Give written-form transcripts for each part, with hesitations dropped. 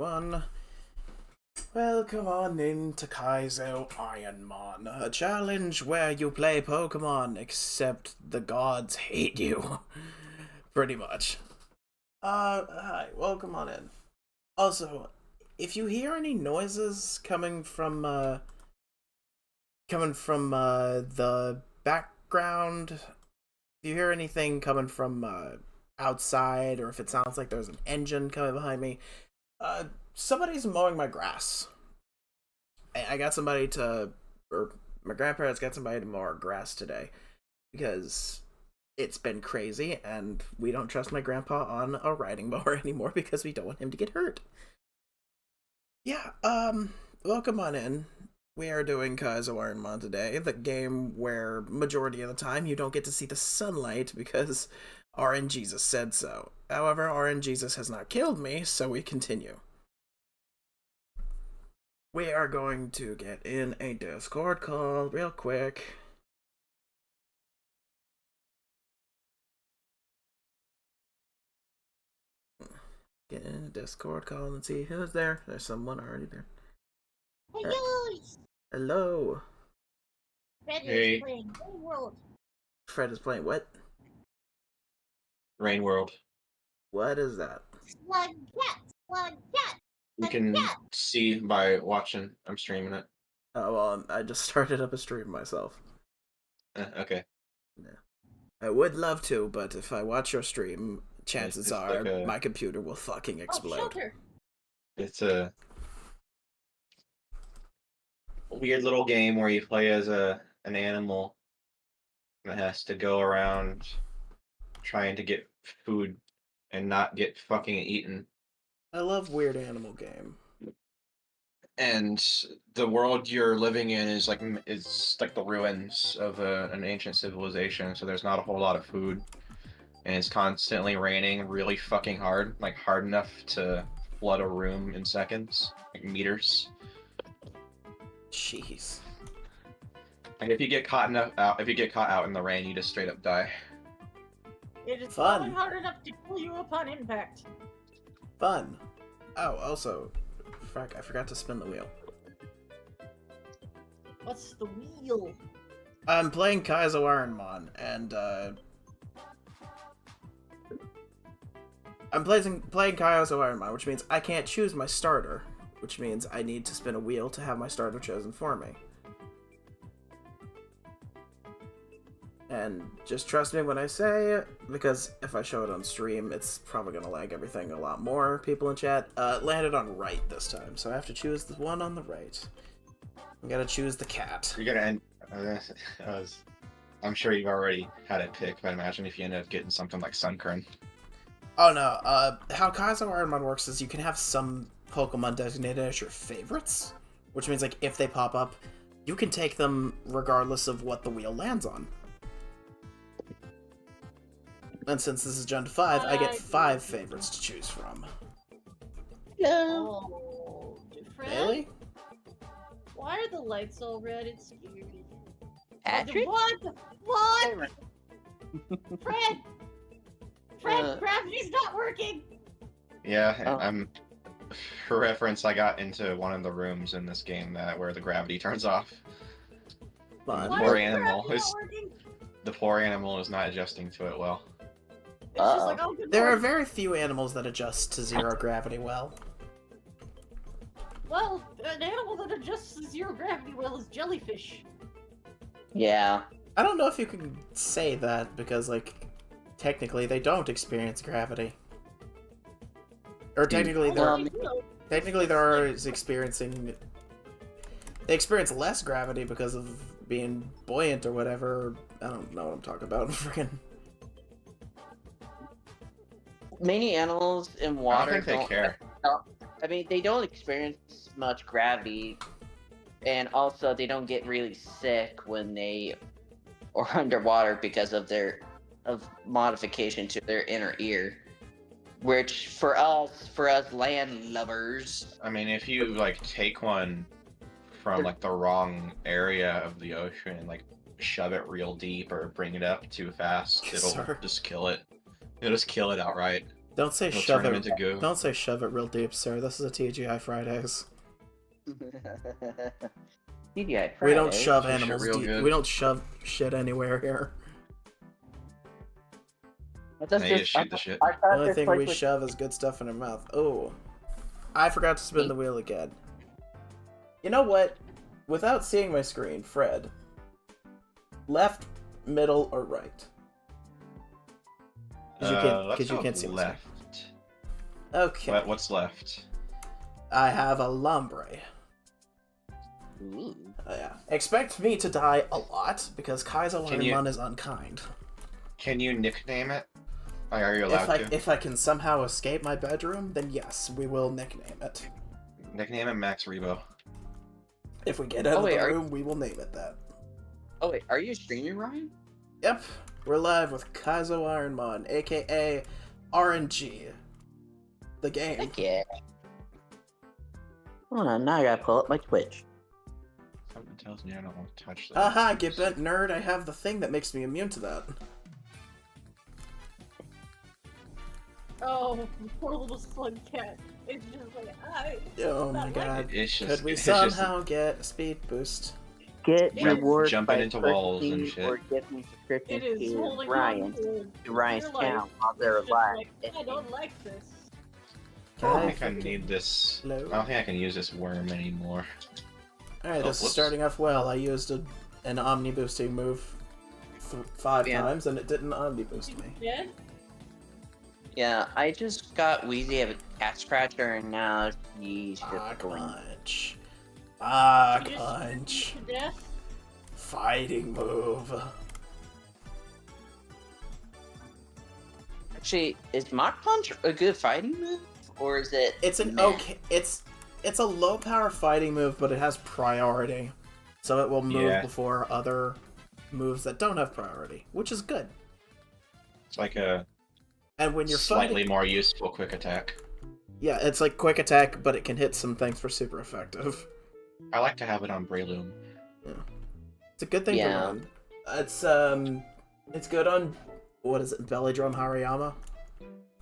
everyone. Welcome on into Kaizo IronMon, a challenge where you play Pokemon except the gods hate you. Pretty much. Hi, welcome on in. Also, if you hear any noises coming from the background, if you hear anything coming from outside, or if it sounds like there's an engine coming behind me, somebody's mowing my grass. I got somebody to, or my grandparents got somebody to mow our grass today because it's been crazy and we don't trust my grandpa on a riding mower anymore because we don't want him to get hurt. Yeah, welcome on in. We are doing Kaizo IronMon today, the game where majority of the time you don't get to see the sunlight because RNGesus said so. However, RNGesus has not killed me, so we continue. We are going to get in a Discord call real quick. Get in a Discord call and see who's there. There's someone already there. Hello! Hello. Fred Hey. is playing Rain World. Fred is playing what? Rain World. What is that? Slug cat! You can see by watching. I'm streaming it. Oh, well, I just started up a stream myself. Okay. Yeah. I would love to, but if I watch your stream, chances are like my computer will fucking explode. Oh, shelter! It's a weird little game where you play as an animal that has to go around trying to get food and not get fucking eaten. I love weird animal game. And the world you're living in is like the ruins of an ancient civilization, so there's not a whole lot of food. And it's constantly raining really fucking hard, like hard enough to flood a room in seconds, like meters. Jeez. And if you get caught out in the rain, you just straight up die. It is Fun. falling hard enough to kill you upon impact. Fun. Oh, also, fuck, I forgot to spin the wheel. What's the wheel? I'm playing Kaizo IronMon, and I'm playing Kaizo IronMon, which means I can't choose my starter, which means I need to spin a wheel to have my starter chosen for me. And just trust me when I say it, because if I show it on stream, it's probably gonna lag everything a lot more. People in chat landed on right this time, so I have to choose the one on the right. I gotta choose the cat. You're gonna end. I'm sure you've already had it picked, but imagine if you ended up getting something like Sunkern. Oh no, how Kaizo IronMon works is you can have some Pokemon designated as your favorites, which means like if they pop up, you can take them regardless of what the wheel lands on. And since this is Gen 5, I get 5 favorites to choose from. Hello! Oh, Fred? Really? Why are the lights all red? It's scary. Patrick? What? Fred! Gravity's not working! Yeah, for reference, I got into one of the rooms in this game where the gravity turns off. Fun. Why Poor is animal. gravity not working? The poor animal is not adjusting to it well. It's just like, oh, good There are lord. very few animals that adjust to zero gravity well. Well, an animal that adjusts to zero gravity well is jellyfish. Yeah. I don't know if you can say that, because, like, technically they don't experience gravity. Or technically they're experiencing... They experience less gravity because of being buoyant or whatever. I don't know what I'm talking about. Freaking... Many animals in water I don't think they care. I mean, they don't experience much gravity, and also they don't get really sick when they are underwater because of modification to their inner ear. Which for us land lovers, I mean, if you like take one from like the wrong area of the ocean and like shove it real deep or bring it up too fast, it'll Sorry. just kill it. It'll just kill it outright. Don't say It'll shove turn him it. into goo. Don't say shove it real deep, sir. This is a TGI Fridays. TGI We don't Fridays. shove Push it animals real deep. good. We don't shove shit anywhere here. That's Now you just shoot the shit. I The thought only this thing place we was shove is good stuff in our mouth. Oh, I forgot to spin the wheel again. You know what? Without seeing my screen, Fred, left, middle, or right? Because you can't see my screen. left. Okay. What's left? I have a lambre. Ooh. Yeah. Expect me to die a lot because Kaizo Can you- IronMon is unkind. Can you nickname it? Like, are you allowed to? If I can somehow escape my bedroom, then yes, we will nickname it. Nickname it Max Rebo. If we get out of the room, we will name it that. Oh wait, are you streaming, Ryan? Yep, we're live with Kaizo IronMon, aka RNG. The game. Heck yeah. Hold on, now I gotta pull up my Twitch. Something tells me I don't want to touch that. Aha, get bent, nerd. I have the thing that makes me immune to that. Oh, poor little slug cat. It's just like, Oh my god. It's just, Could we it's just somehow get a speed boost? Get Jump- rewards jumping by into walls and purchasing shit. or gifting subscriptions it is to holding Ryan, on to Ryan's your life. channel while they're It's just alive. like, I don't like this. I don't Okay, think I need this. I Hello? don't think I can use this worm anymore. Alright, Oh, this is whoops. starting off well. I used an omni boosting move 5 Yeah. times and it didn't omni boost me. Dead? Yeah, I just got Wheezy of a cat scratcher and now she's just Bug going. punch. Bug You just punch. to death? Fighting move. Actually, is Mach Punch a good fighting move? Or is it It's an meh? okay. It's a low power fighting move, but it has priority, so it will move Yeah. before other moves that don't have priority, which is good. It's like a And when you're slightly fighting, more useful quick attack. yeah, it's like quick attack, but it can hit some things for super effective. I like to have it on Breloom. It's a good thing Yeah. to run. It's good on what is it, Belly Drum Hariyama?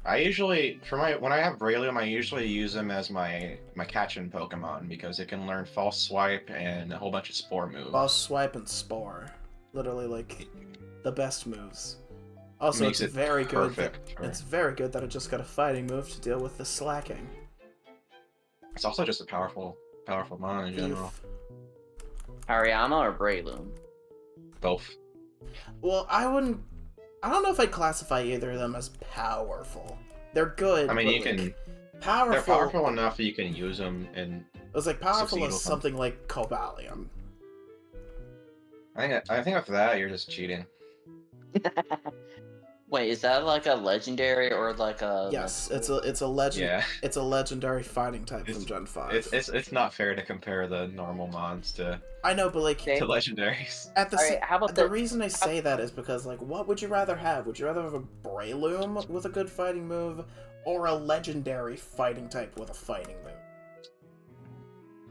I usually, when I have Breloom, I usually use him as my catching Pokemon because it can learn False Swipe and a whole bunch of Spore moves. Boss Swipe and Spore, literally like the best moves. Also, Makes it's it very good. perfect for- It's very good that it just got a fighting move to deal with the slacking. It's also just a powerful mon in general. Oof. Hariyama or Breloom? Both. Well, I don't know if I'd classify either of them as powerful. They're good. I mean, but, you can. like, powerful. They're powerful enough that you can use them, and It was like powerful succeed as with them. something like Cobalion. I think after that you're just cheating. Wait, is that like a legendary or like a? Yes, it's a legend. Yeah, It's a legendary fighting type It's- from Gen 5. it's not fair to compare the normal mons to I know, but like Okay. legendaries. at the Alright, how about the the- reason I say that is because like, what would you rather have? Would you rather have a Breloom with a good fighting move, or a legendary fighting type with a fighting move?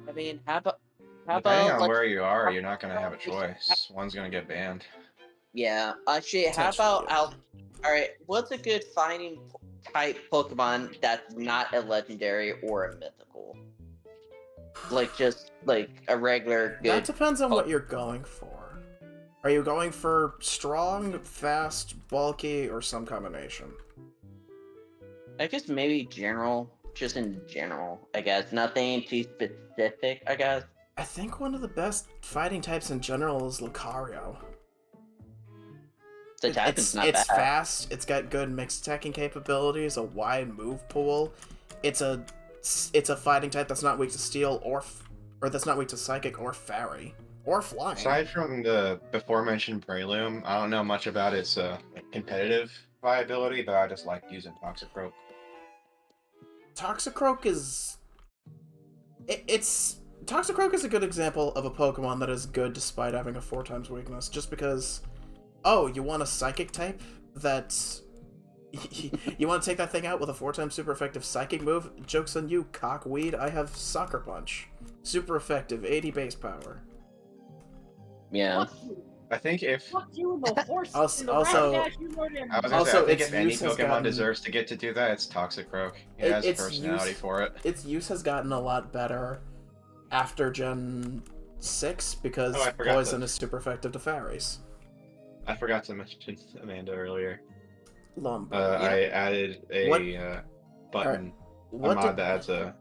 I mean, how about Depending on like, where you are, you're not gonna have a choice. One's gonna get banned. yeah, actually, how Potentially, about yeah. All right, what's a good fighting type Pokemon that's not a legendary or a mythical? Like just like a regular good. That depends on what you're going for. Are you going for strong, fast, bulky, or some combination? I guess maybe general, just in general. I guess nothing too specific. I guess. I think one of the best fighting types in general is Lucario. The type is not it's bad. fast. It's got good mixed attacking capabilities, a wide move pool. It's a fighting type that's not weak to steel or that's not weak to psychic or fairy or flying. Aside from the before mentioned Breloom, I don't know much about its competitive viability, but I just like using Toxicroak. Toxicroak is Toxicroak is a good example of a Pokemon that is good despite having a 4 times weakness, just because, oh, you want a psychic type that's you want to take that thing out with a 4 times super effective psychic move? Joke's on you, cockweed. I have Sucker Punch. Super effective, 80 base power. Yeah. I think if Fuck you and the horse Also- and the also- rat dash you rode in. I was gonna say, Also, I think its if any use has Pokemon gotten- deserves to get to do that, it's Toxicroak. It has its personality use- for it. Its use has gotten a lot better after Gen 6 because Oh, I forgot poison that. is super effective to fairies. I forgot to mention Amanda earlier. Lumber. I added a What- button, a What mod did that adds a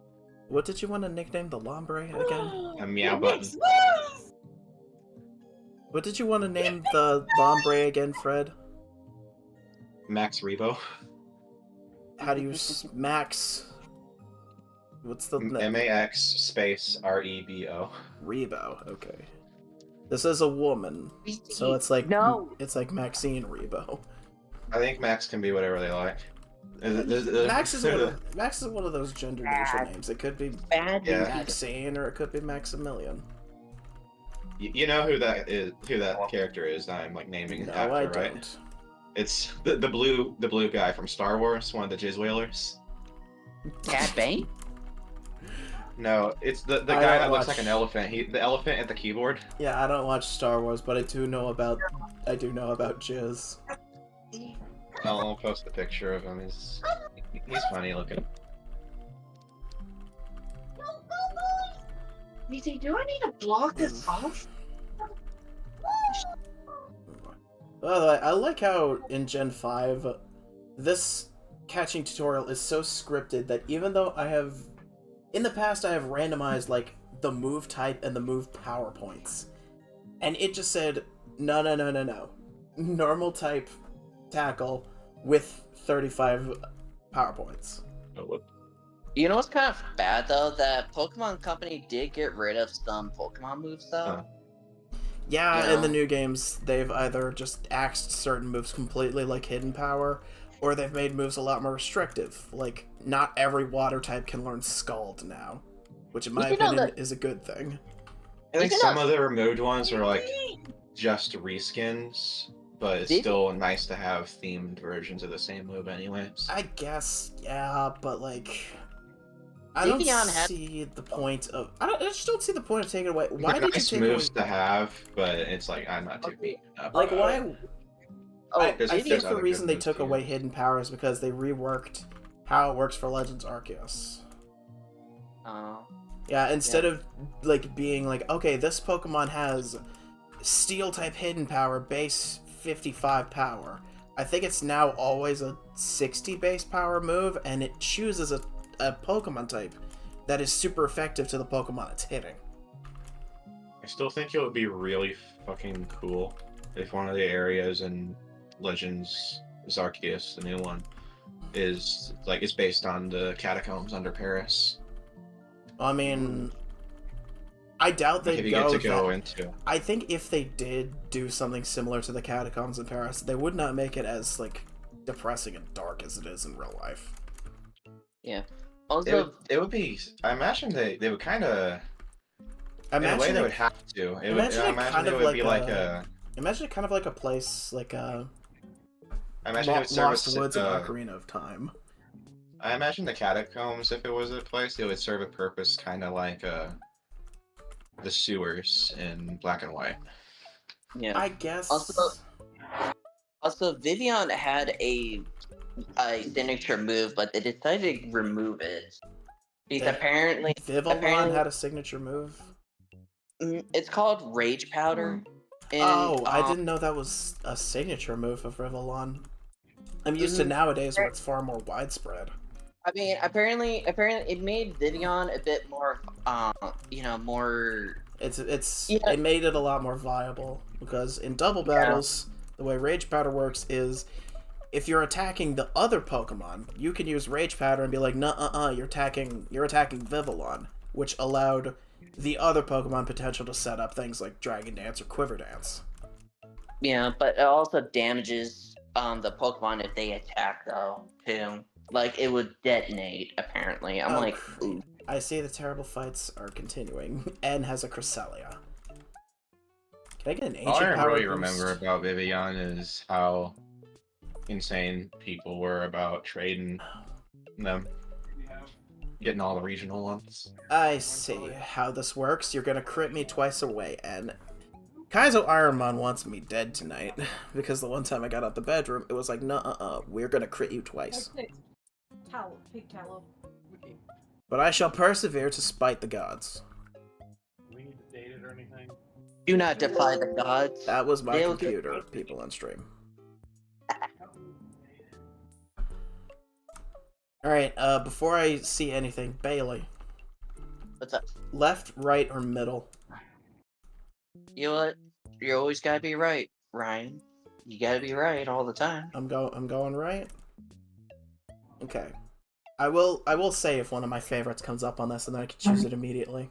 what did you want to nickname the Lombre again? a meow It button. makes moves! What did you want to name the Lombre again, Fred? Max Rebo. How do you Max? What's the MAX space REBO. Rebo? Okay. This is a woman, so it's like No. it's like Maxine Rebo. I think Max can be whatever they like. Max is one of those gender neutral names. It could be Bad Yeah. Maxine or it could be Maximilian. You know who that is? Who that character is? That I'm like naming No, after, I right? don't. It's the blue guy from Star Wars, one of the Jizz Whalers. Cat Bane? No, it's the I guy don't that looks watch- like an elephant. The elephant at the keyboard. Yeah, I don't watch Star Wars, but I do know about Jizz. I'll post a picture of him. He's funny looking. Missy, do I need to block this off? By the way, I like how in Gen 5, this catching tutorial is so scripted that even though in the past I have randomized like the move type and the move power points, and it just said no, normal type tackle with 35 power points. Oh, what? You know what's kind of bad though? That Pokemon Company did get rid of some Pokemon moves though. Yeah, Yeah. in the new games, they've either just axed certain moves completely, like Hidden Power, or they've made moves a lot more restrictive. Like, not every water type can learn Scald now, which in my You know opinion that- is a good thing. I think You some know- of the removed ones are like just reskins, but it's Did- still nice to have themed versions of the same move anyways. I guess, yeah, but like... I don't Vivian had- see the point of... I just don't see the point of taking it away. Why They're did you nice take moves away... to have, but it's like I'm not too beat up. Like, about it. why... Oh, I there's think other the good reason they moves took to away use. Hidden Power is because they reworked how it works for Legends Arceus. Yeah, instead of like being like, okay, this Pokemon has Steel type Hidden Power, base 55 power. I think it's now always a 60 base power move, and it chooses a Pokemon type that is super effective to the Pokemon it's hitting. I still think it would be really fucking cool if one of the areas in Legends Arceus, the new one, is based on the catacombs under Paris. I mean, I doubt Like they'd if you go, get to go that- into. I think if they did do something similar to the catacombs in Paris, they would not make it as like depressing and dark as it is in real life. Also, It would be. I imagine they would kind of. In a way, Imagine they it, would have to. I imagine it imagine kind it of would like be like a- a. imagine it kind of like a place like I imagine it would serve Lost as, Woods of Ocarina of Time. I imagine the catacombs, if it was a place, it would serve a purpose kind of like the sewers in Black and White. yeah. I guess. Also, Vivian had a signature move, but they decided to remove it because They- apparently Vivillon apparently- had a signature move. it's called Rage Powder. And, Oh, I didn't know that was a signature move of Rivillon. I'm used to nowadays where it's far more widespread. I mean, apparently, it made Vivian a bit more, more. It's Yeah. it made it a lot more viable because in double battles, the way Rage Powder works is if you're attacking the other Pokemon, you can use Rage Powder and be like, "Nuh, you're attacking Vivillon," which allowed the other Pokemon potential to set up things like Dragon Dance or Quiver Dance. Yeah, but it also damages the Pokemon if they attack though too. Like it would detonate. Apparently, I'm Oh, like, great. ooh. I see the terrible fights are continuing. N has a Cresselia. Can I get an All ancient I power really boost? remember about Vivian is how insane people were about trading them, getting all the regional ones. I see how this works. You're gonna crit me twice away, and Kaizo IronMon wants me dead tonight because the one time I got out the bedroom, it was like, "Nuh-uh, we're gonna crit you twice." Tallow, pig tallow. But I shall persevere to spite the gods. Do we need to date it or anything? Do not defy the gods. That was my They'll get- computer, people on stream. Alright, before I see anything, Bailey. What's up? Left, right, or middle? You know what? You always gotta be right, Ryan. You gotta be right all the time. I'm going right? Okay. I will say if one of my favorites comes up on this, and then I can choose it immediately.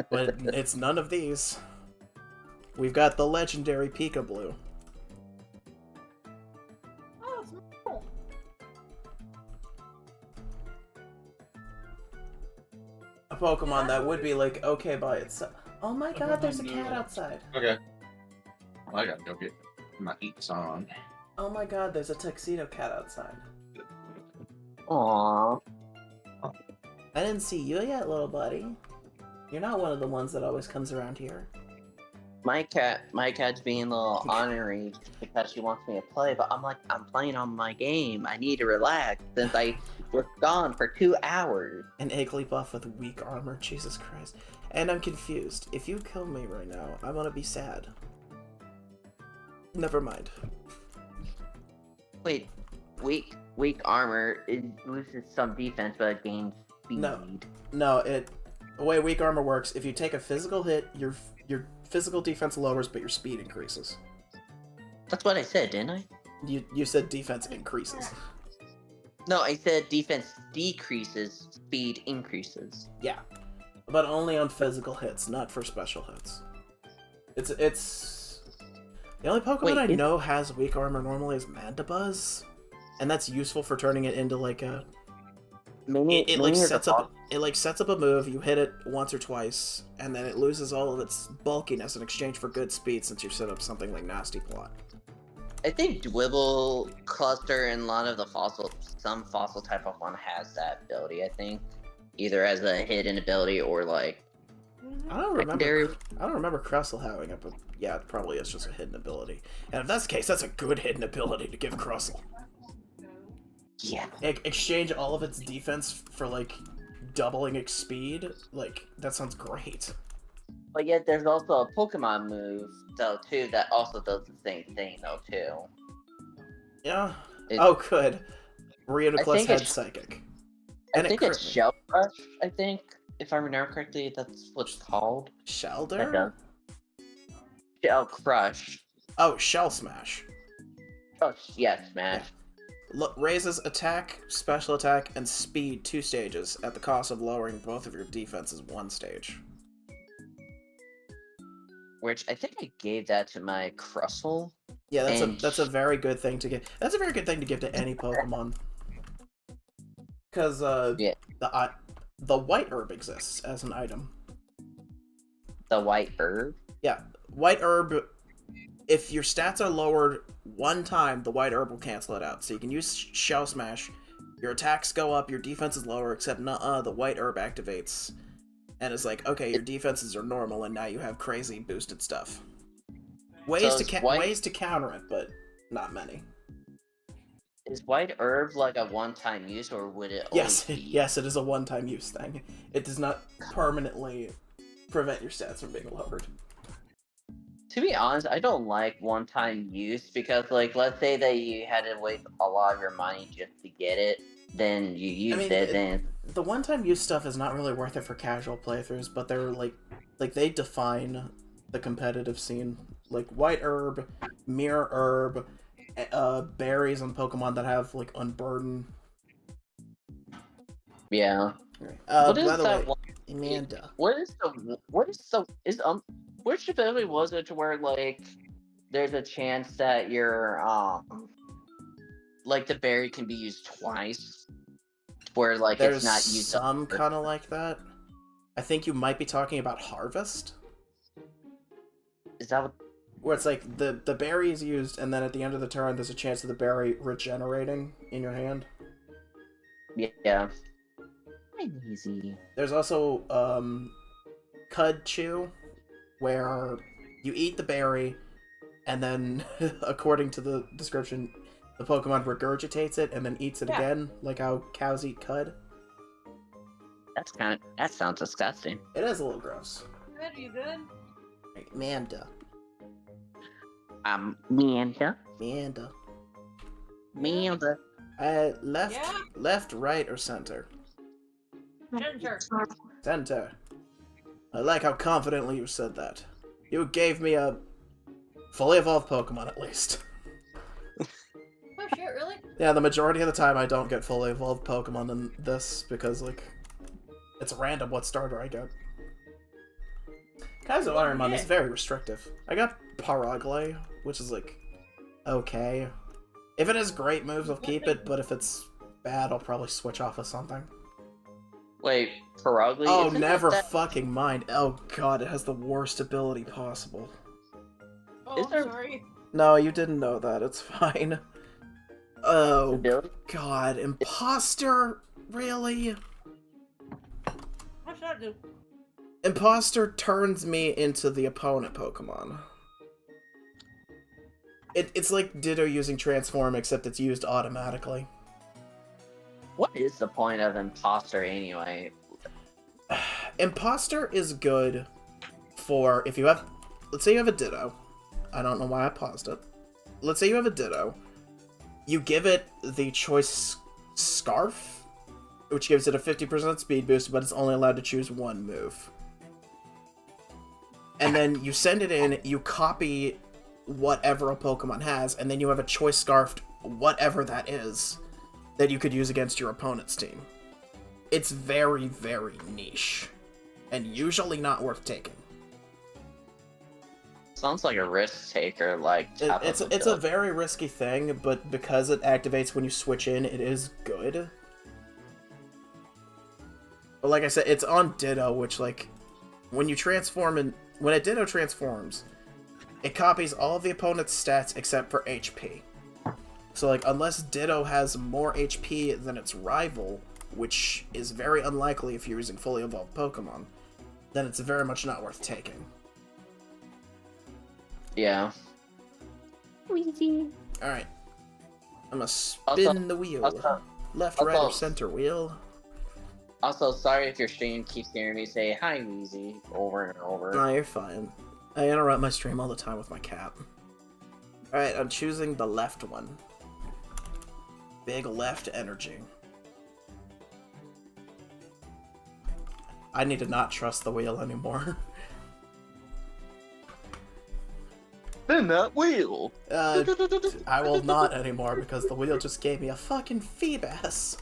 But it's none of these. We've got the legendary Peekaboo. Oh, it's cool. A Pokemon that would be like okay by itself. Oh my god, there's a cat outside. Okay. Well, I gotta go get my eats on. Oh my god, there's a tuxedo cat outside. Aww. I didn't see you yet, little buddy. You're not one of the ones that always comes around here. My cat's being a little ornery because she wants me to play, but I'm like, I'm playing on my game. I need to relax since I was gone for 2 hours. An Igglybuff with weak armor, Jesus Christ. And I'm confused. If you kill me right now, I'm gonna be sad. Never mind. Wait, weak armor, it loses some defense, but it gains speed. No, the way weak armor works, if you take a physical hit, your physical defense lowers, but your speed increases. That's what I said, didn't I? You said defense increases. No, I said defense decreases, speed increases. Yeah, but only on physical hits, not for special hits. It's the only Pokemon I know has weak armor normally is Mandibuzz, and that's useful for turning it into like a. It sets up a move. You hit it once or twice, and then it loses all of its bulkiness in exchange for good speed since you set up something like Nasty Plot. I think Dwibble, Cluster, and a lot of the some fossil type Pokemon has that ability. I think either as a hidden ability or like. I don't remember Crustle having it, but yeah, it probably is just a hidden ability. And if that's the case, that's a good hidden ability to give Crustle. Yeah. Exchange all of its defense for like doubling its speed. Like that sounds great. But yet there's also a Pokemon move though too that also does the same thing though too. Yeah. Oh, good. Reuniclus Head Psychic. I think it's Shell Crush. I think if I remember correctly, that's what's called. Shelder. Shell Crush. Oh, Shell Smash. Oh yeah, Smash. Raises attack, special attack, and speed 2 stages at the cost of lowering both of your defenses 1 stage. Which I think I gave that to my Crustle. Yeah, that's a very good thing to give. That's a very good thing to give to any Pokemon. Because the white herb exists as an item. The white herb? Yeah, white herb. If your stats are lowered 1 time, the white herb will cancel it out. So you can use Shell Smash. Your attacks go up, your defense is lower, except the white herb activates. And it's like, okay, your defenses are normal, and now you have crazy boosted stuff. Ways to counter it, but not many. Is white herb like a one-time use, or would it? Yes, yes, it is a one-time use thing. It does not permanently prevent your stats from being lowered. To be honest, I don't like one-time use because, like, let's say that you had to waste a lot of your money just to get it, then you use it, then the one-time use stuff is not really worth it for casual playthroughs, but they're like they define the competitive scene. Like white herb, mirror herb, berries on Pokemon that have like unburden. Yeah. By the way, Amanda. Which ability was it to where like there's a chance that your like the berry can be used twice, where like there's it's not used some kind of like that. I think you might be talking about Harvest. Is that what? Where it's like the berry is used, and then at the end of the turn, there's a chance of the berry regenerating in your hand. Yeah. Easy. There's also Cud Chew, where You eat the berry, and then, according to the description, the Pokemon regurgitates it and then eats it again, like how cows eat cud. That sounds disgusting. It is a little gross. Good, you good? Right, Manda. Meander. Manda. Left, Yeah? left, right, or center? Ginger. Center. I like how confidently you said that. You gave me a fully evolved Pokemon, at least. Oh shit, really? Yeah, the majority of the time I don't get fully evolved Pokemon in this, because, like, it's random what starter I get. Kaizo IronMon is very restrictive. I got Paraglay, which is, like, okay. If it has great moves, I'll keep it, but if it's bad, I'll probably switch off of something. Wait, Paraglay? Oh, isn't never that... fucking mind. Oh god, it has the worst ability possible. Oh, Is I'm there- sorry. No, you didn't know that. It's fine. Oh ability? god, Imposter? Really? What's that do? Imposter turns me into the opponent Pokemon. It's like Ditto using Transform, except it's used automatically. What is the point of Imposter anyway? Imposter is good for if you have... Let's say you have a Ditto. I don't know why I paused it. Let's say you have a Ditto. You give it the choice Scarf, which gives it a 50% speed boost, but it's only allowed to choose one move. And then you send it in, you copy whatever a Pokemon has, and then you have a choice Scarfed whatever that is that you could use against your opponent's team. It's very, very niche, and usually not worth taking. Sounds like a risk taker, like It's a very risky thing, but because it activates when you switch in, it is good. But like I said, it's on Ditto, which, like, when you transform in... When a Ditto transforms, it copies all of the opponent's stats except for HP. So, like, unless Ditto has more HP than its rival, which is very unlikely if you're using fully evolved Pokemon, then it's very much not worth taking. Yeah. Alright. I'm gonna spin the wheel. Left, right, or center wheel. Also, sorry if your stream keeps hearing me say, "Hi, Weezy," over and over. No, you're fine. I interrupt my stream all the time with my cat. Alright, I'm choosing the left one. Big left energy. I need to not trust the wheel anymore. Spin that wheel! I will not anymore because the wheel just gave me a fucking Feebas.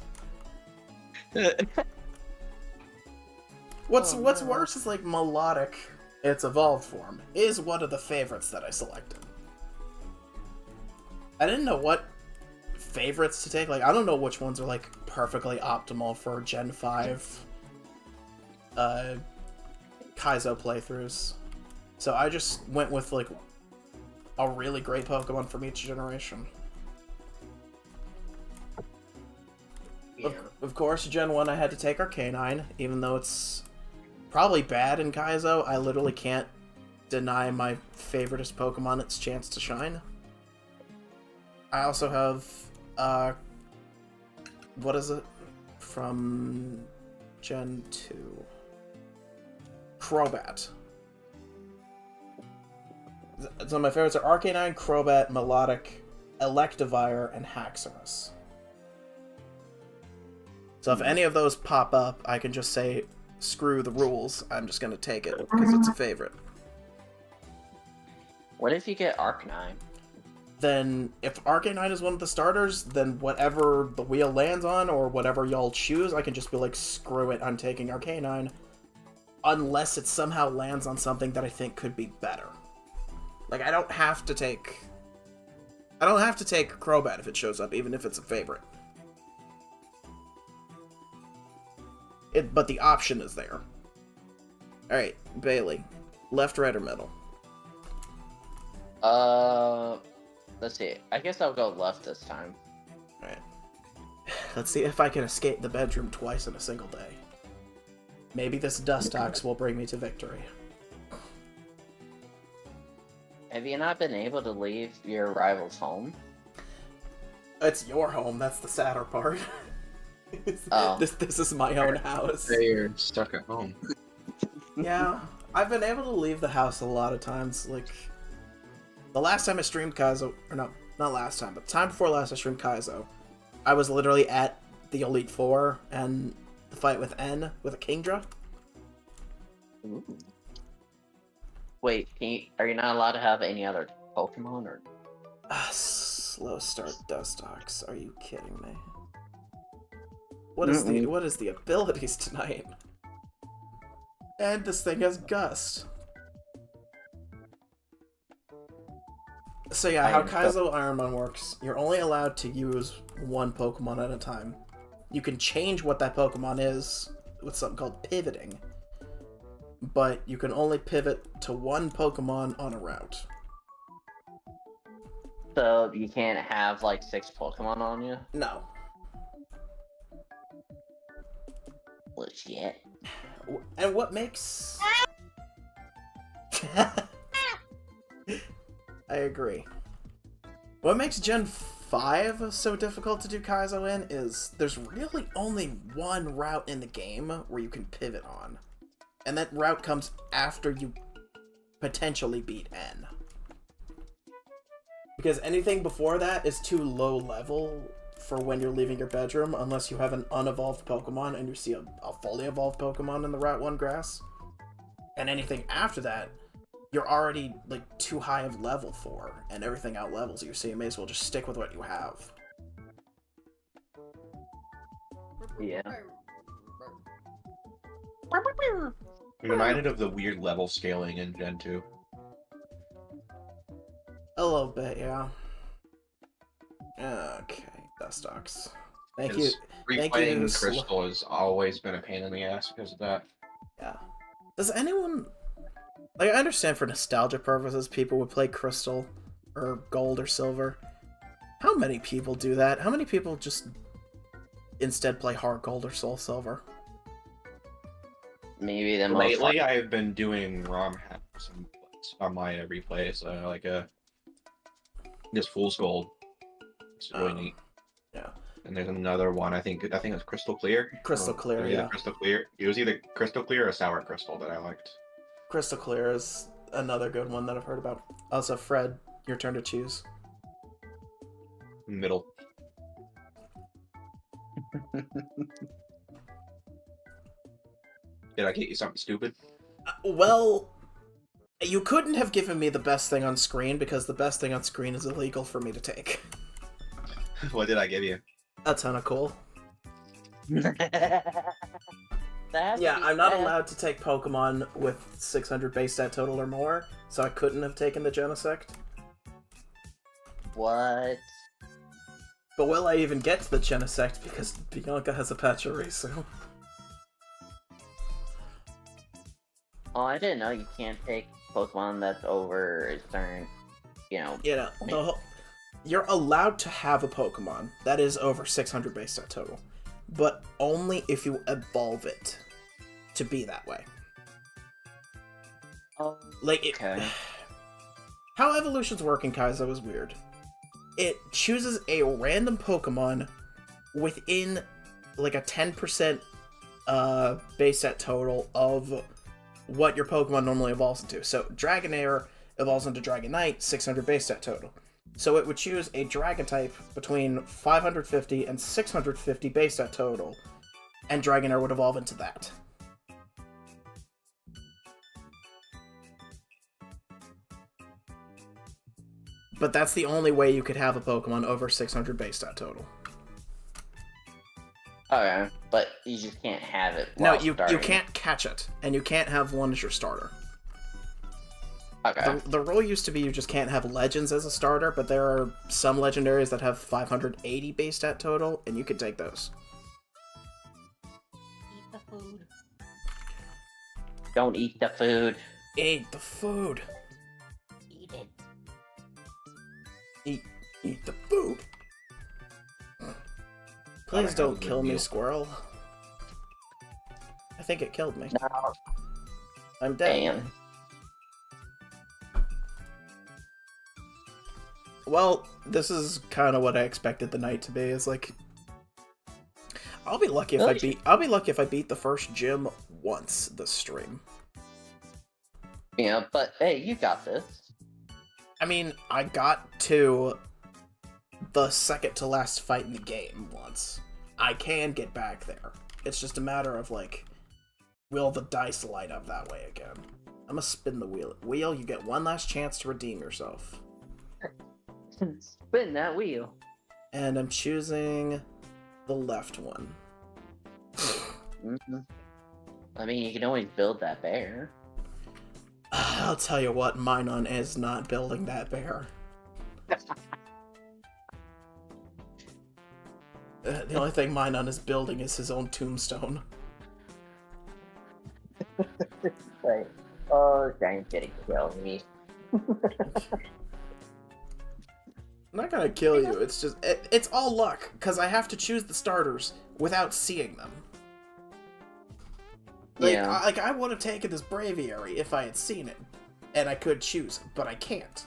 What's worse is, like, Melodic, its evolved form, is one of the favorites that I selected. I didn't know what favorites to take. Like, I don't know which ones are, like, perfectly optimal for Gen 5 Kaizo playthroughs. So I just went with, like, a really great Pokemon from each generation. Yeah. Of course, Gen 1 I had to take Arcanine, even though it's probably bad in Kaizo. I literally can't deny my favoriteest Pokemon its chance to shine. I also have, what is it? From Gen 2. Crobat. So my favorites are Arcanine, Crobat, Melodic, Electivire, and Haxorus. So if any of those pop up, I can just say, screw the rules, I'm just gonna take it, because it's a favorite. What if you get Arcanine? Then, if Arcanine is one of the starters, then whatever the wheel lands on, or whatever y'all choose, I can just be like, screw it, I'm taking Arcanine. Unless it somehow lands on something that I think could be better. Like, I don't have to take Crobat if it shows up, even if it's a favorite. But the option is there. Alright, Bailey. Left, right, or middle? Let's see. I guess I'll go left this time. Alright. Let's see if I can escape the bedroom twice in a single day. Maybe this Dustox will bring me to victory. Have you not been able to leave your rival's home? It's your home, that's the sadder part. Oh. This is my own house. You're stuck at home. Yeah, I've been able to leave the house a lot of times. Like, the last time I streamed Kaizo, or no, not last time, but the time before last I streamed Kaizo, I was literally at the Elite Four and the fight with N with a Kingdra. Ooh. Wait, are you not allowed to have any other Pokemon, or? Slow start Dustox. Are you kidding me? What is the abilities tonight? And this thing has Gust. So yeah, how Kaizo IronMon works, you're only allowed to use one Pokemon at a time. You can change what that Pokemon is with something called pivoting, but you can only pivot to one Pokemon on a route. So you can't have like 6 Pokemon on you? No. Legit. And what makes... I agree. What makes Gen 5 so difficult to do Kaizo in is there's really only one route in the game where you can pivot on. And that route comes after you potentially beat N. Because anything before that is too low level for when you're leaving your bedroom, unless you have an unevolved Pokemon and you see a fully evolved Pokemon in the Route 1 grass. And anything after that, you're already like too high of level for, and everything out levels you, so you may as well just stick with what you have. Yeah. I'm reminded of the weird level scaling in Gen 2. A little bit, yeah. Okay, Dustox. Thank you. Replaying Crystal has always been a pain in the ass because of that. Yeah. Does anyone... Like, I understand for nostalgia purposes people would play Crystal, or Gold, or Silver. How many people do that? How many people just instead play Heart Gold or Soul Silver? Maybe the Lately, I've been doing ROM hacks on my replays, like just Fool's Gold. It's really neat. Yeah. And there's another one. I think it's Crystal Clear. Crystal Clear, yeah. Crystal Clear. It was either Crystal Clear or Sour Crystal that I liked. Crystal Clear is another good one that I've heard about. Also, Fred, your turn to choose. Middle. Did I get you something stupid? Well, you couldn't have given me the best thing on screen because the best thing on screen is illegal for me to take. What did I give you? A ton of cool. That's Yeah, I'm not allowed to take Pokemon with 600 base stat total or more, so I couldn't have taken the Genesect. What? But will I even get to the Genesect because Bianca has a Pachirisu? Oh, I didn't know you can't take Pokemon that's over a certain, You're allowed to have a Pokemon that is over 600 base stat total, but only if you evolve it to be that way. Oh, Like, okay. How evolutions work in Kaizo is weird. It chooses a random Pokemon within, like, a 10% base stat total of what your Pokemon normally evolves into. So, Dragonair evolves into Dragonite, 600 base stat total. So it would choose a Dragon type between 550 and 650 base stat total, and Dragonair would evolve into that. But that's the only way you could have a Pokemon over 600 base stat total. Okay, but you just can't have it. No, while you starting. can't catch it, and you can't have one as your starter. Okay. The rule used to be you just can't have Legends as a starter, but there are some Legendaries that have 580 base stat total, and you could take those. Eat the food. Don't eat the food. Eat the food. Eat it. Eat the food. Please don't kill me, squirrel. I think it killed me. No. I'm dead. Damn. Well, this is kind of what I expected the night to be. Is like, I'll be lucky if I beat the first gym once this stream. Yeah, but hey, you got this. I mean, I got to the second to last fight in the game once. I can get back there. It's just a matter of like, will the dice light up that way again? I'm gonna spin the wheel. Wheel, you get one last chance to redeem yourself. Spin that wheel. And I'm choosing the left one. Mm-hmm. I mean, you can always build that bear. I'll tell you what, Minon is not building that bear. The only thing Minon is building is his own tombstone. Right. Oh, dang, getting kill me. I'm not gonna kill you, it's just, it's all luck, because I have to choose the starters without seeing them. Like, Yeah. I would have taken this Braviary if I had seen it, and I could choose, but I can't.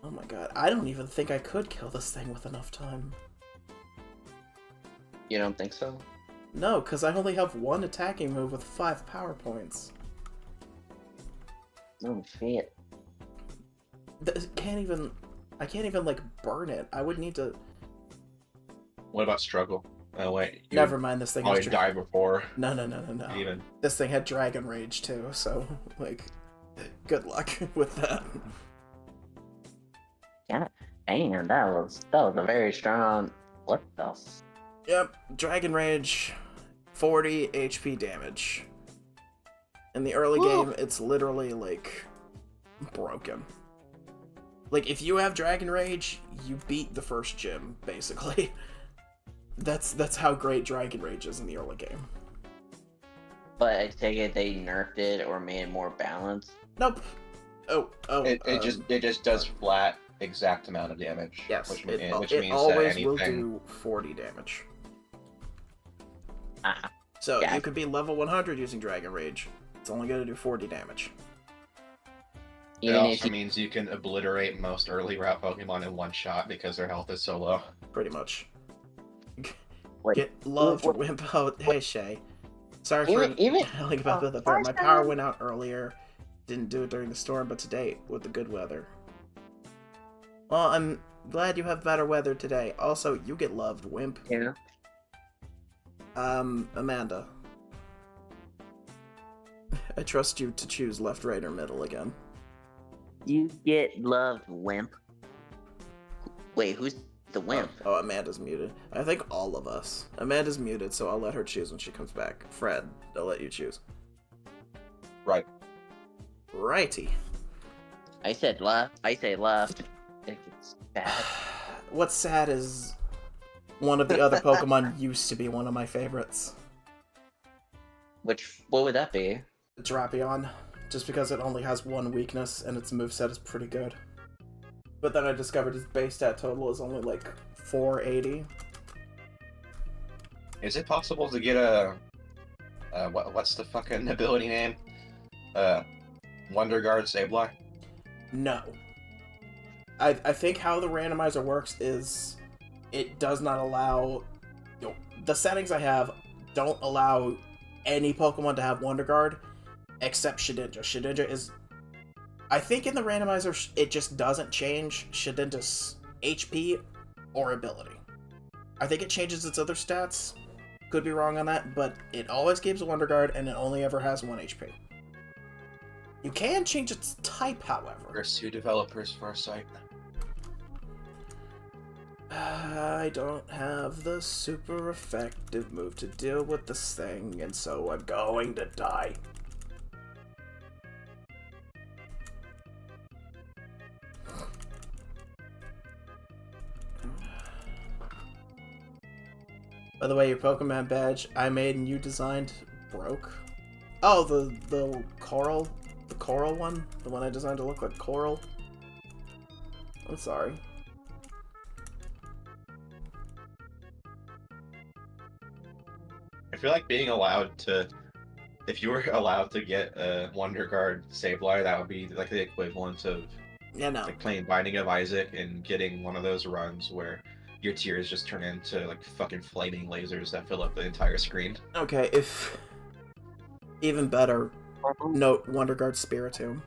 Oh my god, I don't even think I could kill this thing with enough time. You don't think so? No, because I only have one attacking move with 5 power points. Oh, shit. I can't even, like, burn it. I would need to... What about struggle? Oh wait. Never mind, this thing Oh, has... you died before. No. Even. This thing had Dragon Rage, too, so, like, good luck with that. Yeah. Damn, that was a very strong... What the... Yep, Dragon Rage, 40 HP damage. In the early game, it's literally, like, broken. Like, if you have Dragon Rage, you beat the first gym, basically. That's how great Dragon Rage is in the early game. But I take it they nerfed it or made it more balanced? Nope. It just does flat exact amount of damage. Yes, which it means always that will anything... do 40 damage. Ah, So yeah. you could be level 100 using Dragon Rage. It's only going to do 40 damage. It Even if also you... means you can obliterate most early route Pokemon in one shot because their health is so low. Pretty much. Wait, Get loved, what- Wimp. Oh, hey, Shay. Sorry for Even- telling about the bear. My power went out earlier. Didn't do it during the storm, but today, with the good weather. Well, I'm glad you have better weather today. Also, you get loved, Wimp. Yeah. Amanda. I trust you to choose left, right, or middle again. You get loved, wimp. Wait, who's the wimp? Oh, Amanda's muted. I think all of us. Amanda's muted, so I'll let her choose when she comes back. Fred, I'll let you choose. Right. Righty. I said left. I say left. It's bad. What's sad is one of the other Pokemon used to be one of my favorites. What would that be? Drapion. Just because it only has one weakness and its moveset is pretty good. But then I discovered its base stat total is only like 480. Is it possible to get a... what's the fucking ability name? Wonder Guard Sableye? No. I think how the randomizer works is it does not allow... You know, the settings I have don't allow any Pokemon to have Wonder Guard except Shedinja. Shedinja is... I think in the randomizer it just doesn't change Shedinja's HP or ability. I think it changes its other stats. Could be wrong on that, but it always keeps a Wonder Guard and it only ever has 1 HP. You can change its type, however. Pursue developers foresight. I don't have the super effective move to deal with this thing, and so I'm going to die. By the way, your Pokemon badge I made and you designed broke. Oh, the coral one? The one I designed to look like coral? I'm sorry. I feel like being allowed to... If you were allowed to get a Wonder Guard Sableye, that would be like the equivalent of Yeah, no. Like playing Binding of Isaac and getting one of those runs where your tears just turn into like fucking flaming lasers that fill up the entire screen. Okay, if even better, note WonderGuard Spiritomb.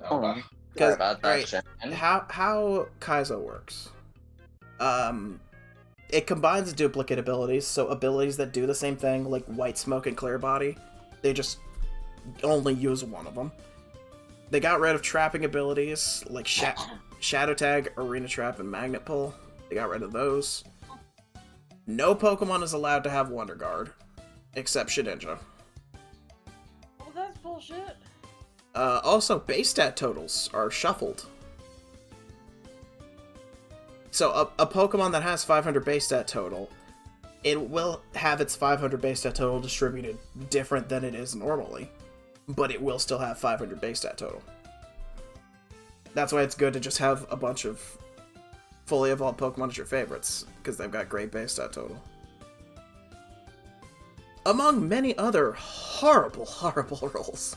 Oh, wow. Sorry Because about that, right, Shannon. how Kaizo works. It combines duplicate abilities, so abilities that do the same thing, like White Smoke and Clear Body, they just only use one of them. They got rid of trapping abilities like Shadow Tag, Arena Trap, and Magnet Pull. They got rid of those. No Pokemon is allowed to have Wonder Guard, except Shedinja. Well, that's bullshit. Also, base stat totals are shuffled. So a Pokemon that has 500 base stat total, it will have its 500 base stat total distributed different than it is normally, but it will still have 500 base stat total. That's why it's good to just have a bunch of fully evolved Pokemon as your favorites, because they've got great base stat total. Among many other horrible, horrible rules.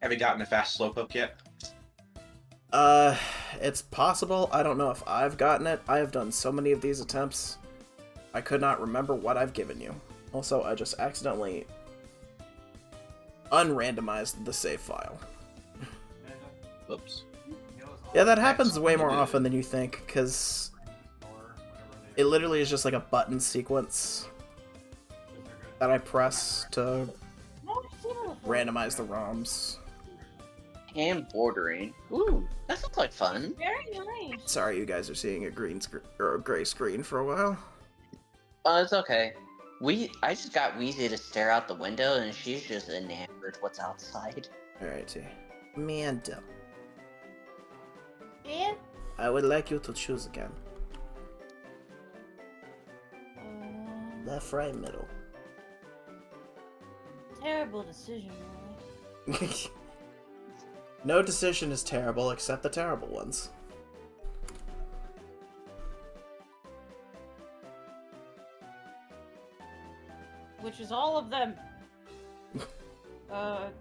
Have you gotten a fast Slowpoke yet? It's possible. I don't know if I've gotten it. I have done so many of these attempts. I could not remember what I've given you. Also, I just accidentally unrandomized the save file. Oops. Yeah, that happens way more often than you think, because it literally is just like a button sequence that I press to No, I've seen it before. randomize the ROMs. And bordering. Ooh, that sounds like fun. Very nice. Sorry, you guys are seeing a green or a gray screen for a while. Oh, it's okay. I just got Weezy to stare out the window, and she's just enamored with what's outside. Alrighty. Mando. And I would like you to choose again. Left, right, middle. terrible decision, really. No decision is terrible except the terrible ones. Which is all of them. Can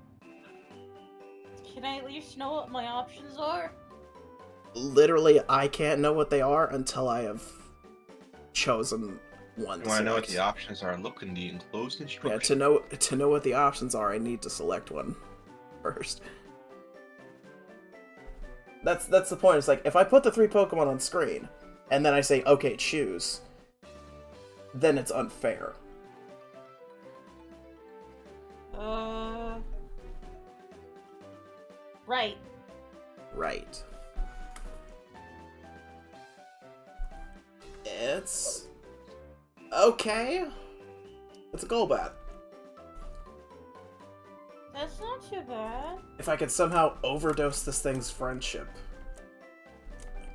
I at least know what my options are? Literally, I can't know what they are until I have chosen one. You want to know what the options are? Look in the enclosed Yeah, instructions. to know what the options are, I need to select one first. That's the point. It's like, if I put the 3 Pokemon on screen, and then I say, okay, choose, then it's unfair. Right. Right. It's... okay. It's a Golbat. That's not too bad. If I could somehow overdose this thing's friendship,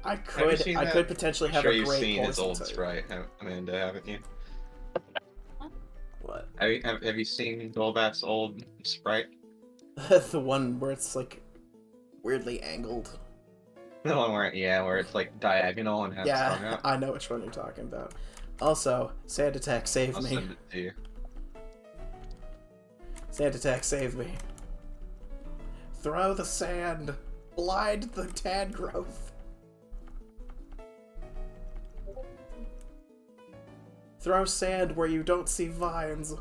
I could potentially I'm have sure a you've great seen his poison old type. sprite, Amanda, haven't you? What? Have you seen Golbat's old sprite? The one where it's like weirdly angled. The one where it's like diagonal and has its tongue Yeah, out? I know which one you're talking about. Also, Sand Attack, save I'll me. send it to you. Sand Attack, save me. Throw the sand. Blind the tad growth. Throw sand where you don't see vines.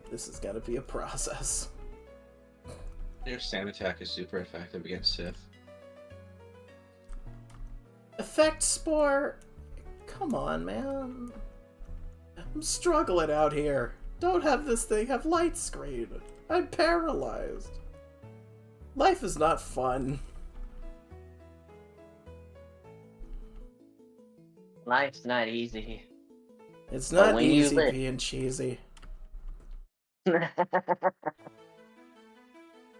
This is gonna be a process. Your Sand Attack is super effective against Sith. Effect Spore? Come on, man. I'm struggling out here. Don't have this thing have light screen. I'm paralyzed. Life is not fun. Life's not easy. It's But not when you easy live- being cheesy. That's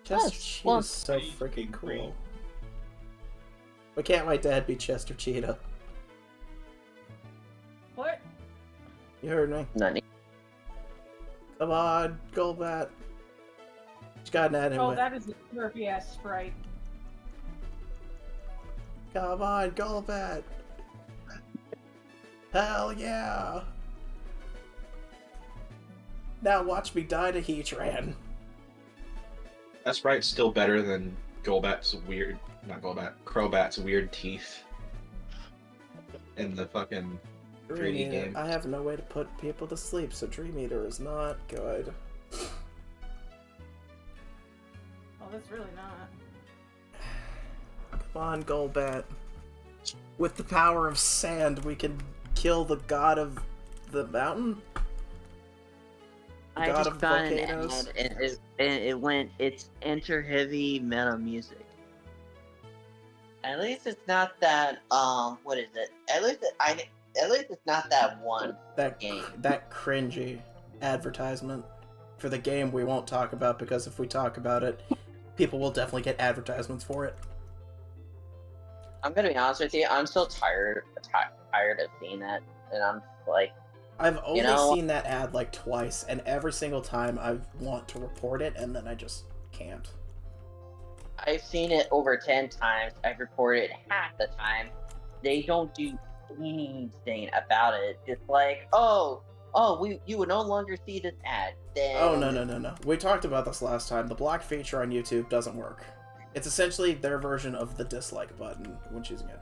Chester Cheetah's one so freaking cool. Why can't my dad be Chester Cheetah? What? You heard me. None. Come on, Golbat. you got an Oh, anyway. that is a Slurpy ass sprite. Come on, Golbat. Hell yeah. Now watch me die to Heatran. That's right, still better than Crobat's weird teeth in the fucking 3D Dream Eater. game. I have no way to put people to sleep, so Dream Eater is not good. Oh, that's really not. Come on, Golbat. With the power of sand, we can kill the god of the mountain? I God just of found an volcanoes? ad, and it went. It's enter heavy metal music. At least it's not that. What is it? At least it's not that one That game. that cringy advertisement for the game we won't talk about, because if we talk about it, people will definitely get advertisements for it. I'm gonna be honest with you. I'm so tired of seeing that, and I'm like, I've only know- seen that ad like twice, and every single time I want to report it, and then I just can't. I've seen it over 10 times. I've reported half the time. They don't do anything about it. It's like, you would no longer see this ad. Then Oh, no. We talked about this last time. The block feature on YouTube doesn't work. It's essentially their version of the dislike button when choosing it.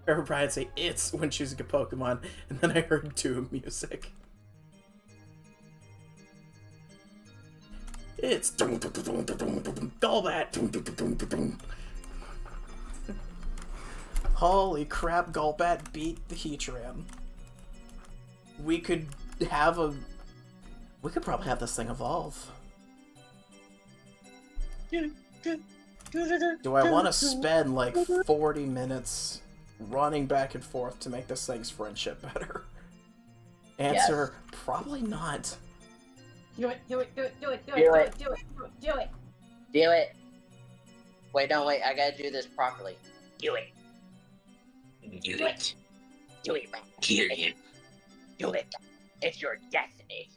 I heard Brian say "it's" when choosing a Pokemon, and then I heard Doom music. It's Golbat. Holy crap! Golbat beat the Heatran. We could probably have this thing evolve. Do I want to spend like 40 minutes running back and forth to make this thing's friendship better? Answer, probably not. Do it. Do it. Wait, no, wait. I gotta do this properly. Do it. Do it. Do it, man. Do it. It's your destiny.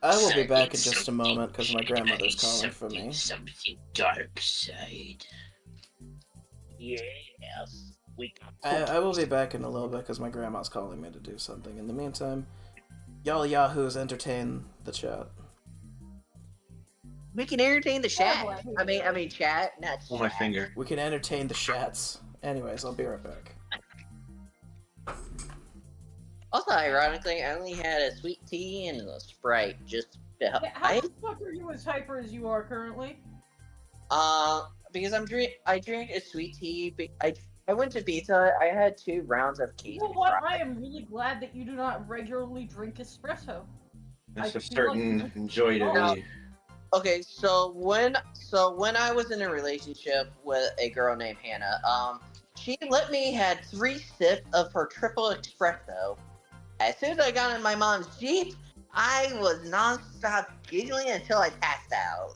I will be back in just a moment because my grandmother's calling for me. Something dark side. Yes. I will be back in a little bit because my grandma's calling me to do something. In the meantime, y'all yahoos entertain the chat. We can entertain the chat. I mean, chat, not chat. Pull my finger. We can entertain the shats. Anyways, I'll be right back. Also, ironically, I only had a sweet tea and a Sprite just to help. How the fuck are you as hyper as you are currently? Because I drink a sweet tea. I went to pizza. I had 2 rounds of You cheese. know what? I am really glad that you do not regularly drink espresso. There's I a feel like certain joy to No. me. Okay, so when I was in a relationship with a girl named Hannah, she let me had 3 sips of her triple espresso. As soon as I got in my mom's Jeep, I was nonstop giggling until I passed out.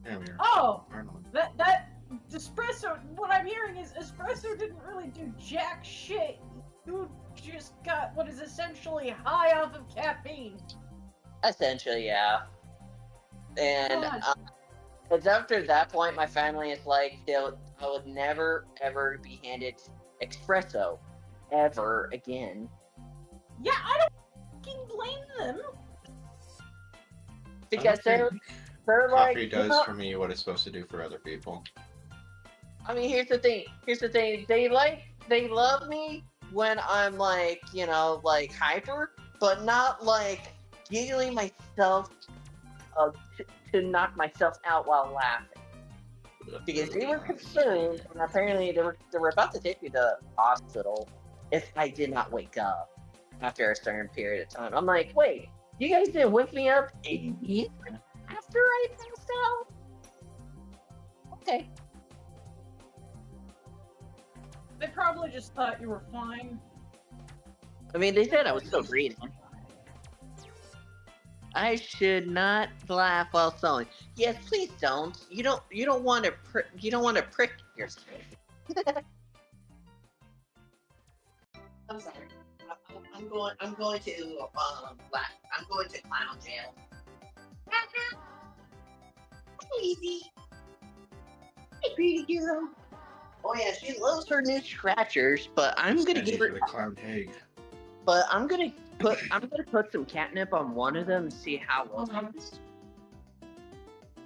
There we are. Oh, Arnold. that espresso. What I'm hearing is espresso didn't really do jack shit. You just got what is essentially high off of caffeine. Essentially, yeah. And God. it's after that point, my family is like, I would never ever be handed espresso ever again. Yeah, I don't fucking blame them. Because I don't they're like, Coffee does for me what it's supposed to do for other people. I mean, here's the thing. They love me when I'm like, like hyper, but not like giggling myself to knock myself out while laughing. Because they were concerned, and apparently they were about to take me to the hospital if I did not wake up after a certain period of time. I'm like, wait, you guys didn't wake me up immediately after I passed out? Okay. They probably just thought you were fine. I mean, they said I was still breathing. I should not laugh while sewing. Yes, please don't. You don't want to prick yourself. I'm sorry. I'm going to laugh. I'm going to clown jail. Easy. Hey, pretty girl. Oh yeah, she loves her new scratchers, but I'm gonna give her the clown egg. But I'm gonna put some catnip on one of them and see how well it is.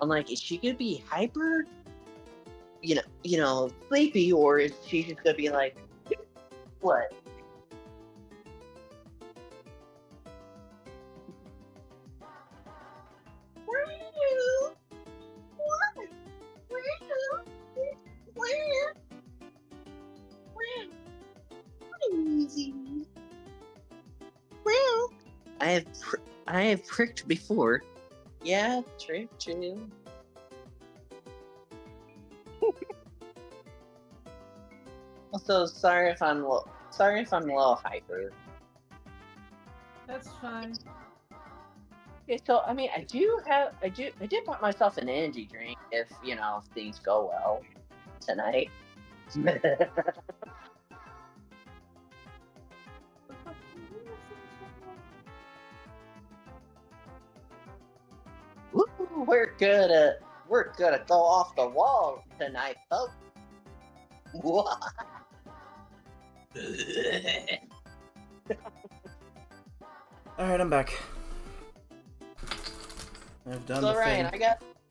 I'm like, is she gonna be hyper? You know, sleepy, or is she just gonna be like, what? I have pricked before. Yeah, true. Also, sorry if I'm a little hyper. That's fine. Okay, so I mean, I did buy myself an energy drink if things go well tonight. Woo, we're gonna go off the wall tonight, folks. What? Alright, I'm back. I've done So the Ryan, thing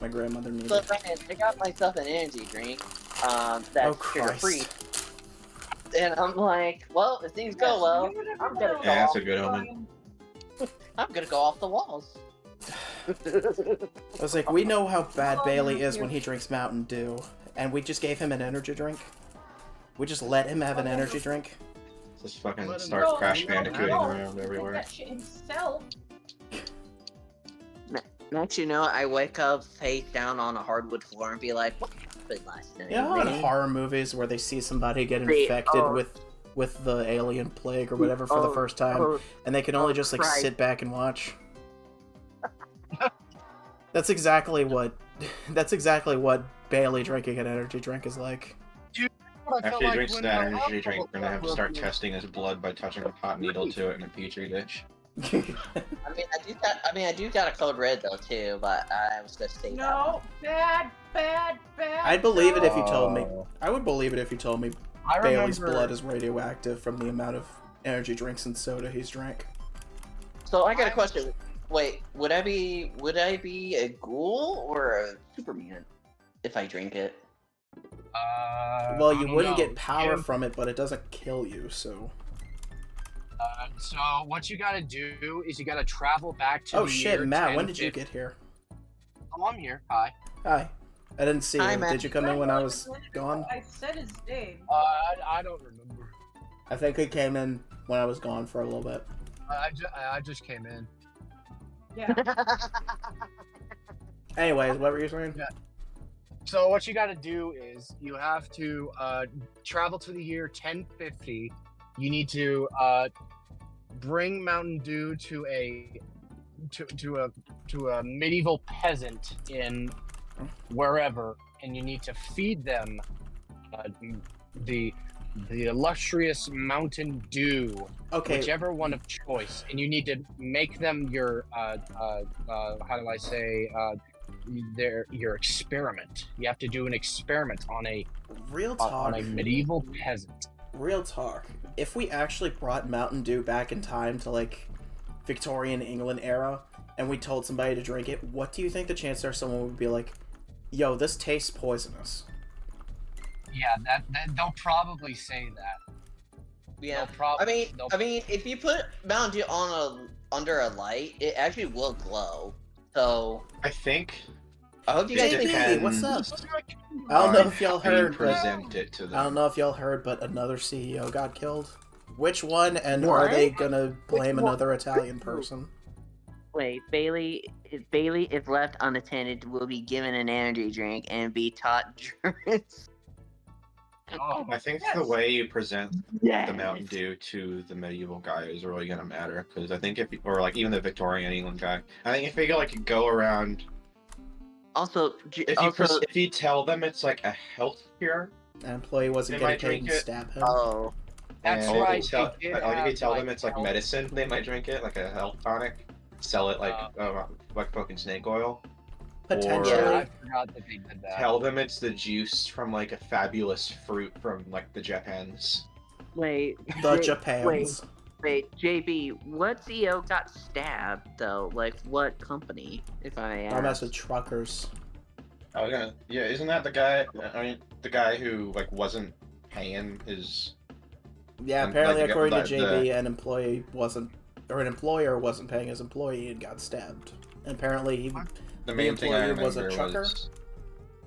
my grandmother needed. I got myself an energy drink. That's sugar free. And I'm like, well, if things go well, I'm gonna go Yeah, that's off, a good omen. I'm gonna go off the walls. I was like, we know how bad Bailey is when he drinks Mountain Dew, and we just gave him an energy drink. We just let him have an energy drink. Just fucking start crash bandicooting around everywhere. That shit himself. Next, I wake up face down on a hardwood floor and be like, what happened last night? You know, in man? horror movies where they see somebody get infected with the alien plague or whatever for the first time, and they can only just like sit back and watch. That's exactly what Bailey drinking an energy drink is like. After he drinks that energy drink, we're gonna have to start testing his blood by touching a hot needle to it in a petri dish. I do got a code red though too, but I was gonna say No, bad. I'd believe it if you told me. I would believe it if you told me I Bailey's remember- blood is radioactive from the amount of energy drinks and soda he's drank. So I got a question. Wait, would I be a ghoul or a Superman if I drink it? Well, I you don't wouldn't know. get power from it, but it doesn't kill you, so... So what you gotta do is you gotta travel back to Oh the shit, year Matt, when did 1050. you get here? Oh, I'm here. Hi. Hi. I didn't see Hi, you. Matt. Did you come in when I was gone? I said his name. I don't remember. I think he came in when I was gone for a little bit. I just came in. Yeah. Anyways, what were you saying? Yeah. So what you gotta do is you have to travel to the year 1050. You need to bring Mountain Dew to a medieval peasant in wherever, and you need to feed them the illustrious Mountain Dew, Okay. whichever one of choice, and you need to make them your how do I say your experiment. You have to do an experiment on a Real talk. on a medieval peasant. Real talk. If we actually brought Mountain Dew back in time to like Victorian England era, and we told somebody to drink it, what do you think the chances are someone would be like, "Yo, this tastes poisonous"? Yeah, that they'll probably say that. Yeah. They'll I mean, if you put Mountain Dew under a light, it actually will glow. So I think I hope you guys Baby, think. what's up? Just I don't know on if y'all how you heard, but present it to them. I don't know if y'all heard, but another CEO got killed. Which one? And are they gonna blame Which one? another Italian person? Wait, Bailey. If Bailey is left unattended, will be given an energy drink and be taught German. Oh, I think Yes. the way you present Yes. the Mountain Dew to the medieval guy is really gonna matter, because I think or like even the Victorian England guy, I think if they go around, Also, if you tell them it's like a health cure, An employee wasn't They getting might paid drink and it. stab him. That's and right. if you tell, they did like, if you have, tell like, them it's like health- medicine, they might drink it like a health tonic. sell it like fucking snake oil. Potentially. Yeah, I forgot that they did that. Tell them it's the juice from like a fabulous fruit from like the Japans. Wait, The J- Japans. Wait, JB, what CEO got stabbed though? Like what company? If I I'm ask. as with truckers. Oh yeah, isn't that the guy? I mean, the guy who like wasn't paying his. Yeah, And, apparently, like, according to the- JB, an employer wasn't paying his employee and got stabbed. And apparently, The main thing I employee was a remember trucker?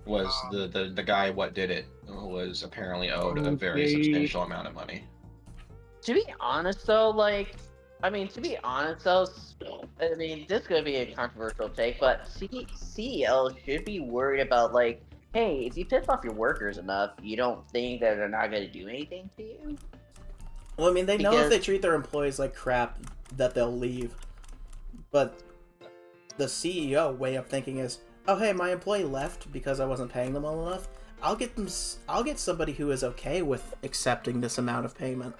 was the guy what did it was apparently owed a very Okay. substantial amount of money. To be honest though, like, I mean, this is gonna be a controversial take, but CEOs should be worried about like, hey, if you piss off your workers enough, you don't think that they're not gonna do anything to you? Well, I mean, they know if Because- they treat their employees like crap, that they'll leave. But the CEO way of thinking is, oh hey, my employee left because I wasn't paying them well enough. I'll get somebody who is okay with accepting this amount of payment.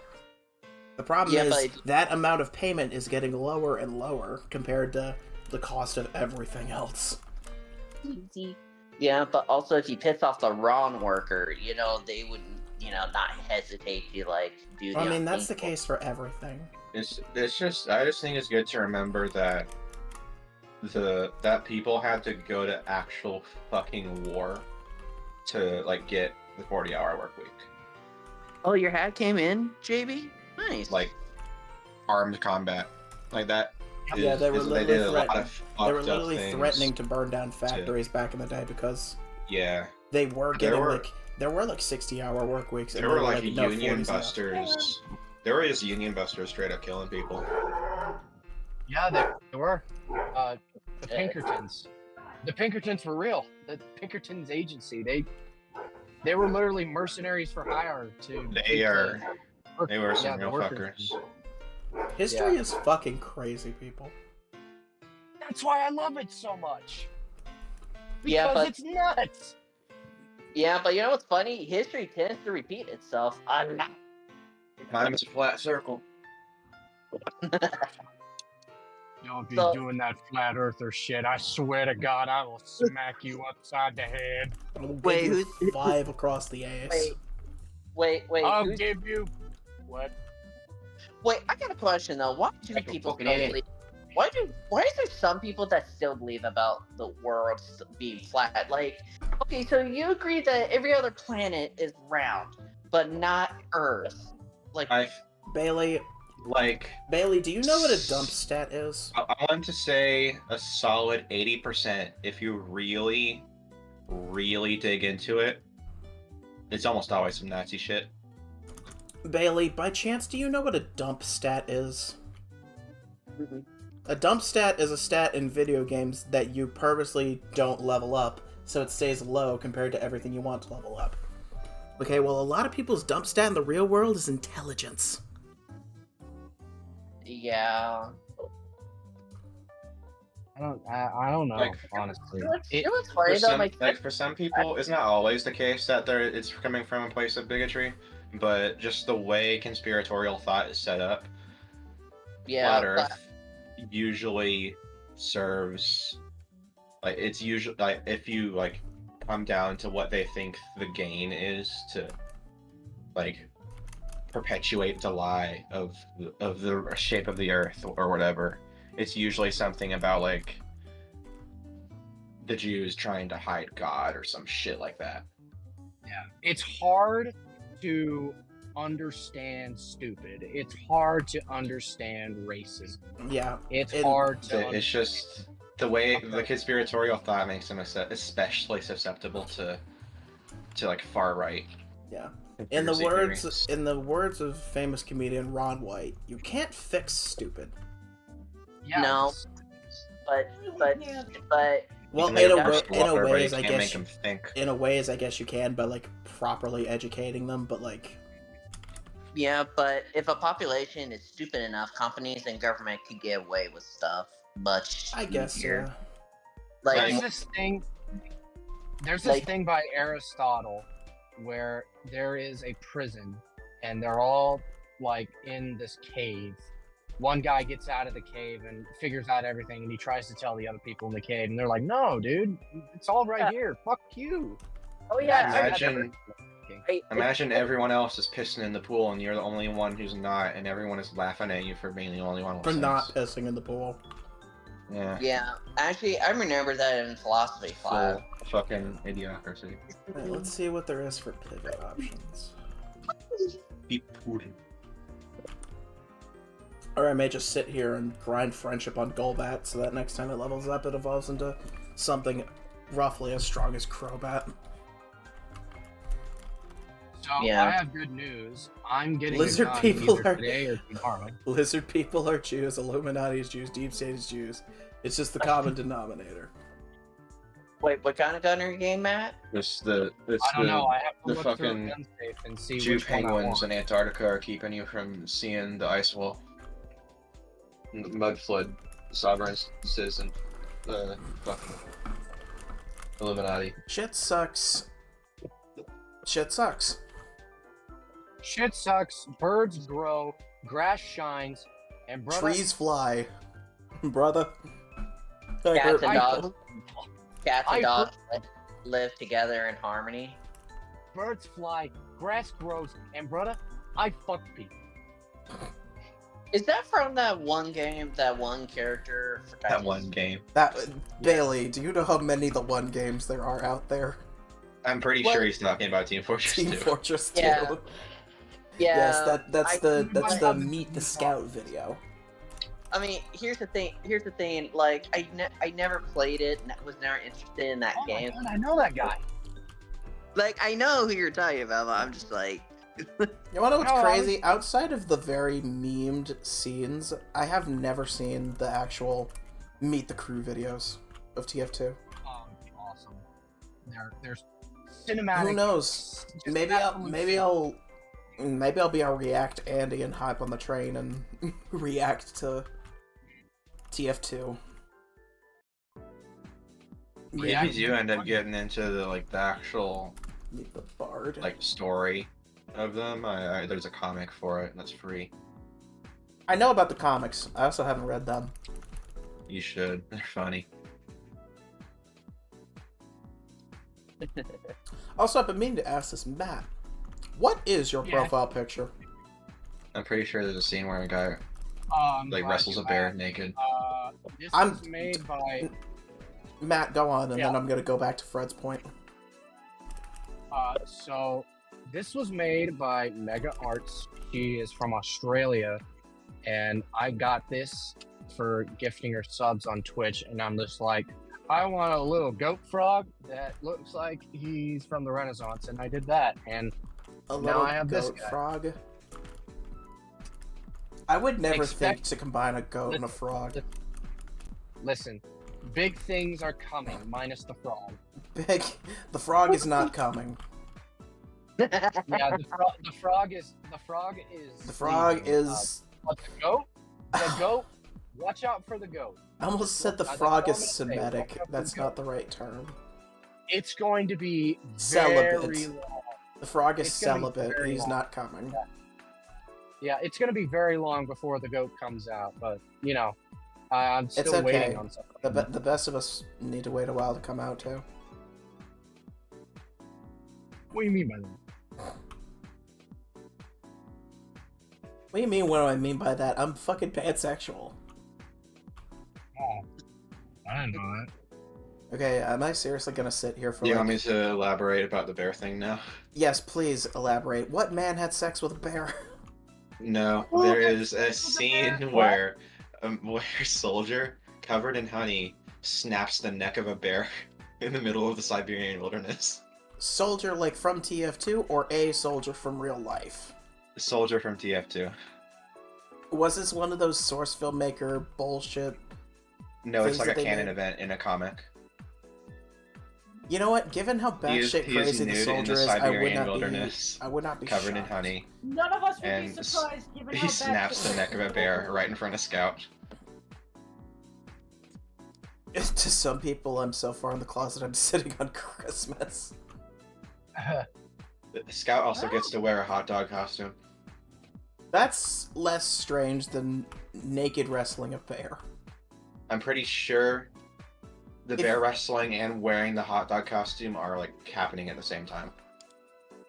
The problem is that amount of payment is getting lower and lower compared to the cost of everything else. Yeah, but also if you piss off the wrong worker, they wouldn't, not hesitate to like do. I mean, that's the case for everything. It's just I just think it's good to remember that that people had to go to actual fucking war to like get the 40-hour work week. Oh, your hat came in, JB? Nice. Like armed combat. Like that. Yeah, they were they did a lot literally of fucked They were up literally things. threatening to burn down factories back in the day because Yeah. they were getting were- there were like 60-hour work weeks. There and were they like no, union 40's enough. busters. There were just union busters straight up killing people. Yeah, they were. The Pinkertons. The Pinkertons were real. The Pinkertons agency. They were literally mercenaries for hire to. They were some real workers. fuckers. History is fucking crazy, people. That's why I love it so much. Because Yeah, but- it's nuts. Yeah, but you know what's funny? History tends to repeat itself. Mine's a flat circle. Don't be So- doing that flat earther shit. I swear to God, I will smack you upside the head. I'll give Wait, you who's- 5 across the ass. Wait. I'll who's- give you what? Wait, I got a question though. Why do Like a people fucking still idiot. believe? Why is there some people that still believe about the world being flat? Like, okay, so you agree that every other planet is round, but not Earth. Like, Bailey, do you know what a dump stat is? I want to say a solid 80% if you really, really dig into it. It's almost always some Nazi shit. Bailey, by chance, do you know what a dump stat is? Mhm. A dump stat is a stat in video games that you purposely don't level up, so it stays low compared to everything you want to level up. Okay, well, a lot of people's dump stat in the real world is intelligence. yeah. I don't know, Like- honestly. You know what's funny though? For some people, it's not always the case that it's coming from a place of bigotry, but just the way conspiratorial thought is set up, yeah, Flat but- Earth usually serves like it's usually like if you like come down to what they think the gain is to like perpetuate the lie of the shape of the earth or whatever. It's usually something about like the Jews trying to hide God or some shit like that. Yeah, it's hard to understand stupid. It's hard to understand racism. Yeah, It's It- hard to. It's just the way the conspiratorial thought makes them especially susceptible to like far right. yeah. conspiracy In the words of famous comedian Ron White, you can't fix stupid. Yeah, No. it's- but Yeah. Well, You can in make a them way, smarter, but you as I can't guess, make them think. in a way as I guess you can by like properly educating them, but like, yeah, but if a population is stupid enough, companies and government could get away with stuff much I guess easier. yeah. Like, There's this thing. There's this Like- thing by Aristotle where there is a prison, and they're all like in this cave, one guy gets out of the cave and figures out everything, and he tries to tell the other people in the cave, and they're like, "No, dude, it's all right here. Fuck you." Oh yeah, Imagine everyone else is pissing in the pool and you're the only one who's not, and everyone is laughing at you for being the only one with For sense. not pissing in the pool. Yeah. Yeah, actually, I remember that in philosophy class. Full fucking idiocracy. Alright, let's see what there is for pivot options. Keep pooting. Or I may just sit here and grind friendship on Golbat so that next time it levels up, it evolves into something roughly as strong as Crobat. So Yeah. I have good news. I'm getting Lizard a gun people either are- today or tomorrow. Lizard people are Jews, Illuminati is Jews, Deep State is Jews. It's just the common denominator. Wait, what kind of gun are you game, Matt? It's I don't know. I have to the look fucking through a gun safe and see Jew which one I penguins want. in Antarctica are keeping you from seeing the ice wall. Mud flood sovereigns citizen. Fucking Illuminati. Shit sucks. Shit sucks. Shit sucks. Birds grow. Grass shines. And brother, Trees fly. Brother. I Cats hurt and people. dogs. Cats and I dogs live together in harmony. birds fly. Grass grows. And brother, I fuck people. Is that from that one game, that one character? That one game. Bailey, do you know how many the one games there are out there? I'm pretty What? sure he's talking about Team Fortress Team 2. Fortress 2. Yeah. Yeah. Yes, that's I- the I- Meet the Scout video. I mean, here's the thing. Like, I never played it. Was never interested in that Oh my game. God, I know that guy. Like, I know who you're talking about, but I'm just like, You wanna know what's No, crazy? Outside of the very memed scenes, I have never seen the actual Meet the Crew videos of TF2. Awesome. There's cinematic. Who knows? just Maybe absolute I'll be our React Andy and hype on the train and react to TF2. Maybe Yeah. you do end up getting into the actual Meet the Bard. story of them. There's a comic for it that's free. I know about the comics. I also haven't read them. You should. They're funny. Also, I've been meaning to ask this, Matt. What is your Yeah. profile picture? I'm pretty sure there's a scene where a guy I'm glad wrestles you a bear asked. naked. This I'm- was made by. Matt, go on, and Yeah. then I'm gonna go back to Fred's point. So this was made by Mega Arts. She is from Australia, and I got this for gifting her subs on Twitch. And I'm just like, I want a little goat frog that looks like he's from the Renaissance, and I did that. And A Now little I have this goat guy. frog. I would never think Expect- to combine a goat and a frog. listen, big things are coming, minus the frog. Big. The frog is not coming. Yeah, the frog is. The frog leaving. is. But the goat. Watch out for the goat. I almost said the That's frog all is I'm gonna say. Watch Semitic. out for That's the not goat. the right term. It's going to be Celibate. very long. The frog is It's gonna be celibate. very He's long. not coming. Yeah, it's going to be very long before the goat comes out, but I'm It's still waiting okay. on something. The best of us need to wait a while to come out too. What do you mean by that? What do you mean? What do I mean by that? I'm fucking pansexual. Oh, I didn't know that. Okay, am I seriously gonna sit here for You like... want me to elaborate about the bear thing now? Yes, please elaborate. What man had sex with a bear? No, there is a scene where Soldier, covered in honey, snaps the neck of a bear in the middle of the Siberian wilderness. Soldier like from TF2 or a soldier from real life? Soldier from TF2. Was this one of those source filmmaker bullshit? No, it's Things like that a they canon made? event in a comic. You know what? Given how He is batshit crazy the nude in soldier the is, Siberian wilderness, I would not be covered in shocked. honey. None of us would And be surprised given how He bad snaps shit the neck of a bear right in front of Scout. To some people, I'm so far in the closet, I'm sitting on Christmas. Scout also gets to wear a hot dog costume. That's less strange than naked wrestling a bear. I'm pretty sure the bear wrestling and wearing the hot dog costume are like happening at the same time.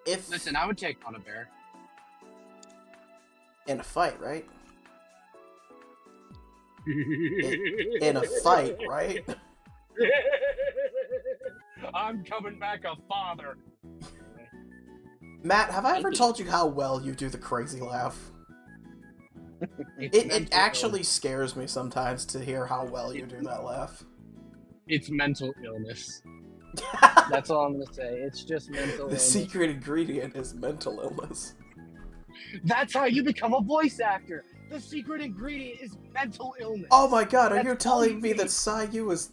If Listen, I would take on a bear. in a fight, right? In a fight, right? I'm coming back a father. Matt, have I ever told you how well you do the crazy laugh? It's It mental actually scares me sometimes to hear how well you do that laugh. It's mental illness. That's all I'm gonna say. It's just mental The illness. secret ingredient is mental illness. That's how you become a voice actor. The secret ingredient is mental illness. Oh my god, are That's you all telling you me need. that Sayu is...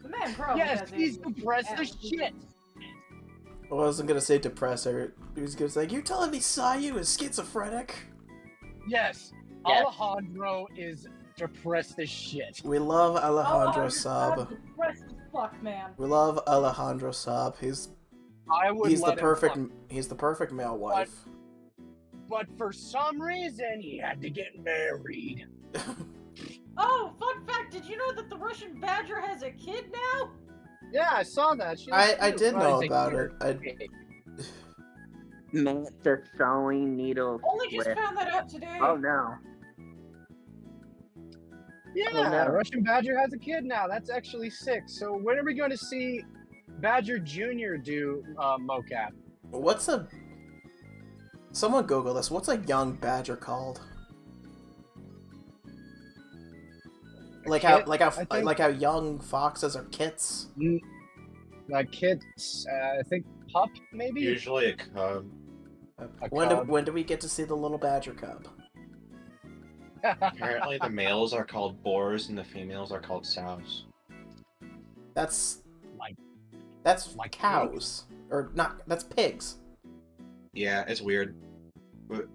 The man probably Yes, has he's ADHD. depressed as shit. I wasn't gonna say depressor. He was gonna say, you telling me Sayu is schizophrenic? Yes, Yeah. Alejandro is depressed as shit. We love Alejandro I'm Saab. depressed as fuck, man. We love Alejandro Saab. He's I would the let him perfect fuck. he's the perfect male wife. But for some reason, he had to get married. Oh, fun fact, did you know that the Russian badger has a kid now? Yeah, I saw that. She I was did cute. know Isaac about Peter. it. Matt the sewing needle. Only just with- found that out today. Oh no. Yeah, Oh, no. Russian Badger has a kid now. That's actually sick. So when are we going to see Badger Jr. do mocap? What's a... Someone Google this. What's a young badger called? Like kit, how I think. like how young foxes are kits. Like kids, I think pup maybe. Usually a cub. When do we get to see the little badger cub? Apparently the males are called boars and the females are called sows. That's Like cows or not? That's pigs. Yeah, it's weird. But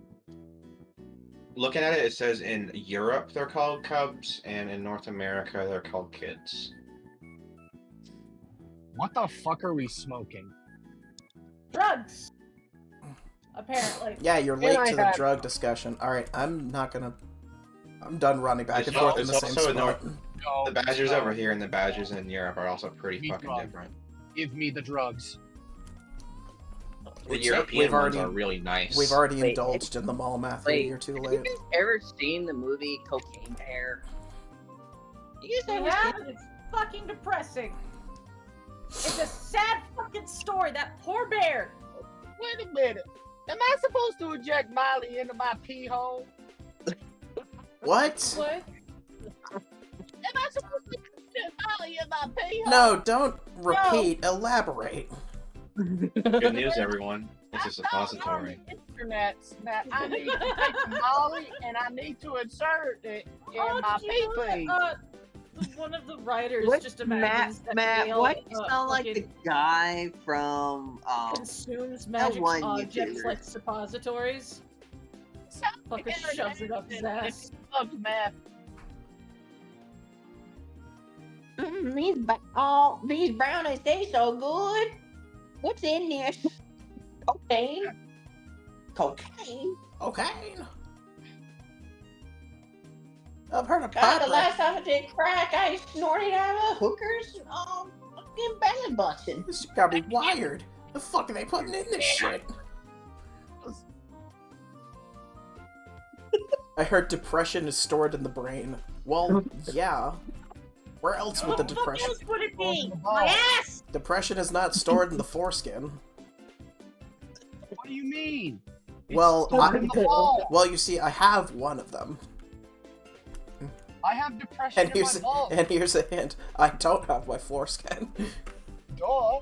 looking at it, it says in Europe they're called cubs, and in North America they're called kids. What the fuck are we smoking? Drugs! Apparently. Yeah, you're And late I to the had- drug discussion. All right, I'm done running back and It's forth in the same also in spot. No, The badgers no. over here and the badgers in Europe are also pretty Me fucking drunk. different. Give me the drugs. The We've European ones already- are really nice. We've already Wait, indulged in the mall math. wait, You're too Have you late. guys ever seen the movie Cocaine Bear? You guys ever Yeah, seen but it's fucking depressing. It's a sad fucking story, that poor bear. Wait a minute. Am I supposed to eject Molly into my pee hole? What? What? Am I supposed to eject Molly in my pee hole? No, don't repeat. Elaborate. Good news, everyone. It's a suppository. On the internet that I need to take Molly and I need to insert it in my did you know pee-pee. that, one of the writers What? just imagines that Matt, Dale, why do you sound like the fucking guy from consumes magic one objects YouTuber. like suppositories? Fucker shoves it up his ass. Fuck, Matt. These brownies taste so good. What's in this? Cocaine. Cocaine. Okay. I've heard of God, the pop. last time I did crack, I snorted out of hookers. Fucking belly button. This shit gotta be wired. The fuck are they putting in this shit? I heard depression is stored in the brain. Well, yeah. Where else would the What the fuck depression? else would it be? Oh, My ass! Depression is not stored in the foreskin. What do you mean? It's Well, stored in the ball. Well, you see, I have one of them. I have depression And in my here's balls. and here's a hint. I don't have my foreskin. Duh.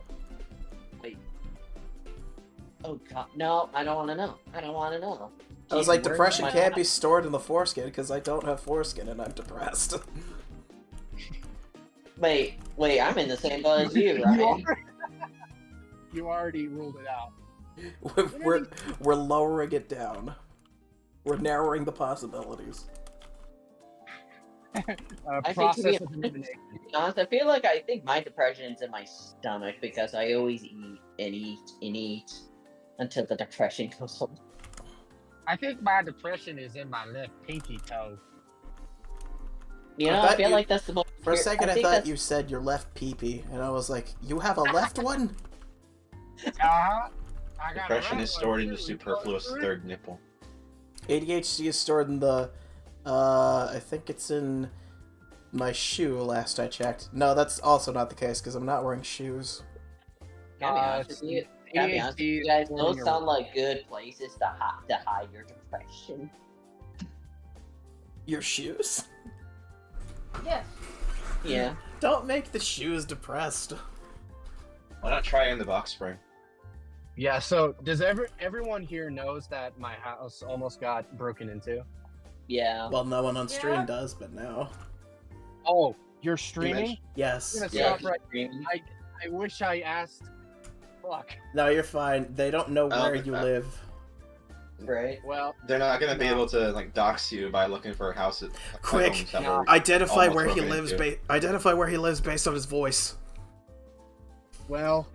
Oh god, no! I don't want to know. I don't want to know. I was Jeez, like, where's depression my- can't be stored in the foreskin because I don't have foreskin and I'm depressed. Wait, I'm in the same boat as you, You right? already- You already ruled it out. we're lowering it down. We're narrowing the possibilities. I think to Process be of elimination. To be honest, I think my depression's in my stomach because I always eat and eat and eat until the depression goes away. I think my depression is in my left pinky toe. You I know, I thought feel you- like that's the most. For a second, I think thought that's- you said your left pee-pee, and I was like, you have a left one? Uh-huh. I got a Depression right is one, stored in too. the superfluous third nipple. ADHD is stored in the, I think it's in my shoe last I checked. No, that's also not the case, because I'm not wearing shoes. Gotta be honest with you. Gotta be honest with you guys. Those sound like good places to hide your depression. Your shoes? Yes. Yeah. Don't make the shoes depressed. Why not try in the box spring? Yeah, so does everyone here knows that my house almost got broken into? Yeah. Well, no one on stream Yeah. does, but now. Oh, you're streaming? Yes. I'm gonna Yeah. stop right. I wish I asked. Fuck. No, you're fine. They don't know where you live. Right. Well, They're not gonna be No. able to like dox you by looking for a house. Quick, homes that no. were Identify almost where he broken lives. into. Identify where he lives based on his voice. well,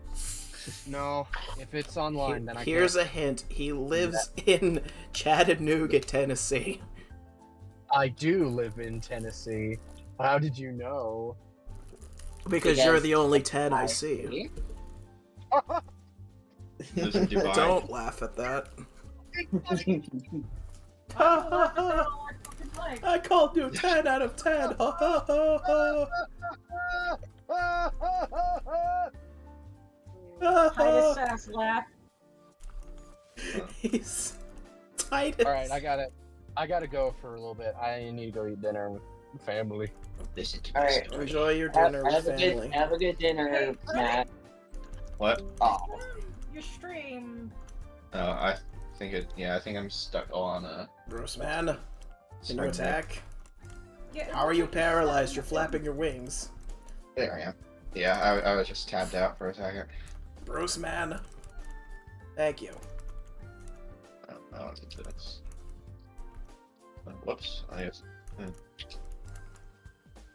no. If it's online, then I Here's can't. a hint. He lives in Chattanooga, Tennessee. I do live in Tennessee. How did you know? Because you're the only 10 I see. Lives in Dubai. Don't laugh at that. Like, I called you 10 out of 10. Titus ass laugh. He's Titus. All right, I gotta go for a little bit. I need to go eat dinner with family. Listen to All my right. story. Enjoy your dinner with family. Have a good dinner, Hey, Matt. What? Oh. Your stream. I think it. Yeah, I think I'm stuck on Gross man. Can you spring attack? Yeah, it How are looks you like paralyzed? You're flapping your wings. There I am. Yeah, I was just tabbed out for a second. Gross man. Thank you. I don't think that's. Whoops. I guess.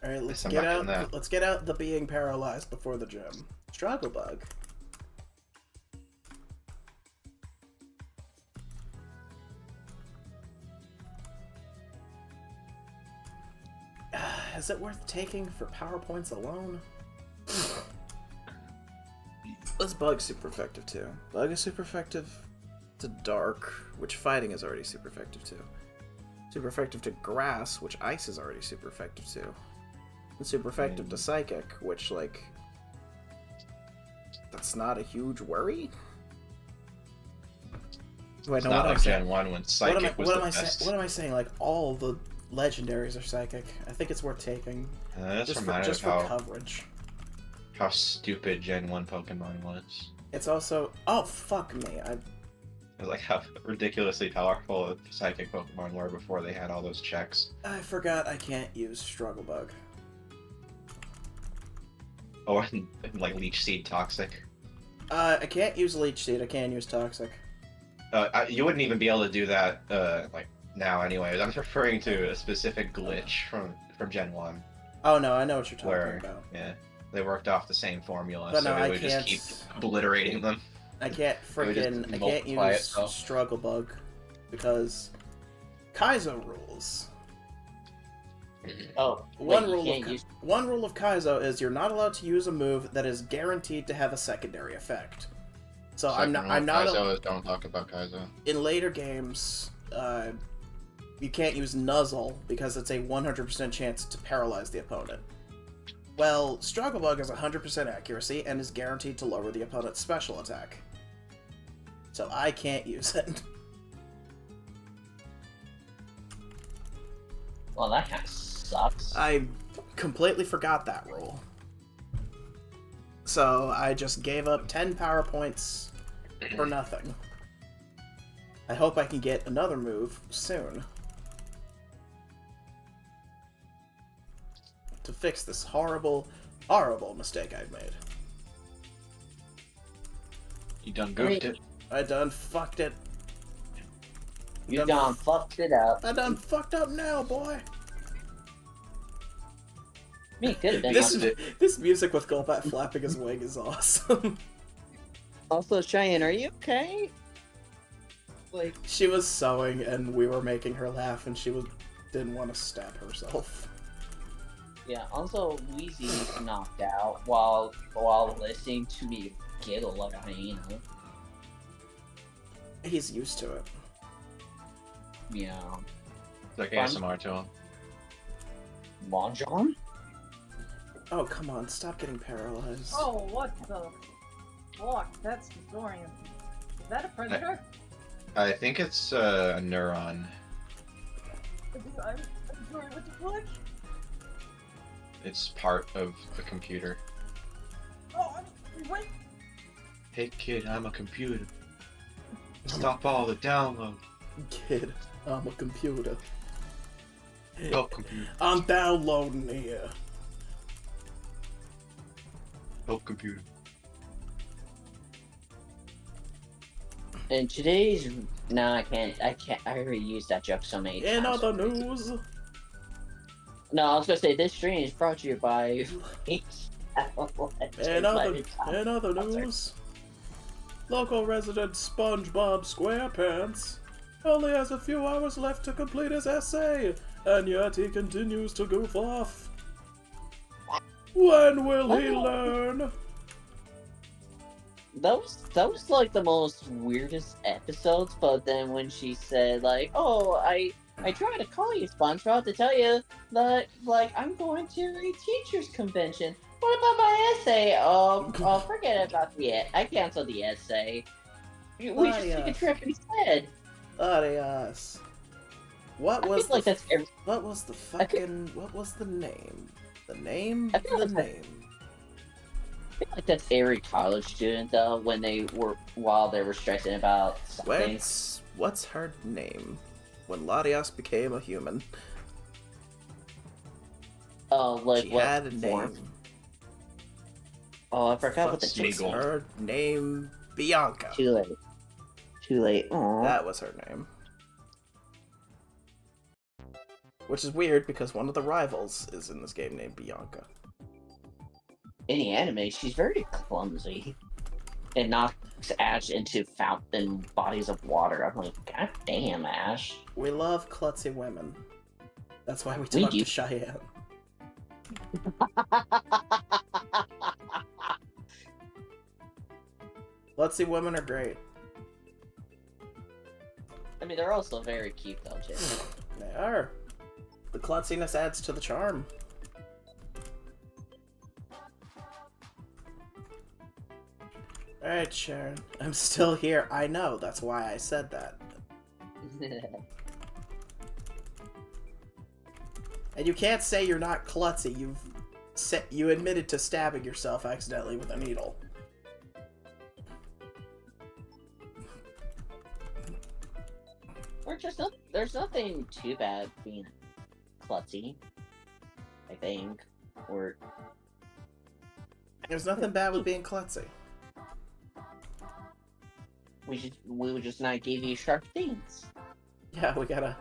Alright, let's I'm get not doing out that. let's get out the being paralyzed before the gym. Struggle bug. Is it worth taking for PowerPoints alone? This bug's super effective too. Bug is super effective to dark, which fighting is already super effective to. Super effective to grass, which ice is already super effective to. And super effective to psychic, which like that's not a huge worry. Wait, It's no, not what am I like saying? Gen 1 when Psychic was the best. What am I saying? Like all the legendaries are psychic. I think it's worth taking That's just reminded for of coverage. how stupid Gen 1 Pokemon was. It's also fuck me. It was like how ridiculously powerful Psychic Pokemon were before they had all those checks. I forgot I can't use Struggle Bug. Or like Leech Seed Toxic. I can't use Leech Seed. I can use Toxic. You wouldn't even be able to do that like now anyways. I'm referring to a specific glitch from Gen 1 Oh no, I know what you're talking where about. yeah, they worked off the same formula, But so no, it I would just can't. keep obliterating them. I can't would just freaking. I can't multiply use itself. Struggle Bug because Kaizo rules. Oh. One wait, you rule can't of use. one rule of Kaizo is you're not allowed to use a move that is guaranteed to have a secondary effect. So I'm not. Kaizo is don't talk about Kaizo. In later games, you can't use Nuzzle because it's a 100% chance to paralyze the opponent. Well, Struggle Bug has 100% accuracy and is guaranteed to lower the opponent's special attack. So I can't use it. Well, that kind of sucks. I completely forgot that rule. So I just gave up 10 power points for nothing. I hope I can get another move soon to fix this horrible, horrible mistake I've made. You done goofed it. I done fucked it. You done fucked it up. I done fucked up now, boy. Me, could have been. This music with Golbat flapping his wing is awesome. Also, Cheyenne, are you okay? Like, She was sewing, and we were making her laugh, and didn't want to stab herself. yeah. Also, Wheezy's knocked out while listening to me giggle like a hyena. He's used to it. Yeah. It's like Fun. ASMR to him. Monjon? Oh, come on, stop getting paralyzed. Oh, what the fuck? That's Dorian. Is that a predator? I think it's a neuron. I'm sorry, what the fuck? It's part of the computer. Oh, what? Hey kid, I'm a computer. Stop all the download. Kid, I'm a computer. Help computer. I'm downloading here. Help computer. And today's no, I can't. I already used that joke so many times. In other news, No, I was gonna say this stream is brought to you by. in other news, local resident SpongeBob SquarePants only has a few hours left to complete his essay, and yet he continues to goof off. When will he learn? That was like the most weirdest episodes, but then when she said like, "Oh, I tried to call you, SpongeBob, to tell you that like I'm going to a teachers convention. What about my essay? Oh, forget about I canceled the essay. We just took a trip instead." Adios. What I was feel like that's every, what was the fucking what was the name? The name? I feel The like name. I feel like that's every college student though when they were stressing about something. What's her name? When Latias became a human, Oh, like she what had a form? name. Oh, I forgot what the Fuck chick's Smeagol. Her name Bianca. Too late. Too late. Aww. That was her name. Which is weird because one of the rivals is in this game named Bianca. In the anime, she's very clumsy. And knocks Ash into fountain bodies of water. I'm like, God damn, Ash. We love klutzy women. That's why we We talk do. to Cheyenne. Klutzy women are great. I mean, they're also very cute though, too. They are. The klutziness adds to the charm. Alright, Sharon. I'm still here. I know, that's why I said that. And you can't say you're not klutzy. You admitted to stabbing yourself accidentally with a needle. There's nothing too bad being klutzy, I think. Or There's nothing bad with being klutzy. we would just not give you sharp things. Yeah, we gotta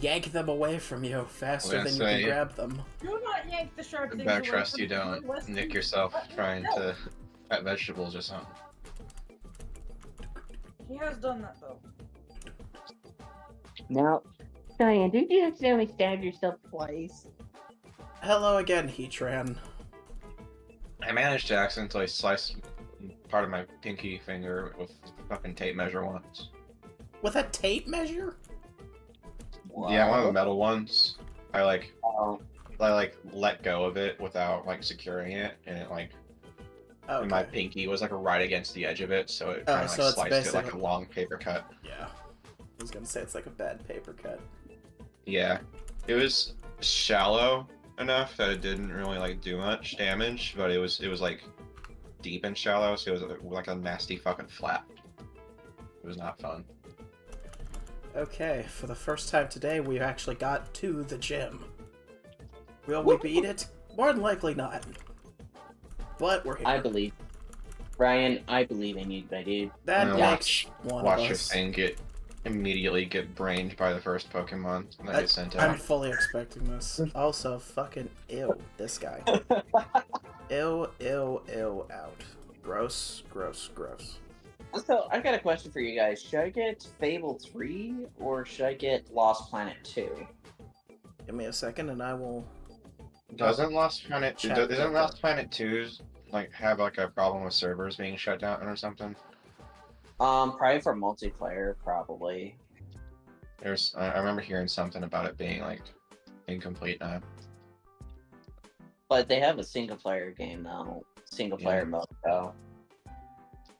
yank them away from you faster than you can grab them. Do not yank the sharp I things better away trust from you me. don't Less nick than- yourself trying no. to cut vegetables or something. He has done that though. Now, Diane, did you accidentally stab yourself twice? Hello again, Heatran. I managed to accidentally slice part of my pinky finger with a fucking tape measure once. With a tape measure? Yeah, one of the metal ones. I Oh, let go of it without like securing it, and it like and my Okay. pinky was like right against the edge of it, so it Oh, kind of so like it's sliced it like a basically- long paper cut. Yeah. I was gonna say it's like a bad paper cut. Yeah, it was shallow enough that it didn't really like do much damage, but it was like deep and shallow, so it was like a nasty fucking flap. It was not fun. Okay, for the first time today, we actually got to the gym. Will we beat it? More than likely not. But we're here. I believe. Ryan, I believe in you, my dude. That I'm makes gonna one watch of your us. thing immediately get brained by the first Pokemon that gets sent I'm out. fully expecting this. Also, fucking ew, this guy. Ew, ew, ew, out. Gross, gross, gross. So I got a question for you guys. Should I get Fable 3 or should I get Lost Planet 2? Give me a second, and I will. Doesn't Lost Planet Check isn't that. Lost Planet 2 like have like a problem with servers being shut down or something? Probably for multiplayer, probably. I remember hearing something about it being like incomplete now. But they have a single player game now. Single player mode though.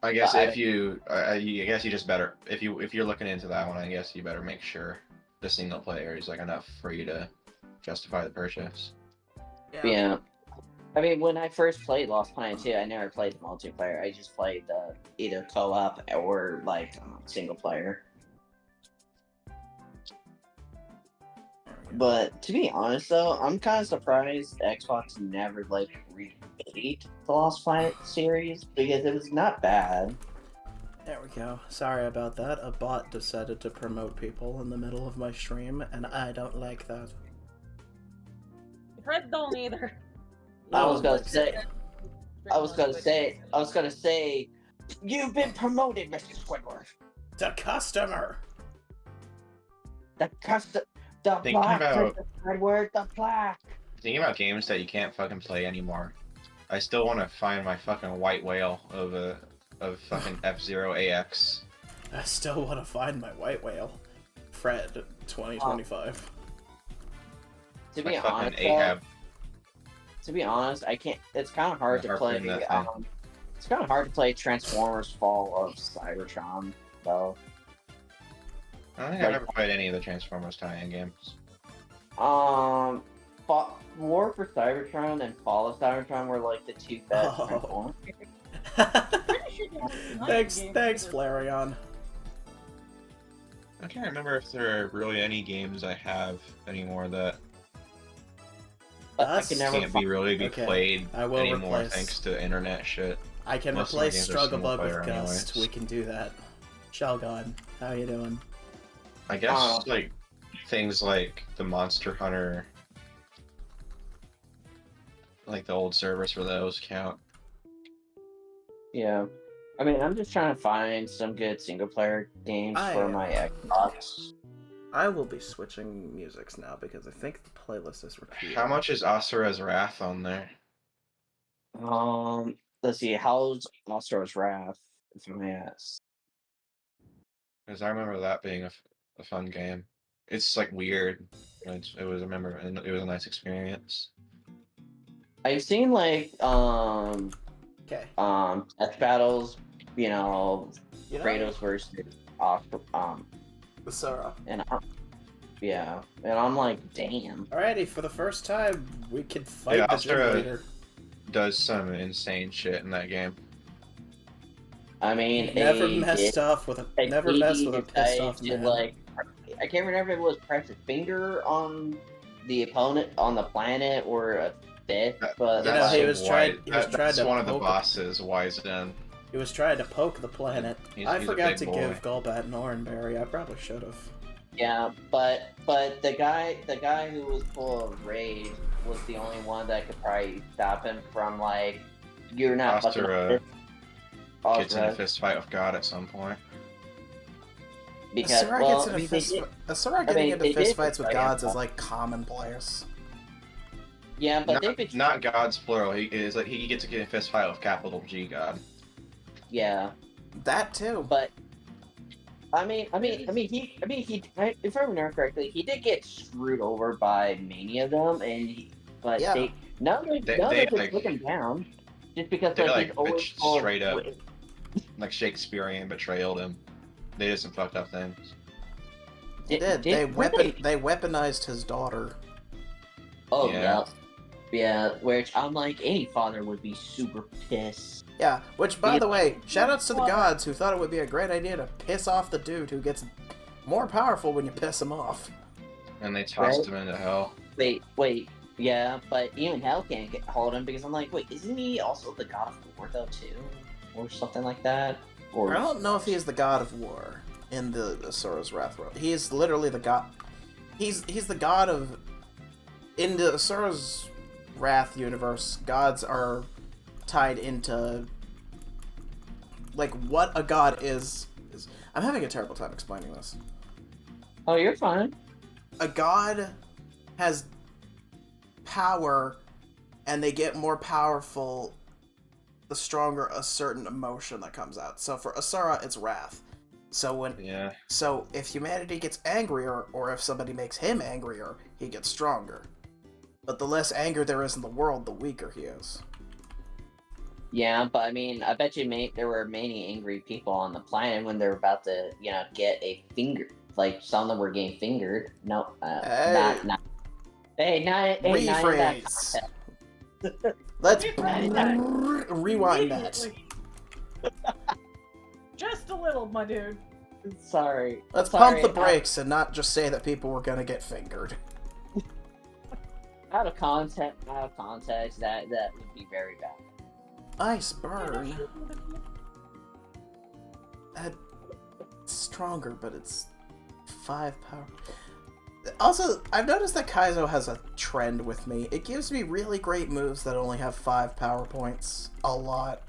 I guess But if you, I guess you just better if you're looking into that one, I guess you better make sure the single player is like enough for you to justify the purchase. Yeah. I mean, when I first played Lost Planet 2, I never played the multiplayer. I just played either co-op or like single player. But to be honest, though, I'm kind of surprised Xbox never like remade the Lost Planet series because it was not bad. There we go. Sorry about that. A bot decided to promote people in the middle of my stream, and I don't like that. Fred don't either. I was gonna say, you've been promoted, Mr. Squidward. The customer. The Thinking plaque, about- Mr. Squidward, the plaque. Thinking about games that you can't fucking play anymore, I still want to find my fucking white whale of fucking F-Zero AX. I still want to find my white whale. Fred, 2025. To My be fucking honest, Ahab. I can't. It's kind of hard The to play. harpoon that thing. It's kind of hard to play Transformers: Fall of Cybertron, though. I don't think I've ever played any of the Transformers tie-in games. War for Cybertron and Fall of Cybertron were like the two best Oh. Transformers. Thanks, Flareon. I can't remember if there are really any games I have anymore that But I Us? can never can't be really be Okay, played I will anymore replace- thanks to internet shit. I can Most of my replace games are Struggle single Bug with player Gust. anyways. We can do that. Shelgon, how you doing? I guess like things like the Monster Hunter, like the old servers for those count. Yeah. I mean, I'm just trying to find some good single player games for my Xbox. I will be switching musics now because I think the playlist is repeated. How much is Asura's Wrath on there? Let's see. How's Monster's Wrath? If I may ask. Because I remember that being a fun game. It's like weird. It was it was a nice experience. I've seen like Okay. death battles. You know, Kratos versus Asura. and yeah, and I'm like, damn. Alrighty, for the first time, we can fight Yeah, the gym Asura- leader. Does some insane shit in that game. I mean, Never he messed did- off with a like, never he messed with a pissed decided off to, man. like, I can't remember if it was press his finger on the opponent on the planet or a fist, but You know, he was trying That's to one of the poke- bosses, Wisen. He was trying to poke the planet. He's I a forgot big to boy. give Golbat an Oranberry. I probably should have. yeah, but the guy who was full of rage was the only one that could probably stop him from like, you're not fucking Asura gets in a Asura, fist fight with God at some point. because Asura well, gets in I a mean, fist. they did- Asura getting mean, into they fist did fights with fight gods him. is like commonplace. yeah, but they've been Not God's plural. He gets to get in a fist fight with capital G God. yeah. That too. But he, if I remember correctly, he did get screwed over by many of them, but Yeah. they none of them like- took him down, just because They like he's always full of straight up wit. like Shakespearean betrayed him. They did some fucked up things. They did. They weaponized his daughter. Oh Yeah. yeah, which I'm like any father would be super pissed. Yeah, which by Yeah. the way, shoutouts to the gods who thought it would be a great idea to piss off the dude who gets more powerful when you piss him off. And they tossed Right. him into hell. Wait, yeah, but even hell can't hold him because I'm like, wait, isn't he also the god of war though too, or something like that? Or I don't know if he is the god of war in the Asura's Wrath world. He is literally the god. He's the god of. In the Asura's Wrath universe, gods are tied into like what a god is. I'm having a terrible time explaining this. Oh, you're fine. A god has power, and they get more powerful the stronger a certain emotion that comes out. So for Asura, it's wrath. So if humanity gets angrier, or if somebody makes him angrier, he gets stronger. But the less anger there is in the world, the weaker he is. Yeah, but I mean, I bet you there were many angry people on the planet when they're about to, get a finger. Like, some of them were getting fingered. No, not. Hey, not in that Rephrase. context. Let's Rephrase rewind that. Immediately. Just a little, my dude. Sorry. Let's Sorry, pump the brakes and not just say that people were gonna get fingered. Out of context, that would be very bad. Ice burn. Stronger, but it's 5 power. Also, I've noticed that Kaizo has a trend with me. It gives me really great moves that only have 5 power points. A lot.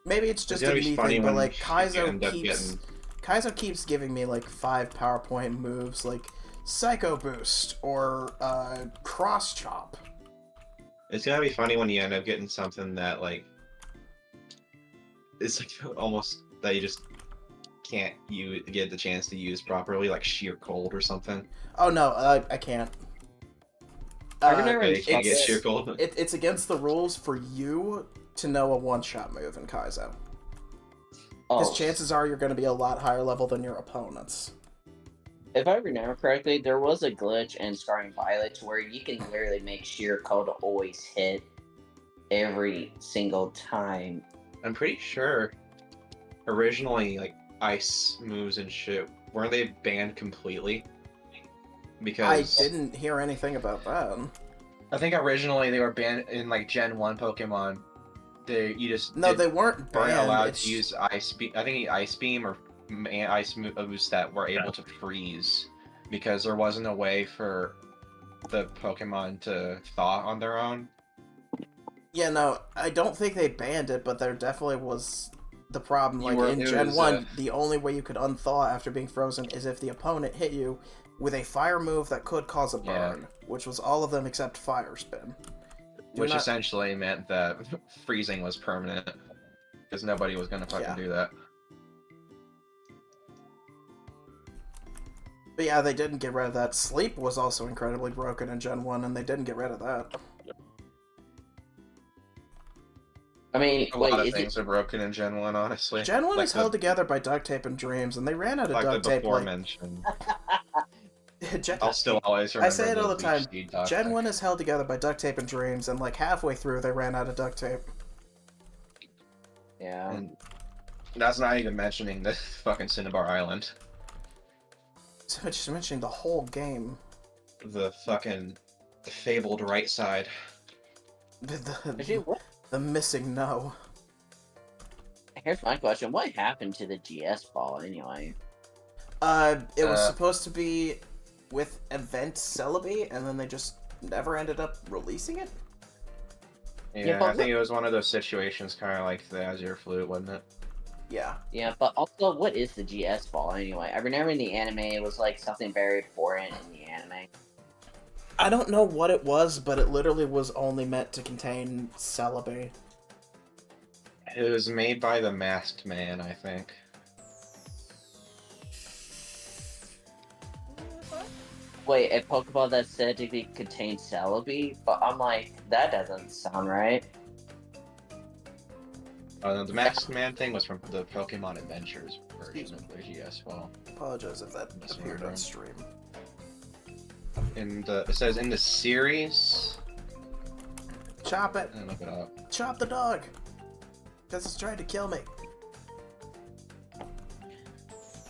Maybe it's just a me thing, but like Kaizo keeps giving me like 5 power point moves, like Psycho Boost or Cross Chop. It's gonna be funny when you end up getting something that like it's like almost that you just can't get the chance to use properly, like Sheer Cold or something. Oh no, I can't. You can't get Sheer Cold. It's against the rules for you to know a one-shot move in Kaizo. Because chances are you're going to be a lot higher level than your opponents. If I remember correctly, there was a glitch in Scarring Violet where you can literally make Sheer Cold always hit every single time. I'm pretty sure originally, like, ice moves and shit, weren't they banned completely? Because I didn't hear anything about that. I think originally they were banned in, like, Gen 1 Pokemon. They weren't banned. Allowed to use Ice Beam. I think Ice Beam or Ice moves that were able to freeze, because there wasn't a way for the Pokemon to thaw on their own. Yeah, no, I don't think they banned it, but there definitely was the problem. Like in Gen 1, the only way you could unthaw after being frozen is if the opponent hit you with a fire move that could cause a burn, which was all of them except Fire Spin. Which essentially meant that freezing was permanent, because nobody was gonna fucking do that. But yeah, they didn't get rid of that. Sleep was also incredibly broken in Gen 1, and they didn't get rid of that. I mean, a lot of things are broken in Gen 1, honestly. Gen 1 is held together by duct tape and dreams, and they ran out of duct tape. Before-mentioned. I'll still always remember. I say it all the time. Gen 1 is held together by duct tape and dreams, and like halfway through, they ran out of duct tape. Yeah. And that's not even mentioning the fucking Cinnabar Island. So just mentioning the whole game. The fucking fabled right side. The missing no. Here's my question: what happened to the GS ball anyway? It was supposed to be with Event Celebi, and then they just never ended up releasing it? Yeah, I think it was one of those situations kind of like the Azure Flute, wasn't it? Yeah. Yeah, but also, what is the GS ball anyway? I remember in the anime, it was like something very important in the anime. I don't know what it was, but it literally was only meant to contain Celebi. It was made by the Masked Man, I think. Wait, a Pokeball that said to contain Celebi? But I'm like, that doesn't sound right. The Masked Man thing was from the Pokemon Adventures version of the GS ball. Apologize if that appeared on stream. It says in the series. Chop it. Look it up. Chop the dog. Because it's trying to kill me.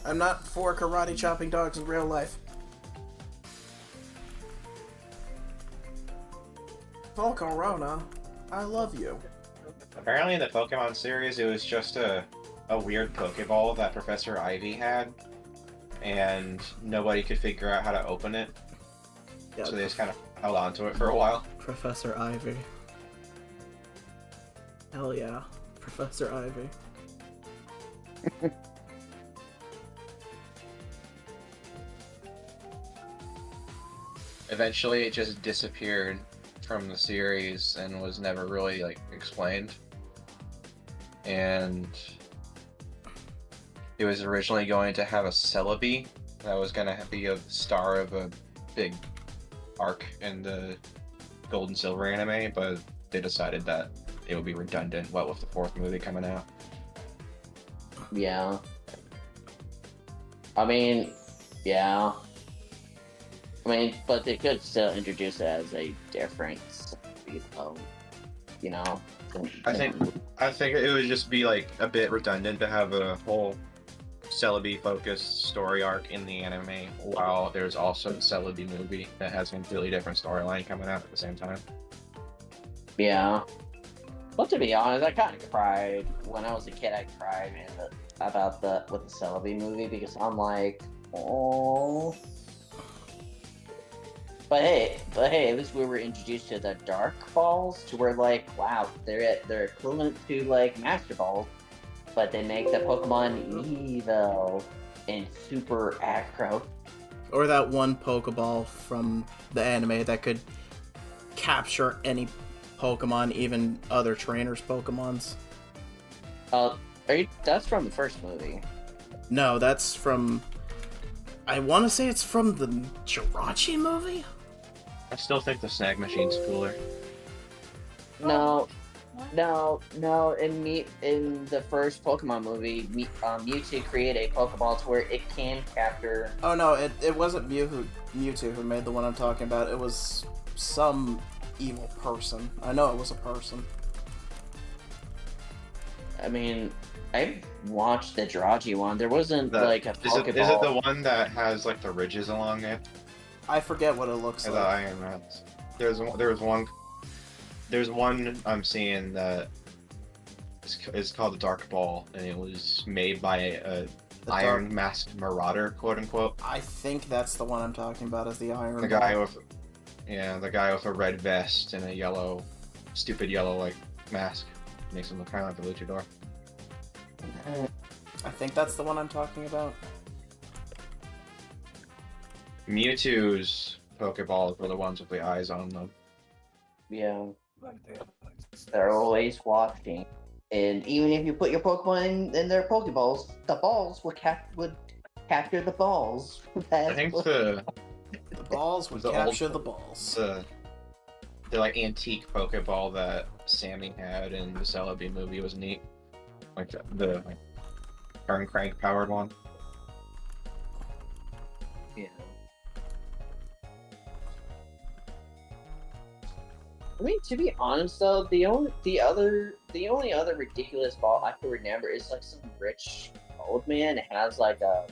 I'm not for karate chopping dogs in real life. Volcarona, I love you. Apparently in the Pokemon series, it was just a weird Pokeball that Professor Ivy had, and nobody could figure out how to open it. Yeah, so they just kind of held on to it for a while. Professor Ivy. Hell yeah, Professor Ivy. Eventually, it just disappeared from the series and was never really like explained. And it was originally going to have a Celebi that was going to be a star of a big arc in the Gold and Silver anime, but they decided that it would be redundant, what with the fourth movie coming out. Yeah. I mean, yeah. I mean, but they could still introduce it as a different, you know. I think it would just be like a bit redundant to have a whole Celebi focused story arc in the anime while there's also the Celebi movie that has a completely different storyline coming out at the same time. Yeah. But to be honest, I kind of cried when I was a kid. I cried about the Celebi movie because I'm like, oh. But hey, at least we were introduced to the Dark Balls, to where like, wow, they're equivalent to like Master Balls, but they make the Pokemon evil and super aggro. Or that one Pokeball from the anime that could capture any Pokemon, even other trainers' Pokemons. That's from the first movie. No, that's from... I want to say it's from the Jirachi movie? I still think the Snag Machine's cooler. No. In the first Pokemon movie, Mewtwo created a Pokeball to where it can capture. Oh no, it wasn't Mewtwo who made the one I'm talking about. It was some evil person. I know it was a person. I mean, I watched the Jirachi one. There wasn't like a Pokeball. Is it the one that has like the ridges along it? I forget what it looks like. The Iron Mans. There's one I'm seeing that is called the Dark Ball, and it was made by a Iron Mask Marauder, quote unquote. I think that's the one I'm talking about, is the Iron The Ball. guy with a red vest and a stupid yellow like mask. Makes him look kind of like a luchador. I think that's the one I'm talking about. Mewtwo's Pokeballs were the ones with the eyes on them. Yeah. They're always watching. And even if you put your Pokemon in their Pokeballs, the balls would capture the balls. I think the balls would capture the balls. The like antique Pokeball that Sammy had in the Celebi movie was neat. Like the turn crank powered one. Yeah. I mean, to be honest though, the only other ridiculous ball I can remember is like some rich old man has like a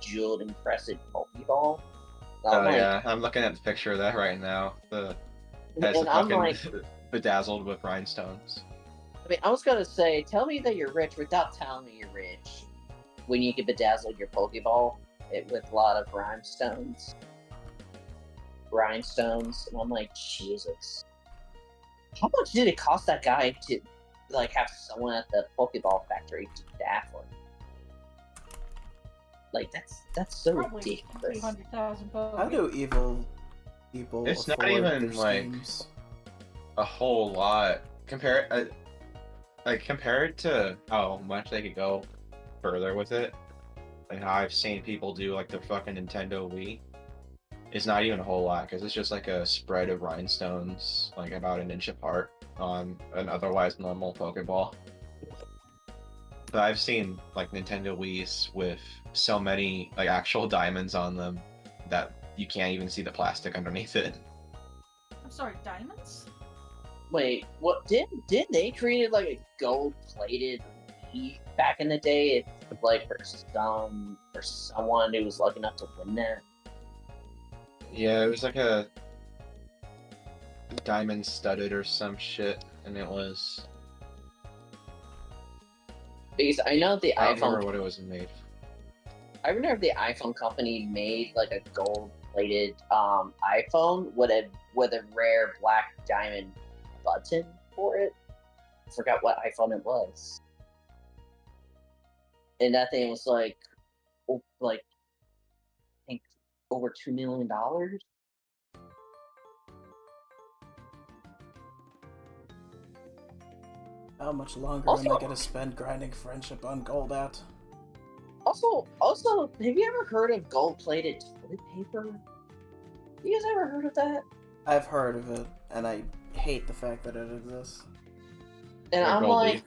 jeweled and crested Pokeball. Yeah, I'm looking at the picture of that right now. That's fucking bedazzled with rhinestones. I mean, I was gonna say, tell me that you're rich without telling me you're rich. When you can bedazzle your Pokeball with a lot of rhinestones, and I'm like, Jesus, how much did it cost that guy to like have someone at the Pokeball factory do that for him? Like that's so Probably ridiculous. 300,000 How do evil people It's not afford even their like schemes? a whole lot compared to how much they could go further with it. Like how I've seen people do like the fucking Nintendo Wii. It's not even a whole lot because it's just like a spread of rhinestones, like about an inch apart on an otherwise normal Pokeball. But I've seen like Nintendo Wii's with so many like actual diamonds on them that you can't even see the plastic underneath it. I'm sorry, diamonds? Wait, what did they create like a gold-plated Wii back in the day? It's like for someone who was lucky enough to win that. Yeah, it was like a diamond studded or some shit, and it was. Because I know the I don't iPhone. remember what it was made. I remember the iPhone company made like a gold-plated iPhone with a rare black diamond button for it. forgot what iPhone it was. And that thing was like I think over $2 million. How much longer Also- am I gonna spend grinding friendship on Golbat? Also, have you ever heard of gold-plated toilet paper? You guys ever heard of that? I've heard of it, and I hate the fact that it exists. And Or I'm gold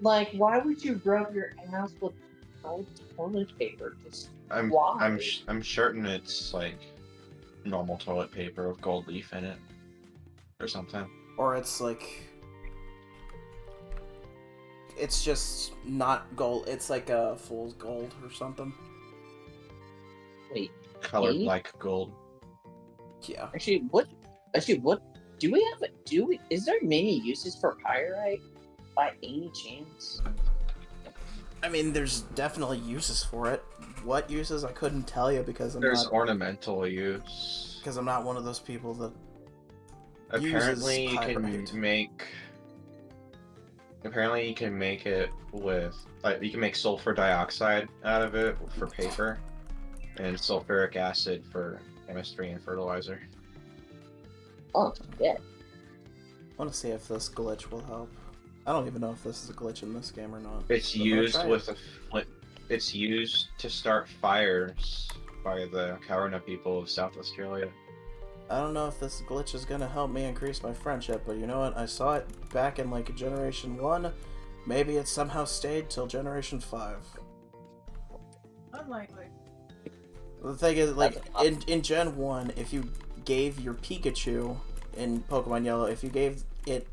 like, why would you rub your ass with gold toilet paper? Just I'm why? I'm certain it's like normal toilet paper with gold leaf in it, or something. Or it's like... It's just not gold, it's like a fool's gold or something. Wait, Colored Hey? like gold. Yeah. actually, what is there many uses for pyrite by any chance? I mean, there's definitely uses for it. What uses, I couldn't tell you because There's ornamental use. I'm not one of those people that... Apparently, uses you can pyrite. make. Apparently, you can make it with you can make sulfur dioxide out of it for paper, and sulfuric acid for chemistry and fertilizer. Oh, yeah. I want to see if this glitch will help. I don't even know if this is a glitch in this game or not. It's But I'm gonna used try with a flint. It's used to start fires by the Kaurna people of South Australia. I don't know if this glitch is gonna help me increase my friendship, but you know what? I saw it back in like Generation 1. Maybe it somehow stayed till Generation 5. Unlikely. The thing is, like, That's in Gen 1, if you gave your Pikachu in Pokemon Yellow, if you gave it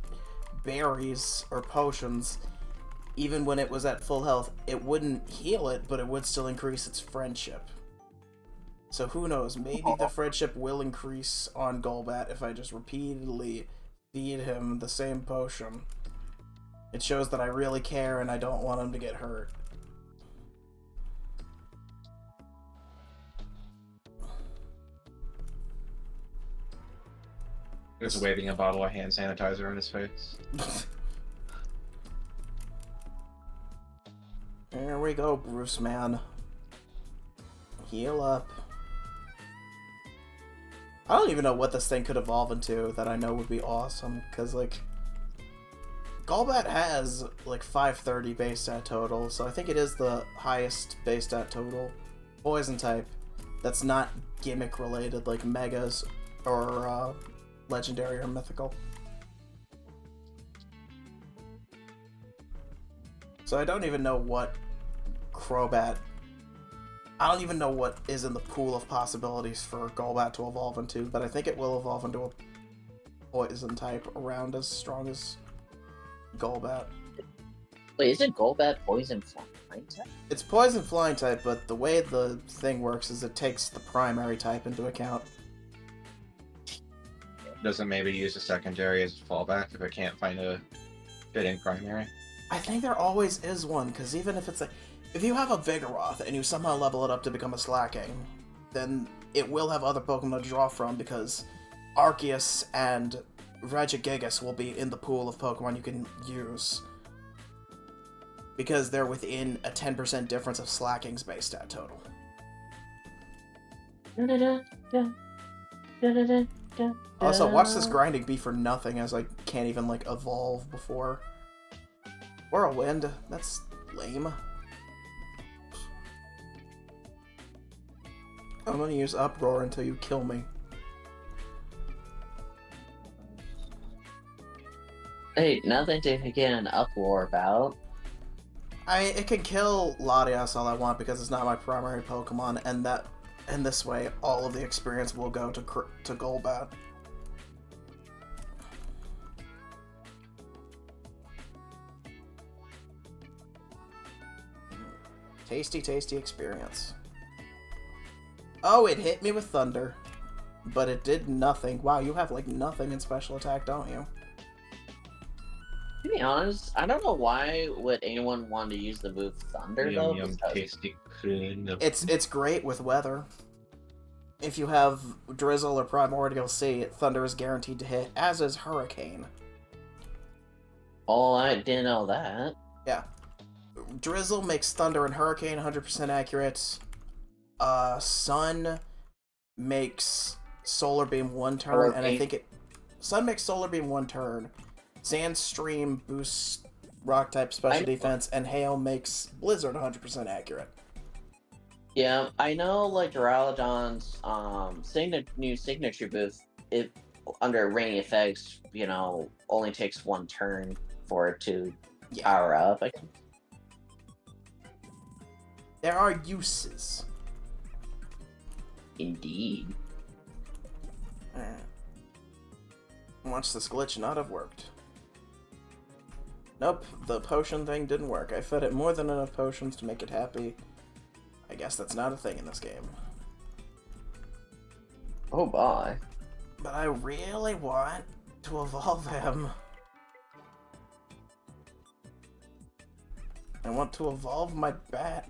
berries or potions, even when it was at full health, it wouldn't heal it, but it would still increase its friendship. So who knows, maybe the friendship will increase on Golbat if I just repeatedly feed him the same potion. It shows that I really care and I don't want him to get hurt. He's waving a bottle of hand sanitizer in his face. There we go, Bruce man. Heal up. I don't even know what this thing could evolve into that I know would be awesome, because, like, Golbat has, like, 530 base stat total, so I think it is the highest base stat total. Poison type. That's not gimmick related, like Megas or, Legendary or Mythical. So I don't even know what Crobat... I don't even know what is in the pool of possibilities for Golbat to evolve into, but I think it will evolve into a poison type around as strong as Golbat. Wait, isn't Golbat poison flying type? It's poison flying type, but the way the thing works is it takes the primary type into account. Doesn't maybe use a secondary as a fallback if it can't find a fitting primary? I think there always is one, because even if it's like... If you have a Vigoroth and you somehow level it up to become a Slacking, then it will have other Pokemon to draw from, because Arceus and RNGesus will be in the pool of Pokemon you can use. Because they're within a 10% difference of Slacking's base stat total. Also, watch this grinding be for nothing, as I can't even, like, evolve before. Whirlwind, that's lame. I'm gonna use Uproar until you kill me. Hey, nothing to get an uproar about. It can kill Latias all I want because it's not my primary Pokemon, and this way all of the experience will go to Golbat. Tasty, tasty experience. Oh, it hit me with Thunder. But it did nothing. Wow, you have, like, nothing in special attack, don't you? To be honest, I don't know why would anyone want to use the move Thunder, though. Yum yum, because- tasty cream. It's great with weather. If you have Drizzle or Primordial Sea, Thunder is guaranteed to hit, as is Hurricane. Oh, I didn't know that. Yeah. Drizzle makes thunder and hurricane 100% accurate. Sun makes solar beam 1 turn, Solar and I beam. think it... Sun makes solar beam 1 turn. Sandstream boosts rock type special defense, and Hail makes blizzard 100% accurate. Yeah, I know, like, Duraludon's new signature booth, it under rainy effects, you know, only takes 1 turn for it to power up. There are uses. Indeed. Watch this glitch not have worked. Nope, the potion thing didn't work. I fed it more than enough potions to make it happy. I guess that's not a thing in this game. Oh, boy. But I really want to evolve him. I want to evolve my bat.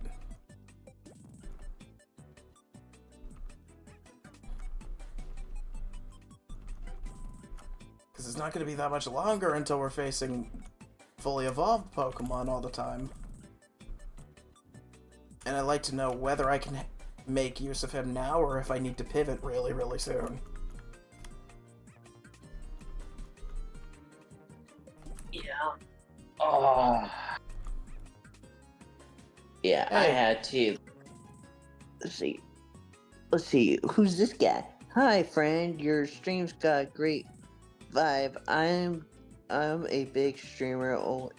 Because it's not going to be that much longer until we're facing fully evolved Pokemon all the time. And I'd like to know whether I can make use of him now or if I need to pivot really, really soon. Yeah. Oh. Yeah, I Hey. had to. Let's see. Who's this guy? Hi, friend. Your stream's got great vibe. I'm a big streamer. Oh,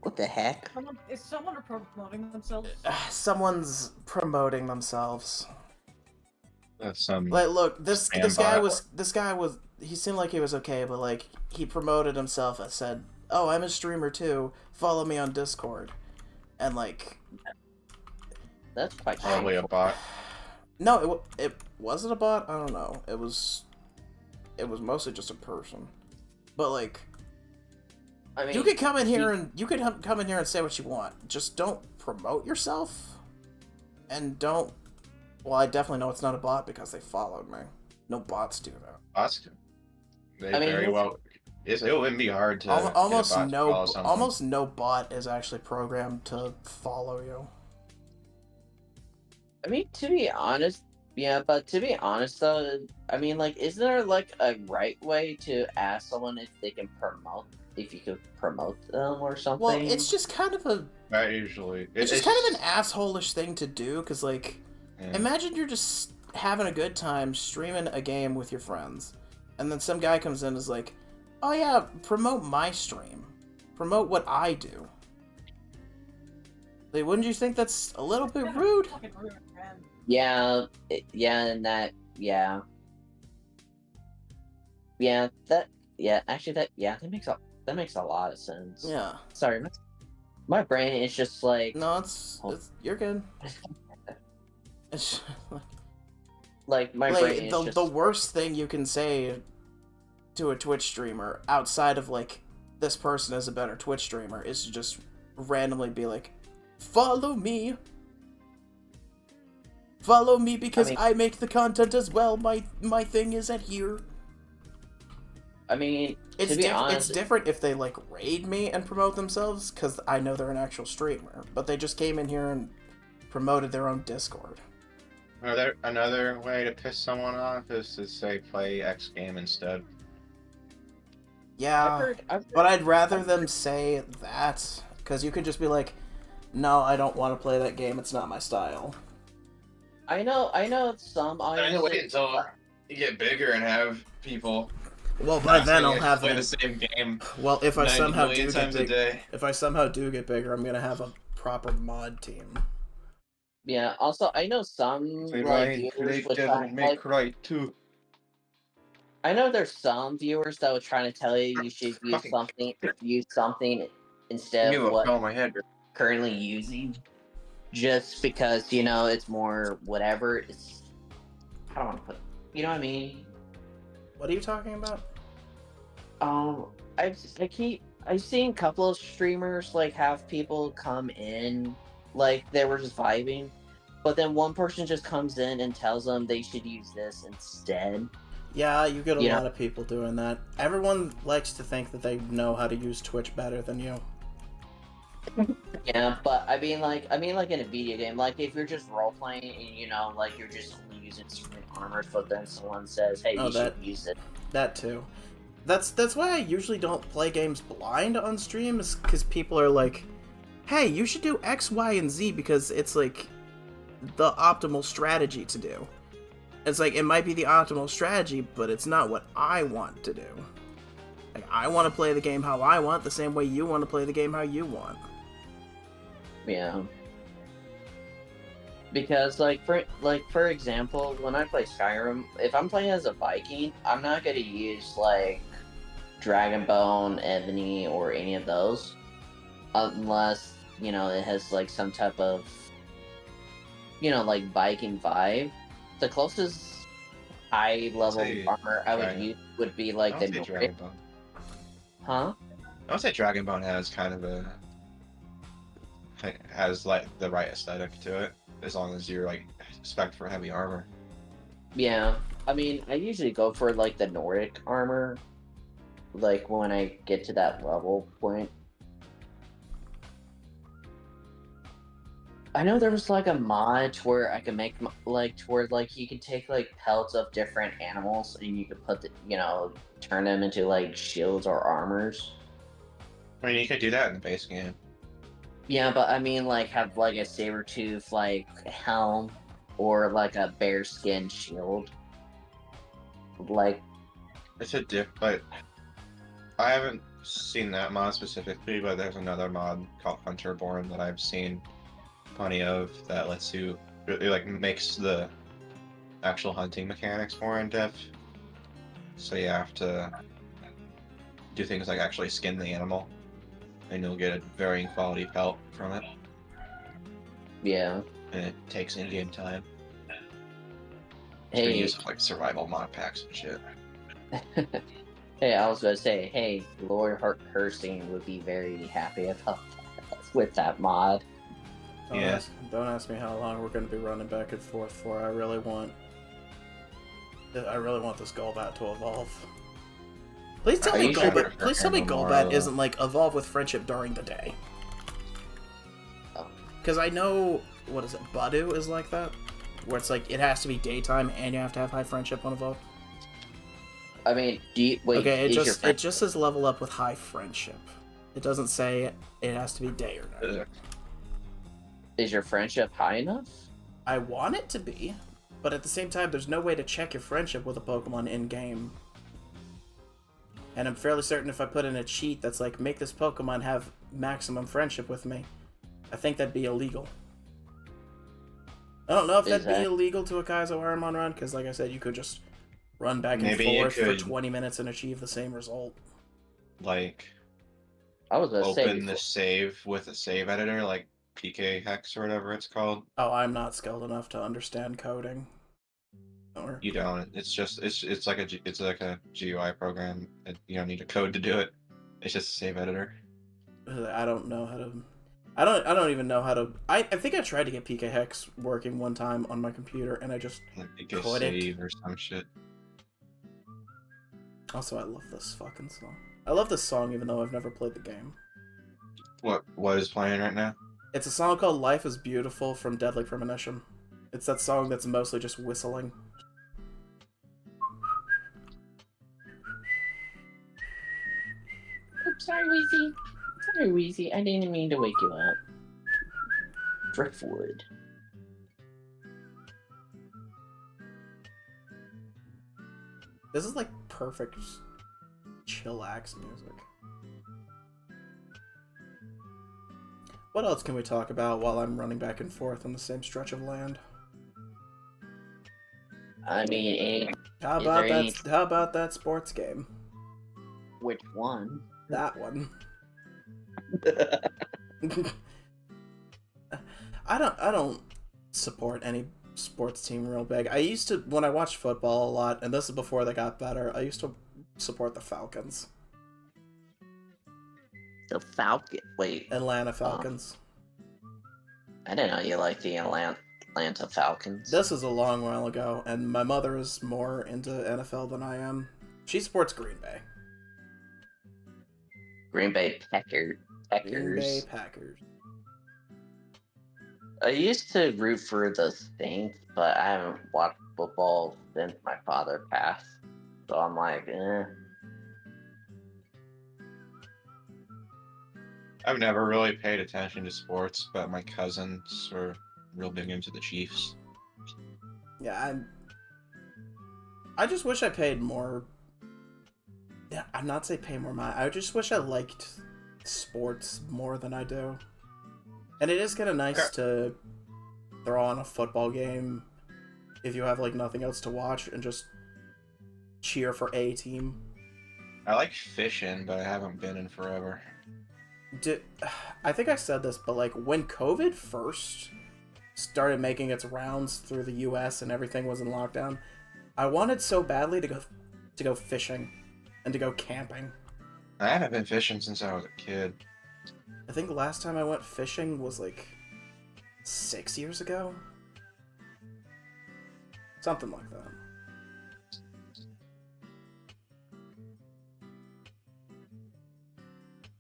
what the heck? Is someone promoting themselves? Someone's promoting themselves. That's some. Like, look, this Spam guy was he seemed like he was okay, but like he promoted himself and said, "Oh, I'm a streamer too. Follow me on Discord." And like, That's quite Probably a shameful. bot. no, it wasn't a bot. I don't know. It was mostly just a person. But like, I mean, you could come in here and say what you want. Just don't promote yourself, and don't. Well, I definitely know it's not a bot because they followed me. No bots do that. Bots. They I mean, very well. It wouldn't be hard to Almost get a bot to follow someone. almost no bot is actually programmed to follow you. I mean, to be honest, yeah, but to be honest though, I mean, like, isn't there like a right way to ask someone if they can if you could promote them or something? Well, it's just kind of a Not usually. it's just kind of an asshole-ish thing to do, because like, Yeah. imagine you're just having a good time streaming a game with your friends, and then some guy comes in and is like, "Oh yeah, promote my stream. Promote what I do." Like, wouldn't you think that's a little bit rude? Fucking rude, man. Yeah, and that, yeah, actually, that makes a lot of sense. Yeah. Sorry, my brain is just like, No, it's you're good. It's, like my brain is just the worst thing you can say to a Twitch streamer outside of like, this person is a better Twitch streamer, is to just randomly be like, follow me because I make the content as well. My thing is at here. I mean, It's to be honest, it's different if they like raid me and promote themselves, because I know they're an actual streamer, but they just came in here and promoted their own Discord. Another way to piss someone off is to say play X game instead. Yeah, I've heard, but I'd rather them say that, because you could just be like, no, I don't want to play that game, it's not my style. I know some I'm gonna wait audiences. until you get bigger and have people. Well, by then I'll have play them. the same game. Well, if I 90 somehow million do get times a big, day. if I somehow do get bigger, I'm gonna have a proper mod team. Yeah. Also, I know some viewers would try, like, right too. I know there's some viewers that would try to tell you should use Fucking- something instead You of a what fell on my head. you're currently using, just because it's more whatever. I don't want to put. You know what I mean? What are you talking about? I've seen a couple of streamers like have people come in like they were just vibing, but then one person just comes in and tells them they should use this instead. Yeah, you get a You lot know? of people doing that. Everyone likes to think that they know how to use Twitch better than you. Yeah, but I mean, like in a video game, like if you're just role playing and you know, like you're just only using certain armors, but then someone says, "Hey, Oh, you should use it." that too. That's why I usually don't play games blind on stream, is because people are like, hey, you should do X, Y, and Z because it's like the optimal strategy to do. It's like, it might be the optimal strategy, but it's not what I want to do. Like, I want to play the game how I want, the same way you want to play the game how you want. Yeah. Because for example, when I play Skyrim, if I'm playing as a Viking, I'm not gonna use like Dragonbone, Ebony, or any of those, unless you know it has like some type of like Viking vibe. The closest high level say armor I would Dragon. use would be I like would the say Nordic. Dragonbone. Huh? I would say Dragonbone has like the right aesthetic to it, as long as you're like spec for heavy armor. Yeah. I mean, I usually go for like the Nordic armor, like when I get to that level point. I know there was like a mod to where I could make like to where like you could take like pelts of different animals and you could put turn them into like shields or armors. I mean, you could do that in the base game. Yeah, but I mean like have like a saber tooth like helm or like a bear skin shield. Like It's a like I haven't seen that mod specifically, but there's another mod called Hunterborn that I've seen plenty of that lets you it like makes the actual hunting mechanics more in depth. So you have to do things like actually skin the animal, and you'll get a varying quality pelt from it. yeah. And it takes in-game time. It's Hey, been used with like survival mod packs and shit. hey, I was gonna say, hey, Lord Hursting would be very happy about that, with that mod. Yeah. Don't ask me how long we're going to be running back and forth for. I really want this Golbat to evolve. Please tell Are me you sure? Golbat. Please tell me Golbat Tomorrow. isn't like evolve with friendship during the day. Oh. Because I know, what is it? Badu is like that, where it's like it has to be daytime and you have to have high friendship on evolve. I mean, do you wait? Okay, is your friend, it just says level up with high friendship. It doesn't say it has to be day or night. is your friendship high enough? I want it to be, but at the same time, there's no way to check your friendship with a Pokemon in-game. And I'm fairly certain if I put in a cheat that's like, make this Pokemon have maximum friendship with me, I think that'd be illegal. I don't know if that'd be illegal to a Kaizo IronMon run, because like I said, you could just run back and forth for 20 minutes and achieve the same result. Like, I was gonna say open the save with a save editor, like PK Hex or whatever it's called. Oh, I'm not skilled enough to understand coding. Or... You don't. It's just it's like a GUI program. You don't need a code to do it. It's just a save editor. I don't know how to. I don't even know how to. I think I tried to get PK Hex working one time on my computer, and I just Like PK couldn't. save or some shit. Also, I love this fucking song. I love this song, even though I've never played the game. What is playing right now? It's a song called "Life Is Beautiful" from Deadly Premonition. It's that song that's mostly just whistling. Oops, sorry, Wheezy. Sorry, Wheezy. I didn't mean to wake you up. Driftwood. This is like perfect chillax music. What else can we talk about while I'm running back and forth on the same stretch of land? I mean, How about that sports game? which one? That one. I don't support any sports team real big. I used to, when I watched football a lot, and this is before they got better, I used to support the Falcons. The Falcon. Wait. Atlanta Falcons. I didn't know you liked the Atlanta Falcons. This is a long while ago, and my mother is more into NFL than I am. She supports Green Bay. Green Bay Packers. Green Bay Packers. I used to root for the Saints, but I haven't watched football since my father passed. So I'm like, eh. I've never really paid attention to sports, but my cousins are real big into the Chiefs. Yeah, I just wish I paid more. Yeah, I'm not saying pay more money. I just wish I liked sports more than I do. And it is kind of nice to throw on a football game if you have like nothing else to watch and just cheer for a team. I like fishing, but I haven't been in forever. I think I said this, but like when COVID first started making its rounds through the US and everything was in lockdown, I wanted so badly to go fishing and to go camping. I haven't been fishing since I was a kid. I think the last time I went fishing was like 6 years ago. Something like that.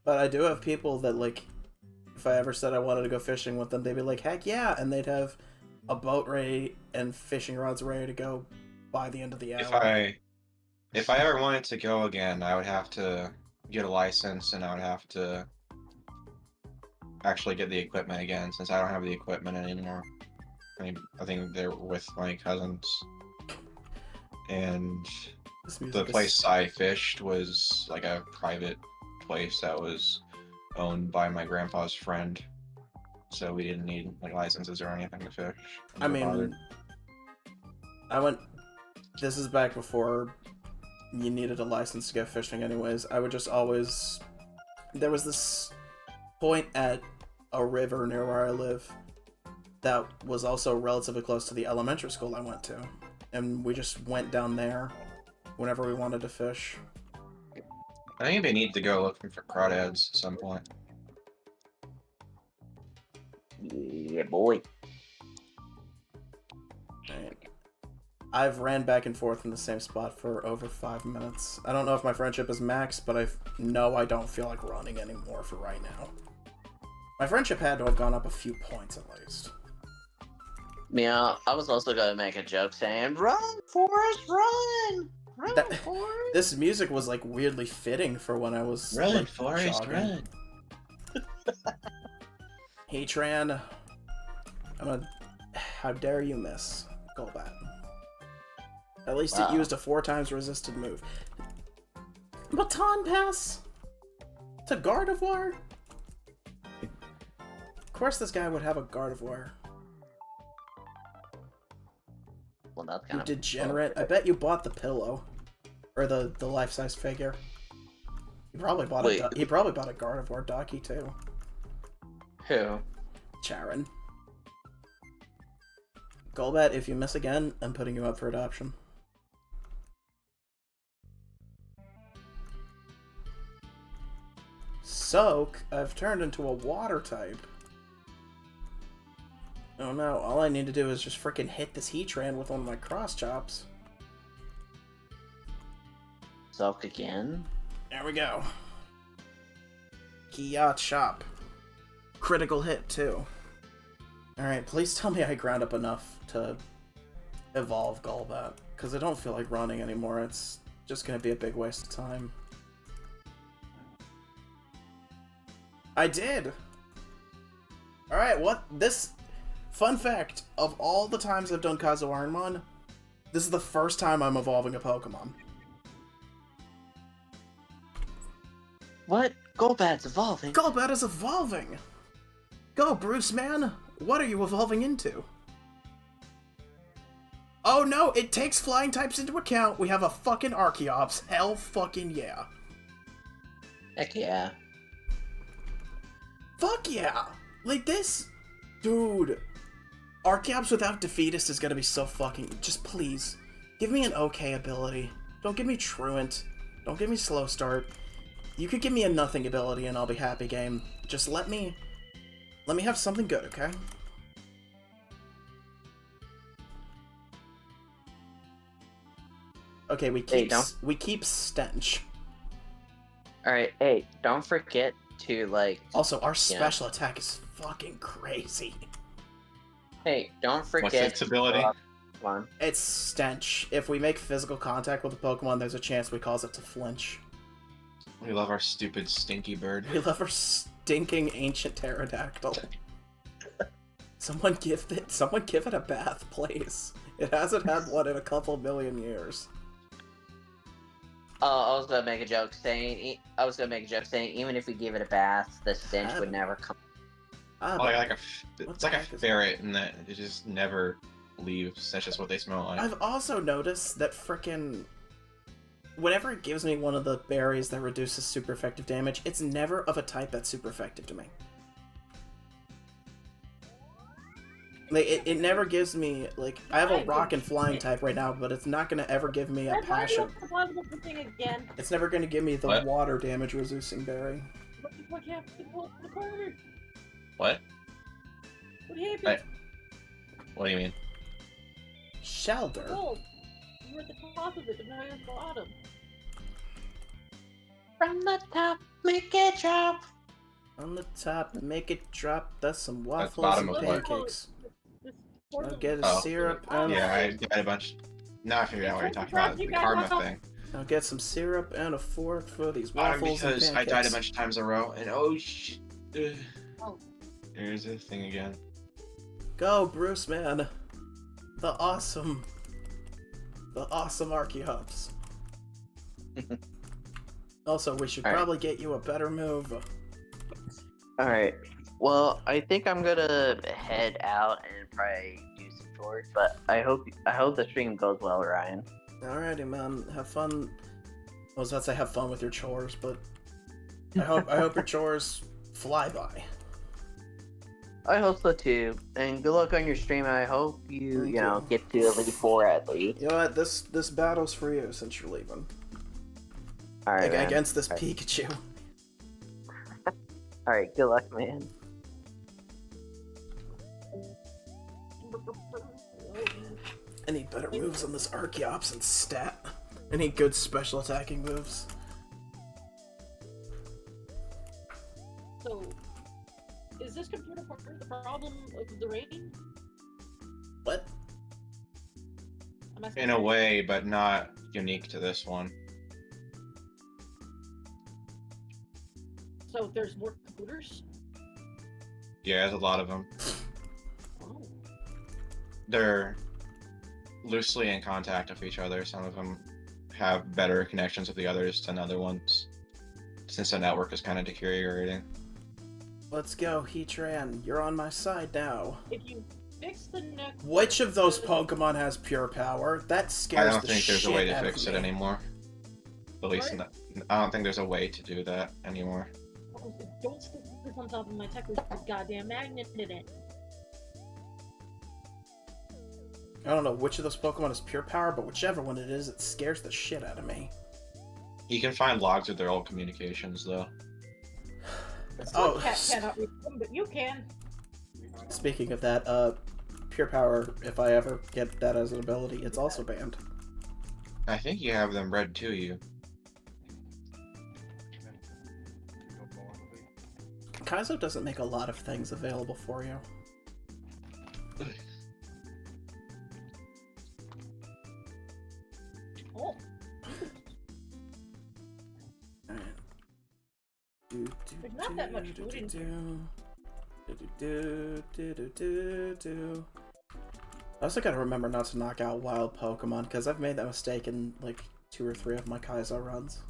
But I do have people that, like, if I ever said I wanted to go fishing with them, they'd be like, heck yeah, and they'd have a boat ready and fishing rods ready to go by the end of the hour. If I ever wanted to go again, I would have to get a license, and I would have to actually get the equipment again, since I don't have the equipment anymore. I think they're with my cousins. And the place I fished was like a private place that was owned by my grandpa's friend, so we didn't need like licenses or anything to fish. I mean, this is back before you needed a license to go fishing anyways. I would just always... There was this point at a river near where I live that was also relatively close to the elementary school I went to, and we just went down there whenever we wanted to fish. I think they need to go looking for crawdads at some point. Yeah, boy. I've ran back and forth in the same spot for over 5 minutes. I don't know if my friendship is max, but I know I don't feel like running anymore for right now. My friendship had to have gone up a few points at least. Yeah, I was also gonna make a joke saying, "Run, Forrest, run! Run, Forrest!" This music was like weirdly fitting for when I was Run, like, Forrest, jogging. run! Hey Tran, how dare you miss Golbat? At least it used a 4 times resisted move. Baton pass to Gardevoir? Of course this guy would have a Gardevoir. Well, that's You kind of degenerate. I bet you bought the pillow. Or the life-size figure. He probably bought a Gardevoir Docky too. Who? Charon. Golbat, if you miss again, I'm putting you up for adoption. Soak? I've turned into a water type. Oh no, all I need to do is just freaking hit this Heatran with one of my cross chops. Soak again? There we go. Kia chop. Critical hit too. Alright, please tell me I ground up enough to evolve Golbat, because I don't feel like running anymore. It's just going to be a big waste of time. I did! Alright, fun fact, of all the times I've done Kaizo IronMon, this is the first time I'm evolving a Pokemon. What? Golbat's evolving? Golbat is evolving! Go, Bruce, man! What are you evolving into? Oh no, it takes flying types into account. We have a fucking Archeops. Hell fucking yeah. Heck yeah. Fuck yeah! Like this... Dude. Archeops without Defeatist is gonna be so fucking... Just please. Give me an okay ability. Don't give me Truant. Don't give me Slow Start. You could give me a nothing ability and I'll be happy, game. Just let me have something good, okay? Okay, Hey, we keep stench. All right. Hey, don't forget to like. Also, our special attack is fucking crazy. Hey, don't forget. What's its ability? Pokemon. It's stench. If we make physical contact with a Pokemon, there's a chance we cause it to flinch. We love our stupid stinky bird. We love our stinking ancient pterodactyl. Someone give it a bath, please. It hasn't had one in a couple million years. I was gonna make a joke saying even if we give it a bath, the stench would never come. It's like a ferret in that it just never leaves. That's just what they smell like. I've also noticed that frickin' whenever it gives me one of the berries that reduces super effective damage, it's never of a type that's super effective to me. Like, it never gives me, like, I have a rock and flying type right now, but it's not gonna ever give me a passion. It's never gonna give me the water damage reducing berry. What happened in the corner? What? What happened? What do you mean? Shelter? Oh, you were at the top of it, but now you're at the bottom. From the top, make it drop. On the top, make it drop. That's some waffles bottom and of what? pancakes. I'll I'll get a syrup and Yeah, I got a bunch. Now I figured out what you're talking about. The karma thing. I'll get some syrup and a fork for these waffles and Because pancakes. I died a bunch of times in a row, and oh. Oh. There's a thing again. Go, Bruce, man. The awesome Archeops. Also, we should probably get you a better move. Alright. Well, I think I'm gonna head out and probably do some chores, but I hope the stream goes well, Ryan. Alrighty, man. Have fun. I was about to say have fun with your chores, but I hope your chores fly by. I hope so too. And good luck on your stream. I hope you get to Elite 4 at least. You know what? This battle's for you since you're leaving. Alright, man. Against this Pikachu. Alright, good luck, man. I need better moves on this Archeops and stat. I need good special attacking moves. So, is this computer part of the problem of the rain? What? In a way, but not unique to this one. So there's more computers? Yeah, there's a lot of them. Oh. They're loosely in contact with each other. Some of them have better connections with the others than other ones, since the network is kind of deteriorating. Let's go, Heatran. You're on my side now. If you fix the network... Which of those Pokemon has pure power? That scares the shit out of me. I don't think there's a way to fix it anymore. At least I don't think there's a way to do that anymore. Don't stick this on top of my tech with this goddamn magnet in it. I don't know which of those Pokemon is pure power, but whichever one it is, it scares the shit out of me. You can find logs of their old communications, though. Oh, cat cannot read them, but you can. Speaking of that, pure power, if I ever get that as an ability, it's also banned. I think you have them read to you. Kaizo doesn't make a lot of things available for you. Oh. There's not that much food in here. I also gotta remember not to knock out wild Pokemon, because I've made that mistake in like 2 or 3 of my Kaizo runs.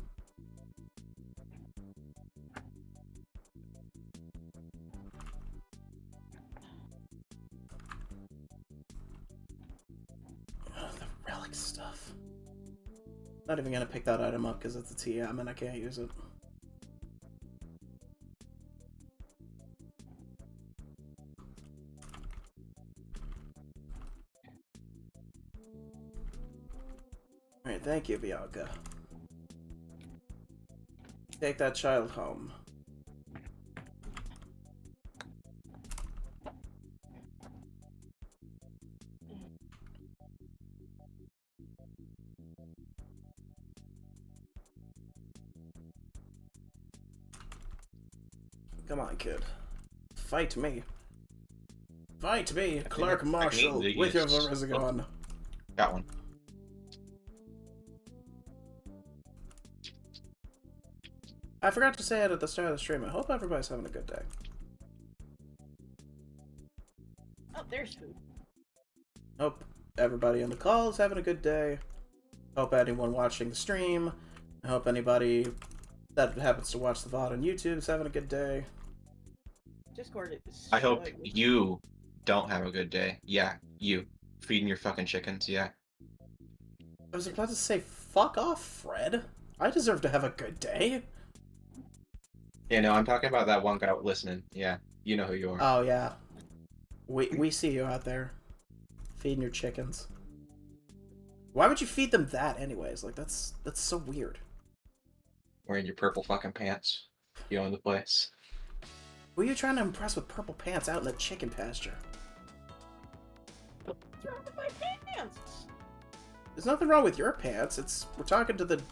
The relic stuff. Not even gonna pick that item up because it's a TM and I can't use it. Alright, thank you, Bianca. Take that child home. Come on, kid. Fight me. Fight me, Clerk I can Marshal, eat with your these. Verizagon. Got one. I forgot to say it at the start of the stream. I hope everybody's having a good day. Oh, there's food. Hope everybody on the call is having a good day. Hope anyone watching the stream. I hope anybody that happens to watch the VOD on YouTube is having a good day. Discord is. I hope you don't have a good day. Yeah, you. Feeding your fucking chickens, yeah. I was about to say, fuck off, Fred. I deserve to have a good day. Yeah, no, I'm talking about that one guy listening. Yeah, you know who you are. Oh, yeah. We see you out there. Feeding your chickens. Why would you feed them that anyways? Like, that's so weird. Wearing your purple fucking pants. You own the place. Who are you trying to impress with purple pants out in the chicken pasture? What's wrong with my pants? There's nothing wrong with your pants. We're talking to the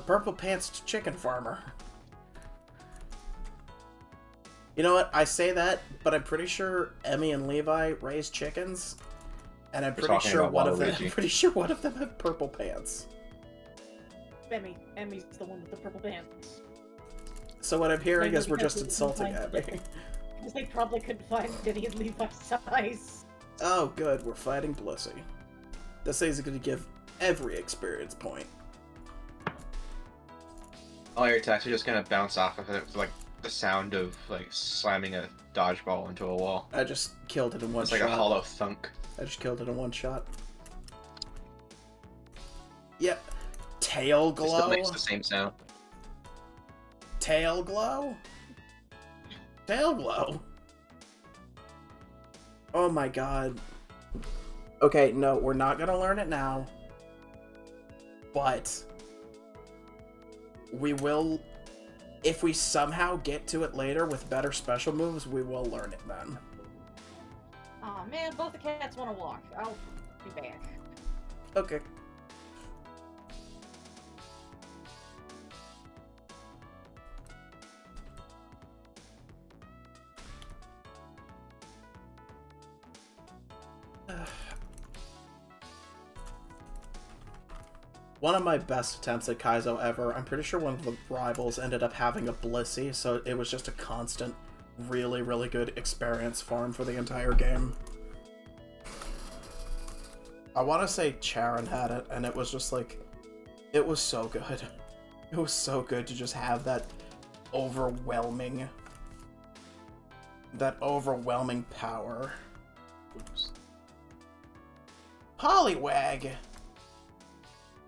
purple pants chicken farmer. You know what? I say that, but I'm pretty sure Emmy and Levi raise chickens, and I'm pretty sure one of them have purple pants. Emmy's the one with the purple pants. So what I'm hearing is we're Because just they insulting couldn't Emmy. find- Because they probably couldn't find any in Levi's size. Oh, good. We're fighting Blissey. This thing's going to give every experience point. All your attacks are just gonna bounce off of it with, like, the sound of, like, slamming a dodgeball into a wall. I just killed it in one It's shot. like a hollow thunk. I just killed it in one shot. Yep. Tail It still glow? makes the same sound. Tail glow? Tail glow? Oh my god. Okay, no, we're not gonna learn it now. But we will, if we somehow get to it later with better special moves, we will learn it then. Aw man, both the cats want to walk. I'll be back. Okay. One of my best attempts at Kaizo ever. I'm pretty sure one of the rivals ended up having a Blissey, so it was just a constant, really, really good experience farm for the entire game. I want to say Charon had it, and it was just like, it was so good. It was so good to just have that overwhelming power. Oops. Poliwag!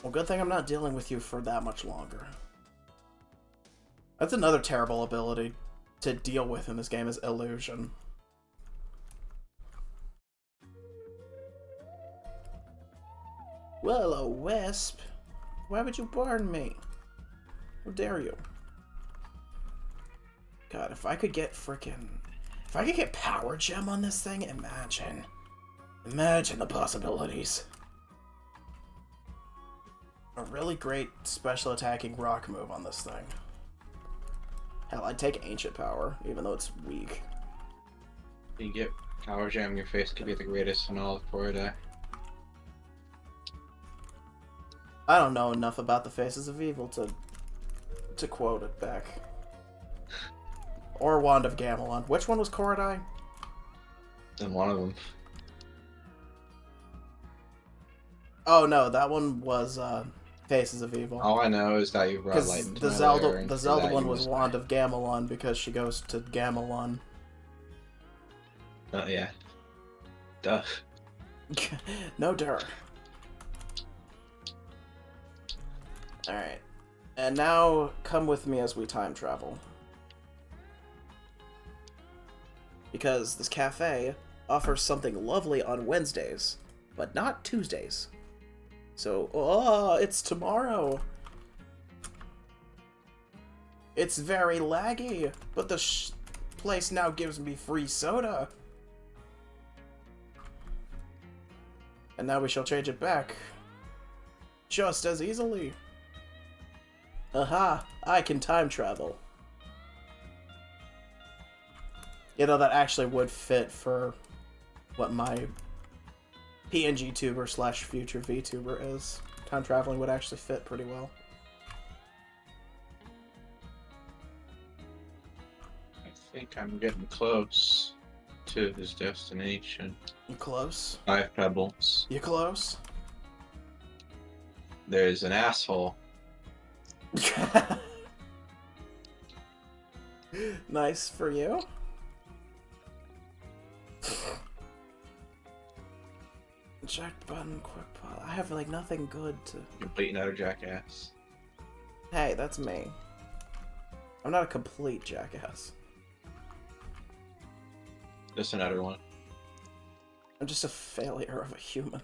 Well, good thing I'm not dealing with you for that much longer. That's another terrible ability to deal with in this game, is illusion. Well, a wisp. Why would you burn me? How dare you? God, if I could get Power Gem on this thing, imagine. Imagine the possibilities. A really great special attacking rock move on this thing. Hell, I'd take Ancient Power, even though it's weak. You get Power Jam in your face could be the greatest in all of Florida. I don't know enough about the Faces of Evil to quote it back. Or Wand of Gamelon. Which one was Korodai? And one of them. Oh no, that one was Faces of Evil. All I know is that you brought light Because into the my Zelda lair, and the for Zelda that one you was must Wand die. of Gamelon because she goes to Gamelon. Oh yeah. Duh. No dur. Alright. And now, come with me as we time travel. Because this cafe offers something lovely on Wednesdays, but not Tuesdays. So, oh, it's tomorrow. It's very laggy, but the place now gives me free soda. And now we shall change it back. Just as easily. Aha, I can time travel. You know, that actually would fit for what my PNG tuber slash future VTuber is. Time traveling would actually fit pretty well. I think I'm getting close to his destination. You close? 5 pebbles. You close? There's an asshole. Nice for you. Check button, quick pause. I have like nothing good to. Complete and utter jackass. Hey, that's me. I'm not a complete jackass. Just an utter one. I'm just a failure of a human.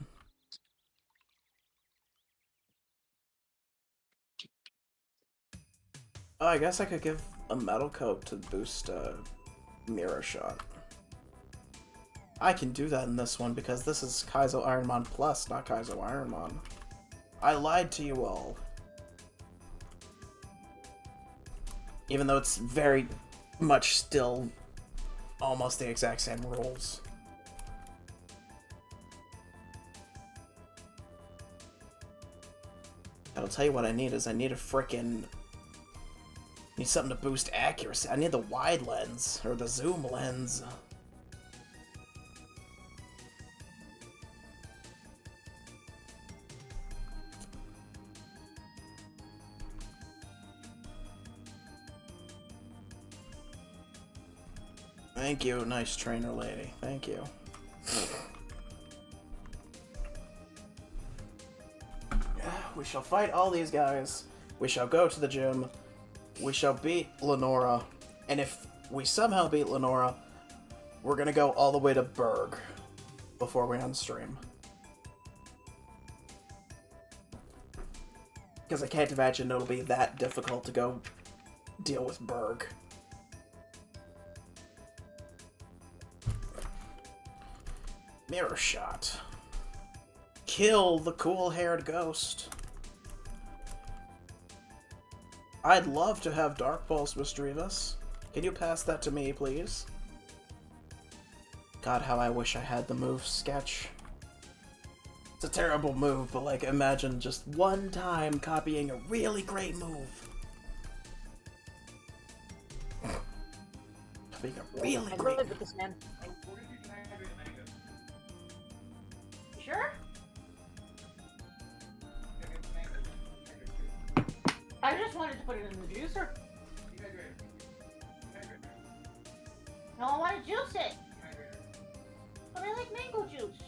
Oh, I guess I could give a metal coat to boost mirror shot. I can do that in this one because this is Kaizo IronMon Plus, not Kaizo IronMon. I lied to you all. Even though it's very much still almost the exact same rules. I'll tell you what I need is I need a frickin' need something to boost accuracy. I need the wide lens or the zoom lens. Thank you, nice trainer lady. Thank you. We shall fight all these guys. We shall go to the gym. We shall beat Lenora. And if we somehow beat Lenora, we're gonna go all the way to Berg before we unstream. Because I can't imagine it'll be that difficult to go deal with Berg. Mirror shot. Kill the cool-haired ghost. I'd love to have Dark Pulse, Mr. Rivas. Can you pass that to me, please? God, how I wish I had the move sketch. It's a terrible move, but like, imagine just one time copying a really great move. Copying a really great move. This, man. Sure? I just wanted to put it in the juicer. No, I want to juice it. But I like mango juice.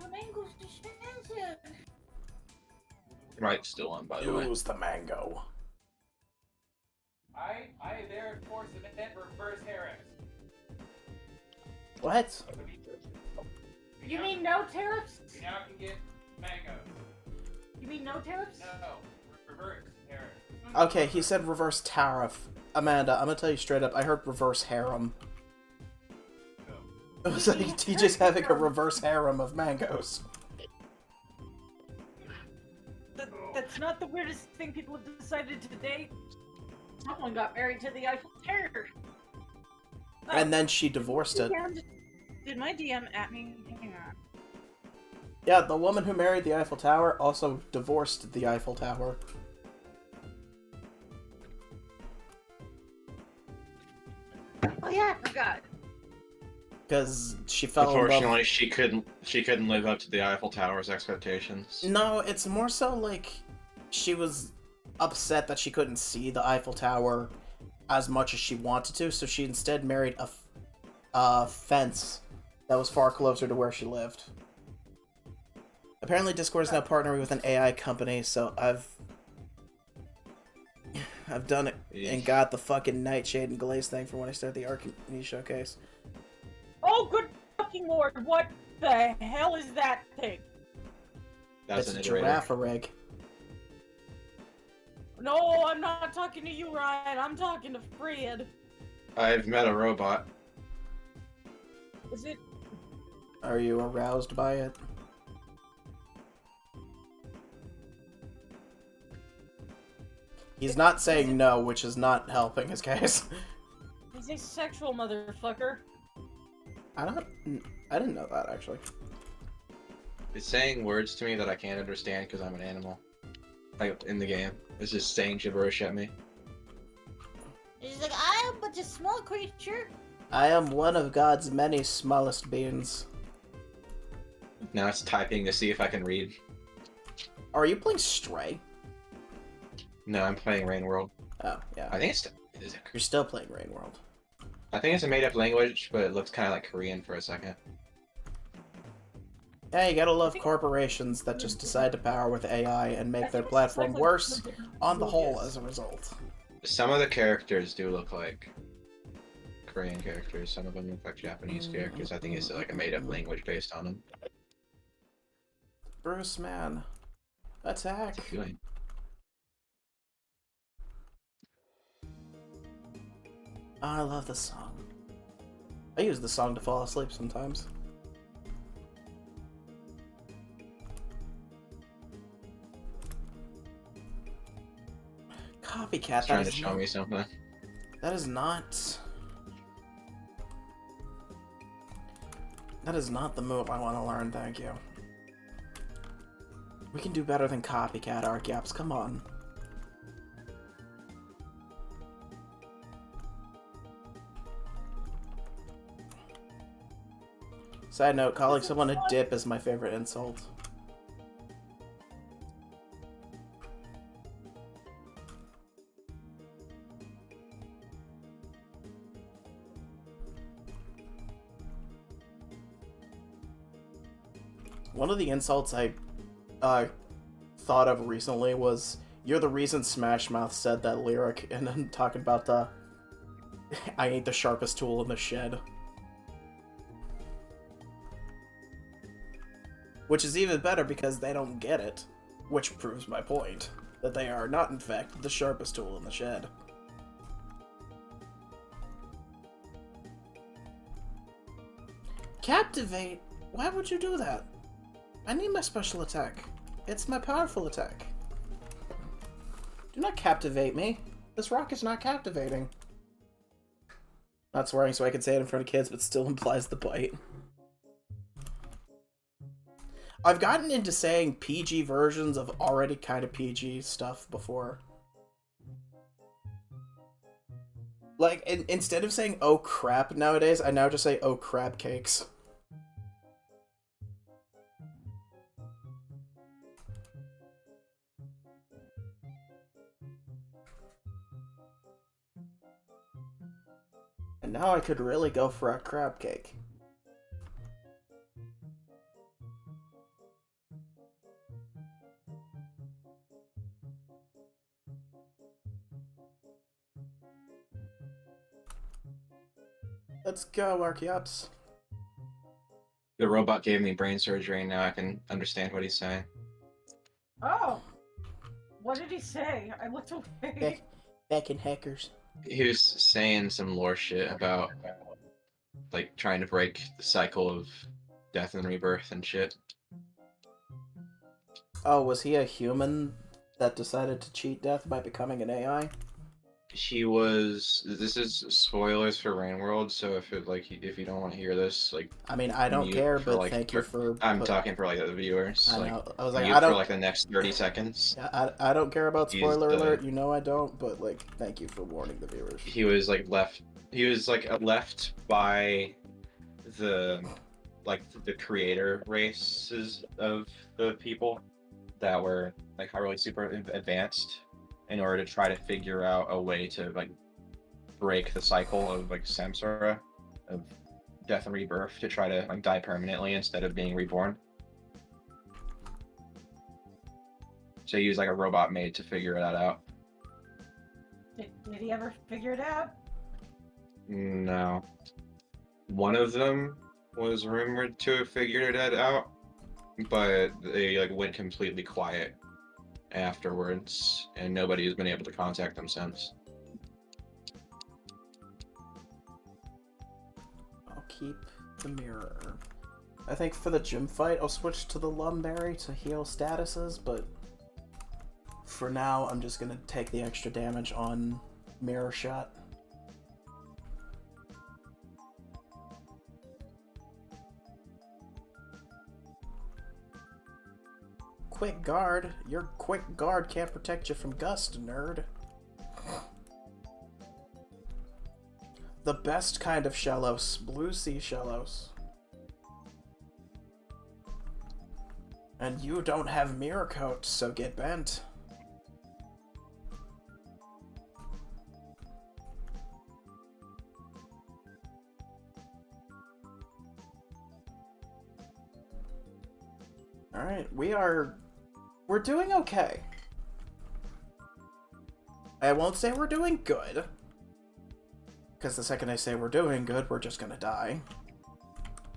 The mango's expensive. Right, still on, by the way. Use the mango. I there enforce the net reverse Harris. What? You mean no tariffs? We now can get mangoes. You mean no tariffs? No, reverse Harris. Okay, he said reverse tariff. Amanda, I'm gonna tell you straight up, I heard reverse harem. It was like TJ's having a reverse harem of mangoes. That's not the weirdest thing people have decided to date. Someone got married to the Eiffel Tower. And then she divorced it. Did my DM at me? Hang on. Yeah, the woman who married the Eiffel Tower also divorced the Eiffel Tower. Oh yeah, I forgot. Because she fell in love. Unfortunately, she couldn't live up to the Eiffel Tower's expectations. No, it's more so like she was upset that she couldn't see the Eiffel Tower as much as she wanted to, so she instead married a fence that was far closer to where she lived. Apparently Discord is now partnering with an AI company, so I've done it and got the fucking Nightshade and Glaze thing for when I started the Arcane Showcase. Oh, good fucking lord! What the hell is that thing? That's It's an a iterator. giraffe rig. No, I'm not talking to you, Ryan. I'm talking to Fred. I've met a robot. Is it? Are you aroused by it? He's not saying no, which is not helping his case. He's a sexual motherfucker. I didn't know that, actually. It's saying words to me that I can't understand because I'm an animal. Like, in the game. It's just saying gibberish at me. He's like, I am but a small creature. I am one of God's many smallest beings. Now it's typing to see if I can read. Are you playing Stray? No, I'm playing Rain World. Oh, yeah. I think it's... You're still playing Rain World. I think it's a made-up language, but it looks kind of like Korean for a second. Yeah, you gotta love corporations that just decide to power with AI and make their platform worse on the whole as a result. Some of the characters do look like Korean characters. Some of them look like Japanese characters. I think it's like a made-up language based on them. Bruce, man. Attack. What's it doing? I love this song. I use this song to fall asleep sometimes. Copycat. Trying to show me something. That is not. That is not the move I want to learn. Thank you. We can do better than copycat RGaps. Come on. Side note, calling someone a dip is my favorite insult. One of the insults I thought of recently was, "You're the reason Smash Mouth said that lyric," and then talking about the I ain't the sharpest tool in the shed. Which is even better because they don't get it, which proves my point, that they are not in fact the sharpest tool in the shed. Captivate? Why would you do that? I need my special attack. It's my powerful attack. Do not captivate me. This rock is not captivating. Not swearing so I can say it in front of kids, but still implies the bite. I've gotten into saying PG versions of already kind of PG stuff before. Like, instead of saying "oh crap" nowadays, I now just say "oh crab cakes." And now I could really go for a crab cake. Let's go, Archeops. The robot gave me brain surgery, and now I can understand what he's saying. Oh. What did he say? I looked away. Back in hackers. He was saying some lore shit about, like, trying to break the cycle of death and rebirth and shit. Oh, was he a human that decided to cheat death by becoming an AI? He was. This is spoilers for Rain World, so if you don't want to hear this, like, I mean, I don't mute care, for, but like, thank you for... I'm talking for, like, the viewers. I Like, know. I was like, mute I don't... for, like, the next 30 seconds. I don't care about He's spoiler the- alert, you know I don't, but, like, thank you for warning the viewers. He was, like, left. He was, like, left by the creator races of the people that were, like, really super advanced in order to try to figure out a way to, like, break the cycle of, like, samsara, of death and rebirth, to try to, like, die permanently instead of being reborn. So he was like a robot made to figure that out. Did he ever figure it out? No. One of them was rumored to have figured it out, but they, like, went completely quiet afterwards, and nobody has been able to contact them since. I'll keep the mirror. I think for the gym fight, I'll switch to the Lumberry to heal statuses, but for now, I'm just gonna take the extra damage on Mirror Shot. Quick Guard? Your Quick Guard can't protect you from Gust, nerd. The best kind of Shellos. Blue Sea Shellos. And you don't have Mirror Coat, so get bent. Alright, we're doing okay. I won't say we're doing good, because the second I say we're doing good, we're just gonna die.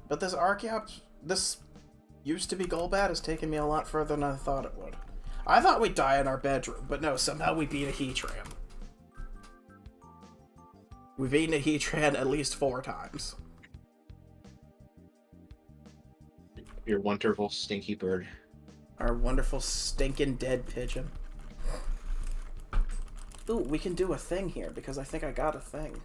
But this Archeops, this used to be Golbat, has taken me a lot further than I thought it would. I thought we'd die in our bedroom, but no, somehow we beat a Heatran. We've eaten a Heatran at least 4 times. Your wonderful stinky bird. Our wonderful stinking dead pigeon. Ooh, we can do a thing here, because I think I got a thing.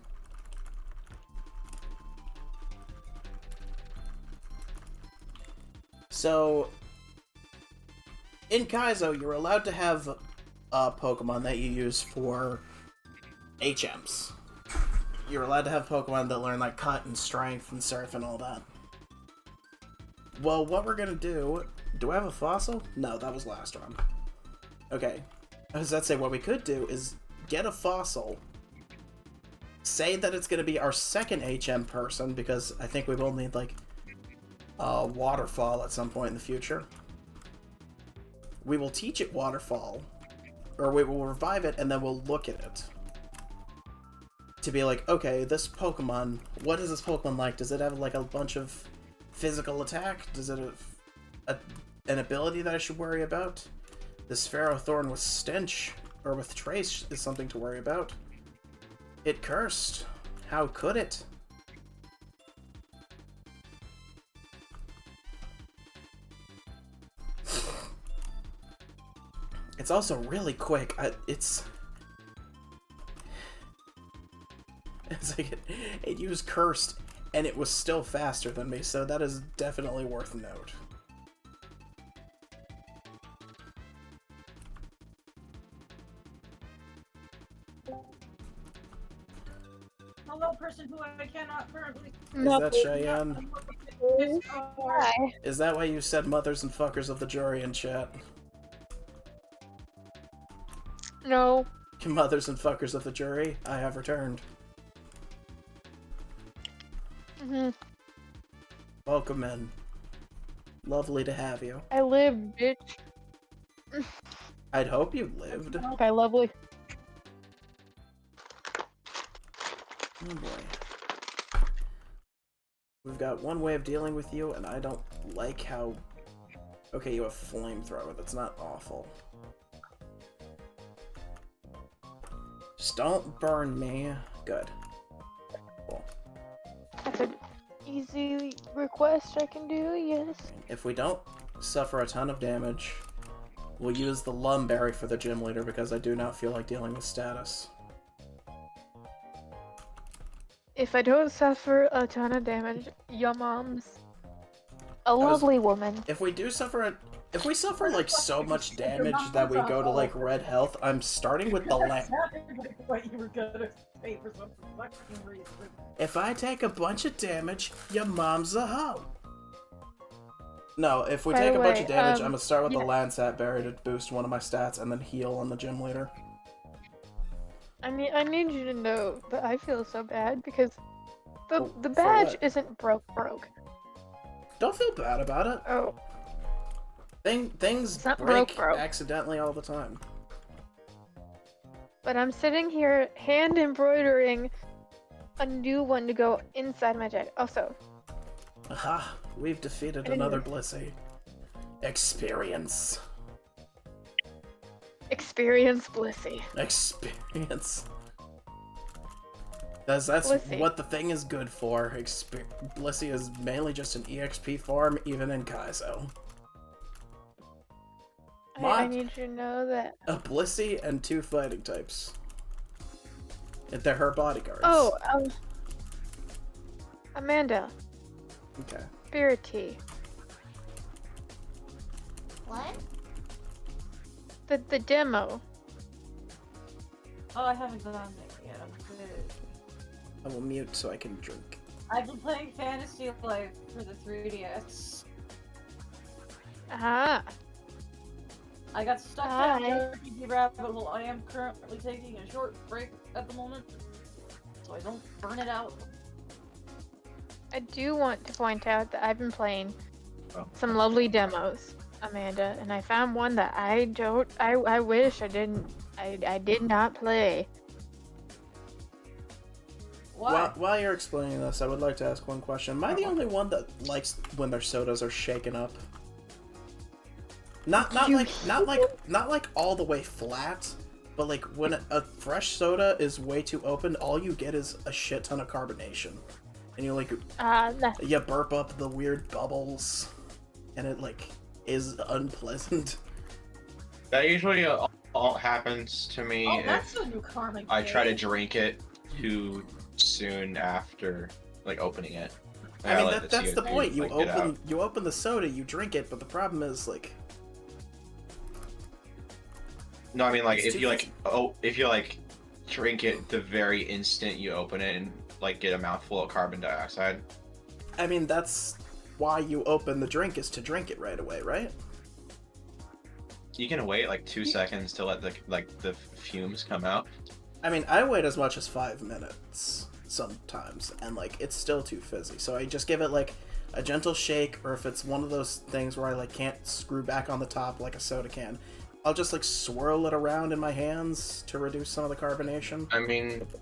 So, in Kaizo, you're allowed to have a Pokemon that you use for HMs. You're allowed to have Pokemon that learn, like, Cut and Strength and Surf and all that. Well, what we're gonna do... Do I have a fossil? No, that was last round. Okay. I was about to say, what we could do is get a fossil, say that it's gonna be our second HM person, because I think we will need, like, a Waterfall at some point in the future. We will teach it Waterfall, or we will revive it, and then we'll look at it. To be like, okay, this Pokemon, what is this Pokemon like? Does it have, like, a bunch of physical attack? Does it have an ability that I should worry about? This Ferrothorn with Stench, or with Trace, is something to worry about. It cursed. How could it? It's also really quick. It's like it used Cursed, and it was still faster than me, so that is definitely worth note. Hello, person who I cannot currently. Is that Cheyenne? Hi. Is that why you said mothers and fuckers of the jury in chat? No. Mothers and fuckers of the jury, I have returned. Welcome in. Lovely to have you. I lived, bitch. I'd hope you lived. Okay, lovely. Oh boy. We've got one way of dealing with you, and I don't like how... Okay, you have Flamethrower. That's not awful. Just don't burn me. Good. Cool. That's an easy request I can do, yes. If we don't suffer a ton of damage, we'll use the Lumberry for the gym leader, because I do not feel like dealing with status. If I don't suffer a ton of damage, your mom's a lovely woman. If we do suffer if we suffer like so much damage that we go to like red health, I'm starting with the land. What you were gonna say for some fucking reason. If I take a bunch of damage, your mom's a hoe. No, if we By take the a bunch way, of damage, I'm gonna start with yeah. the Landsat Berry to boost one of my stats and then heal on the gym leader. I need you to know that I feel so bad because the For badge what? isn't broke. Don't feel bad about it. Oh, Things It's not break broke. accidentally all the time. but I'm sitting here hand embroidering a new one to go inside my jacket. Also, Aha, we've defeated Anyway. another Blissey. Experience. experience Blissey. Experience. That's Blissey. what the thing is good for. Blissey is mainly just an EXP farm, even in Kaizo. I need you to know that. A Blissey and 2 fighting types. And they're her bodyguards. Oh, Amanda. Okay. Spirit tea. What? The demo. Oh, I haven't done it yet. I'm good. I will mute so I can drink. I've been playing Fantasy Life for the 3DS. Ah. I got stuck down the RPG rabbit hole. I am currently taking a short break at the moment, so I don't burn it out. I do want to point out that I've been playing Oh. some lovely demos, Amanda, and I found one that I wish I did not play. Why? While you're explaining this, I would like to ask one question. Am I the only one that likes when their sodas are shaken up? Not like all the way flat, but like when a fresh soda is way too open, all you get is a shit ton of carbonation, and you like you burp up the weird bubbles, and it like is unpleasant. That usually all happens to me Oh, if that's a new karmic I try to thing. drink it too soon after like opening it. I mean let that's the CO2, point. You like, get out. open the soda, you drink it, but the problem is like. No, I mean like It's if you like drink it the very instant you open it and like get a mouthful of carbon dioxide. I mean that's why you open the drink is to drink it right away, right? You can wait like 2 seconds to let the fumes come out. I mean, I wait as much as 5 minutes sometimes, and like it's still too fizzy. So I just give it like a gentle shake, or if it's one of those things where I like can't screw back on the top like a soda can, I'll just like swirl it around in my hands to reduce some of the carbonation.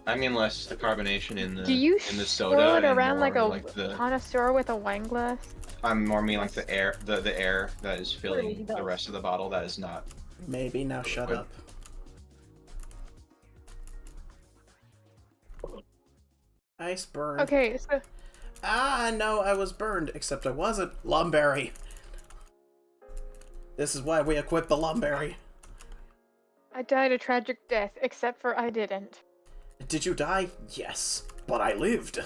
I mean less the carbonation in the Do you in the swirl soda it and around more like a the connoisseur with a wine glass? I'm more mean like the air that is filling Really the does. rest of the bottle that is not. Maybe now shut up. Ice burn. Okay, so Ah, no, I was burned, except I wasn't. Lumberry. This is why we equip the Lumberry. I died a tragic death, except for I didn't. Did you die? Yes, but I lived.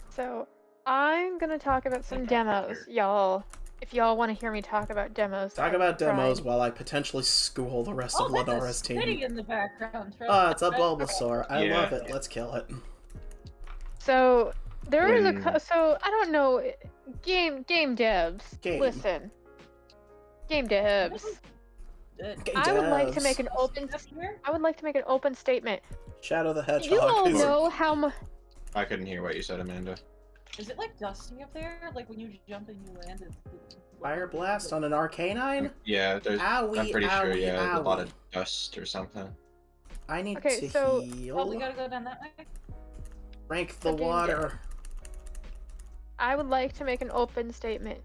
So I'm gonna talk about some demos, y'all. If y'all want to hear me talk about demos, Talk I about demos tried. while I potentially school the rest Oh, of that's a Lenora's spitty team. in the background. Oh, it's a Bulbasaur. I Yeah. love it. Let's kill it. So there is When- so I don't know, game devs. Game. Listen, game devs. Game I would like to devs. make an open. Here? I would like to make an open statement. Shadow the Hedgehog. You all is- know how much. I couldn't hear what you said, Amanda. Is it like dusty up there? Like when you jump and you land? Fire Blast on an Arcanine? Yeah, Owie, I'm pretty sure. owie, Yeah, there's a lot owie. of dust or something. I need Okay, to so- heal. Oh, we gotta go down that way? Rank the Okay, water. I would like to make an open statement.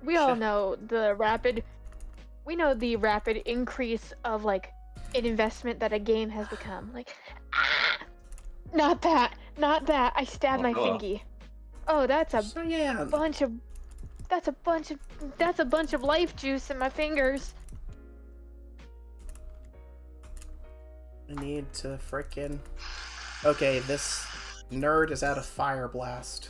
We all know the rapid. We know the rapid increase of like an investment that a game has become. Like, not that. I stabbed my Oh. fingy. Oh, that's a So yeah, bunch of. That's a bunch of life juice in my fingers. I need to frickin'. Okay, this nerd is out of Fire Blast,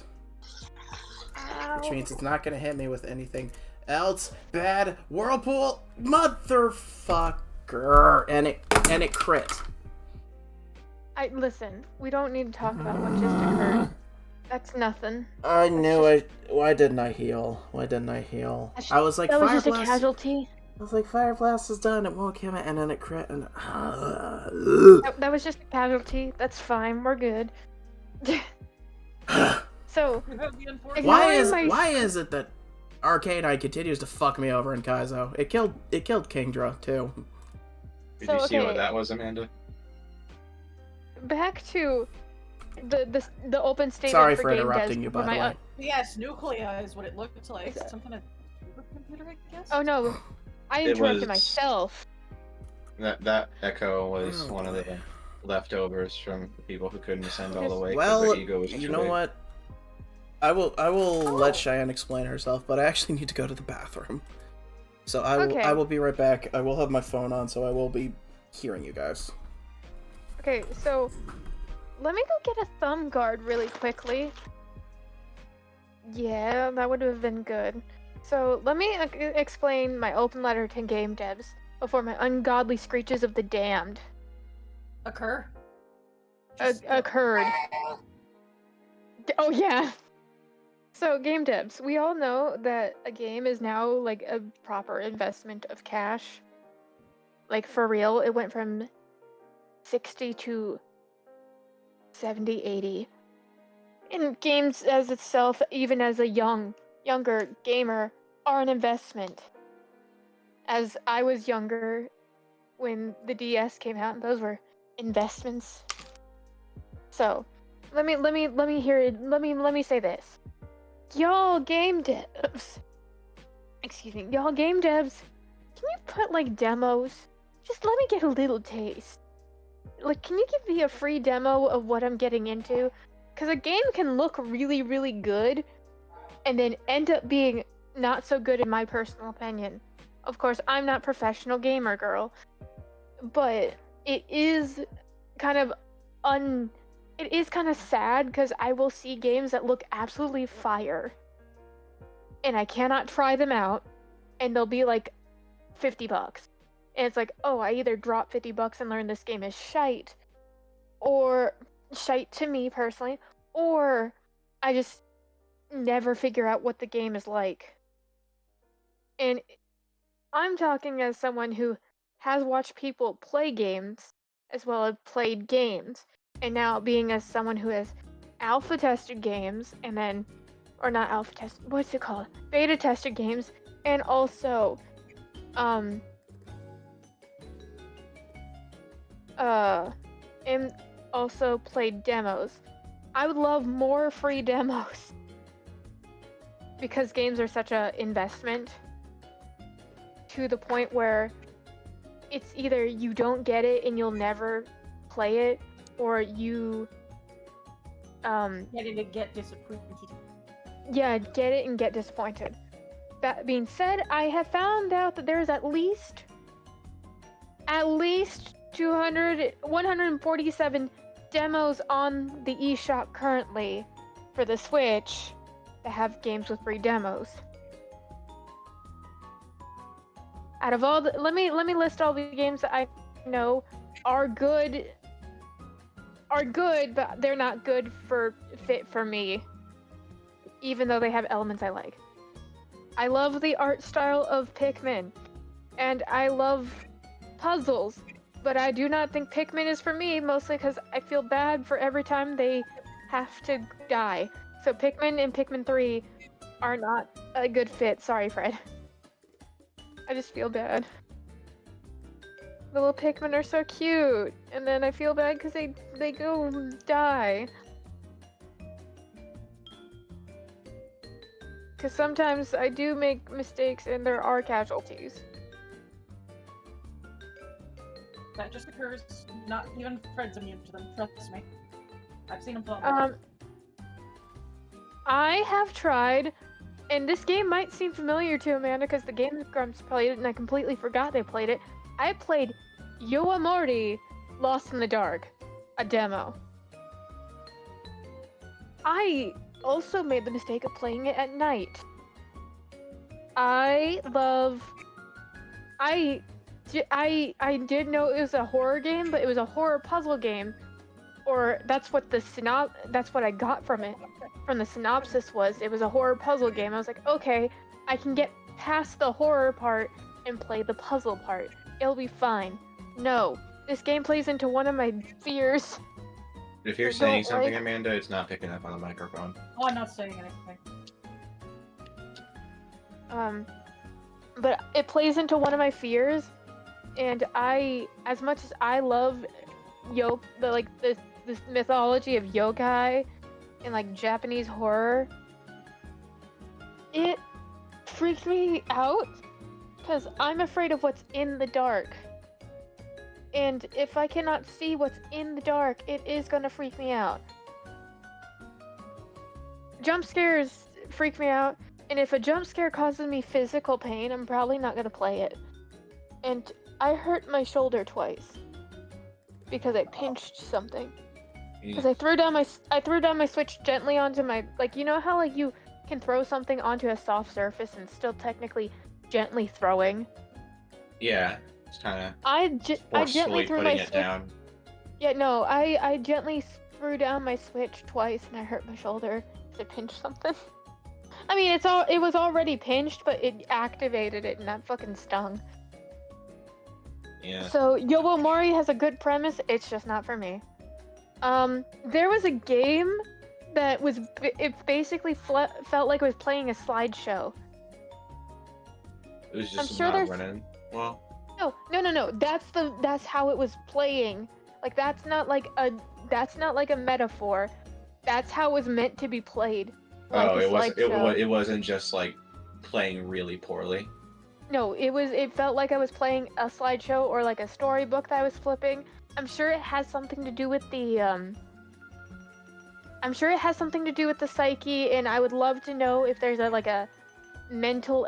which means it's not gonna hit me with anything else. Bad Whirlpool, motherfucker, and it crit. Listen. We don't need to talk about what just occurred. That's nothing. I knew it. Why didn't I heal? I was like, That was Fire just a Blast. casualty. I was like, Fire Blast is done. It won't kill me, and then it crit, and That was just a casualty. That's fine. We're good. So, why ignoring my- is it that Arcanine continues to fuck me over in Kaizo? It killed Kingdra too. Did So, you see what okay. that was, Amanda? back to the open statement Sorry for for game interrupting devs you, for by the my way. Yes, nuclei is what it looked like. Some kind of supercomputer, I guess? Oh no, I It interrupted was- myself. That echo was Oh, one of the leftovers from the people who couldn't ascend all the way. 'cause Well, their ego was you too know big. what? I will Oh. let Cheyenne explain herself, but I actually need to go to the bathroom. So I Okay. will be right back. I will have my phone on, so I will be hearing you guys. Okay, so let me go get a thumb guard really quickly. Yeah, that would have been good. So let me explain my open letter to game devs before my ungodly screeches of the damned Occur. occurred. Oh yeah. So game devs, we all know that a game is now like a proper investment of cash. Like for real, it went from 60 to 70, 80. And games as itself, even as a younger gamer, are an investment. As I was younger when the DS came out, and those were investments. So, let me hear it. Let me say this. Y'all game devs. Excuse me. Y'all game devs. Can you put like demos? Just let me get a little taste. Like, can you give me a free demo of what I'm getting into? Because a game can look really, really good and then end up being not so good in my personal opinion. Of course, I'm not professional gamer girl, but it is kind of it is kind of sad because I will see games that look absolutely fire and I cannot try them out and they'll be like $50. And it's like, oh, I either drop $50 and learn this game is shite, or shite to me personally, or I just never figure out what the game is like. And I'm talking as someone who has watched people play games as well as played games, and now being as someone who has alpha tested games and then, or not alpha test, what's it called? Beta tested games, and also, and also played demos. I would love more free demos because games are such a investment to the point where it's either you don't get it and you'll never play it, or you Get it and get disappointed. yeah, get it and get disappointed. That being said, I have found out that there's at least 147 demos on the eShop currently for the Switch that have games with free demos. Out of all the, let me list all the games that I know are good, but they're not good for fit for me, even though they have elements I like. I love the art style of Pikmin, and I love puzzles, but I do not think Pikmin is for me, mostly because I feel bad for every time they have to die. So Pikmin and Pikmin 3 are not a good fit. Sorry, Fred. I just feel bad. The little Pikmin are so cute, and then I feel bad because they go die. Because sometimes I do make mistakes and there are casualties. That just occurs. Not even Fred's immune to them. Trust me. I've seen them fall. I have tried, and this game might seem familiar to Amanda because the Game Grumps played it and I completely forgot they played it. I played Yo Morty Lost in the Dark, a demo. I also made the mistake of playing it at night. I did know it was a horror game, but it was a horror puzzle game, or that's what I got from it. From the synopsis was it was a horror puzzle game. I was like, okay, I can get past the horror part and play the puzzle part. It'll be fine. No, this game plays into one of my fears. If you're saying something, Amanda, it's not picking up on the microphone. Oh, I'm not saying anything. But it plays into one of my fears, and as much as I love this mythology of yokai and like Japanese horror, it freaks me out because I'm afraid of what's in the dark. And if I cannot see what's in the dark, it is gonna freak me out. Jump scares freak me out, And if a jump scare causes me physical pain, I'm probably not gonna play it. And I hurt my shoulder twice because I pinched something. Because I threw down my Switch gently onto my, like, you know how like you can throw something onto a soft surface and still technically gently throwing. Yeah, it's kind of I gently threw my putting it Switch. down. Yeah, no, I gently threw down my Switch twice and I hurt my shoulder because I pinched something. I mean, it was already pinched, but it activated it and that fucking stung. Yeah. So Yobo Mori has a good premise. It's just not for me. There was a game that was it basically felt like it was playing a slideshow. It was just I'm sure not there's- running well. No. That's how it was playing. Like that's not like a metaphor. That's how it was meant to be played. Like Oh, a slideshow. it wasn't just like playing really poorly. No, it felt like I was playing a slideshow or like a storybook that I was flipping. I'm sure it has something to do with the psyche, and I would love to know if there's a mental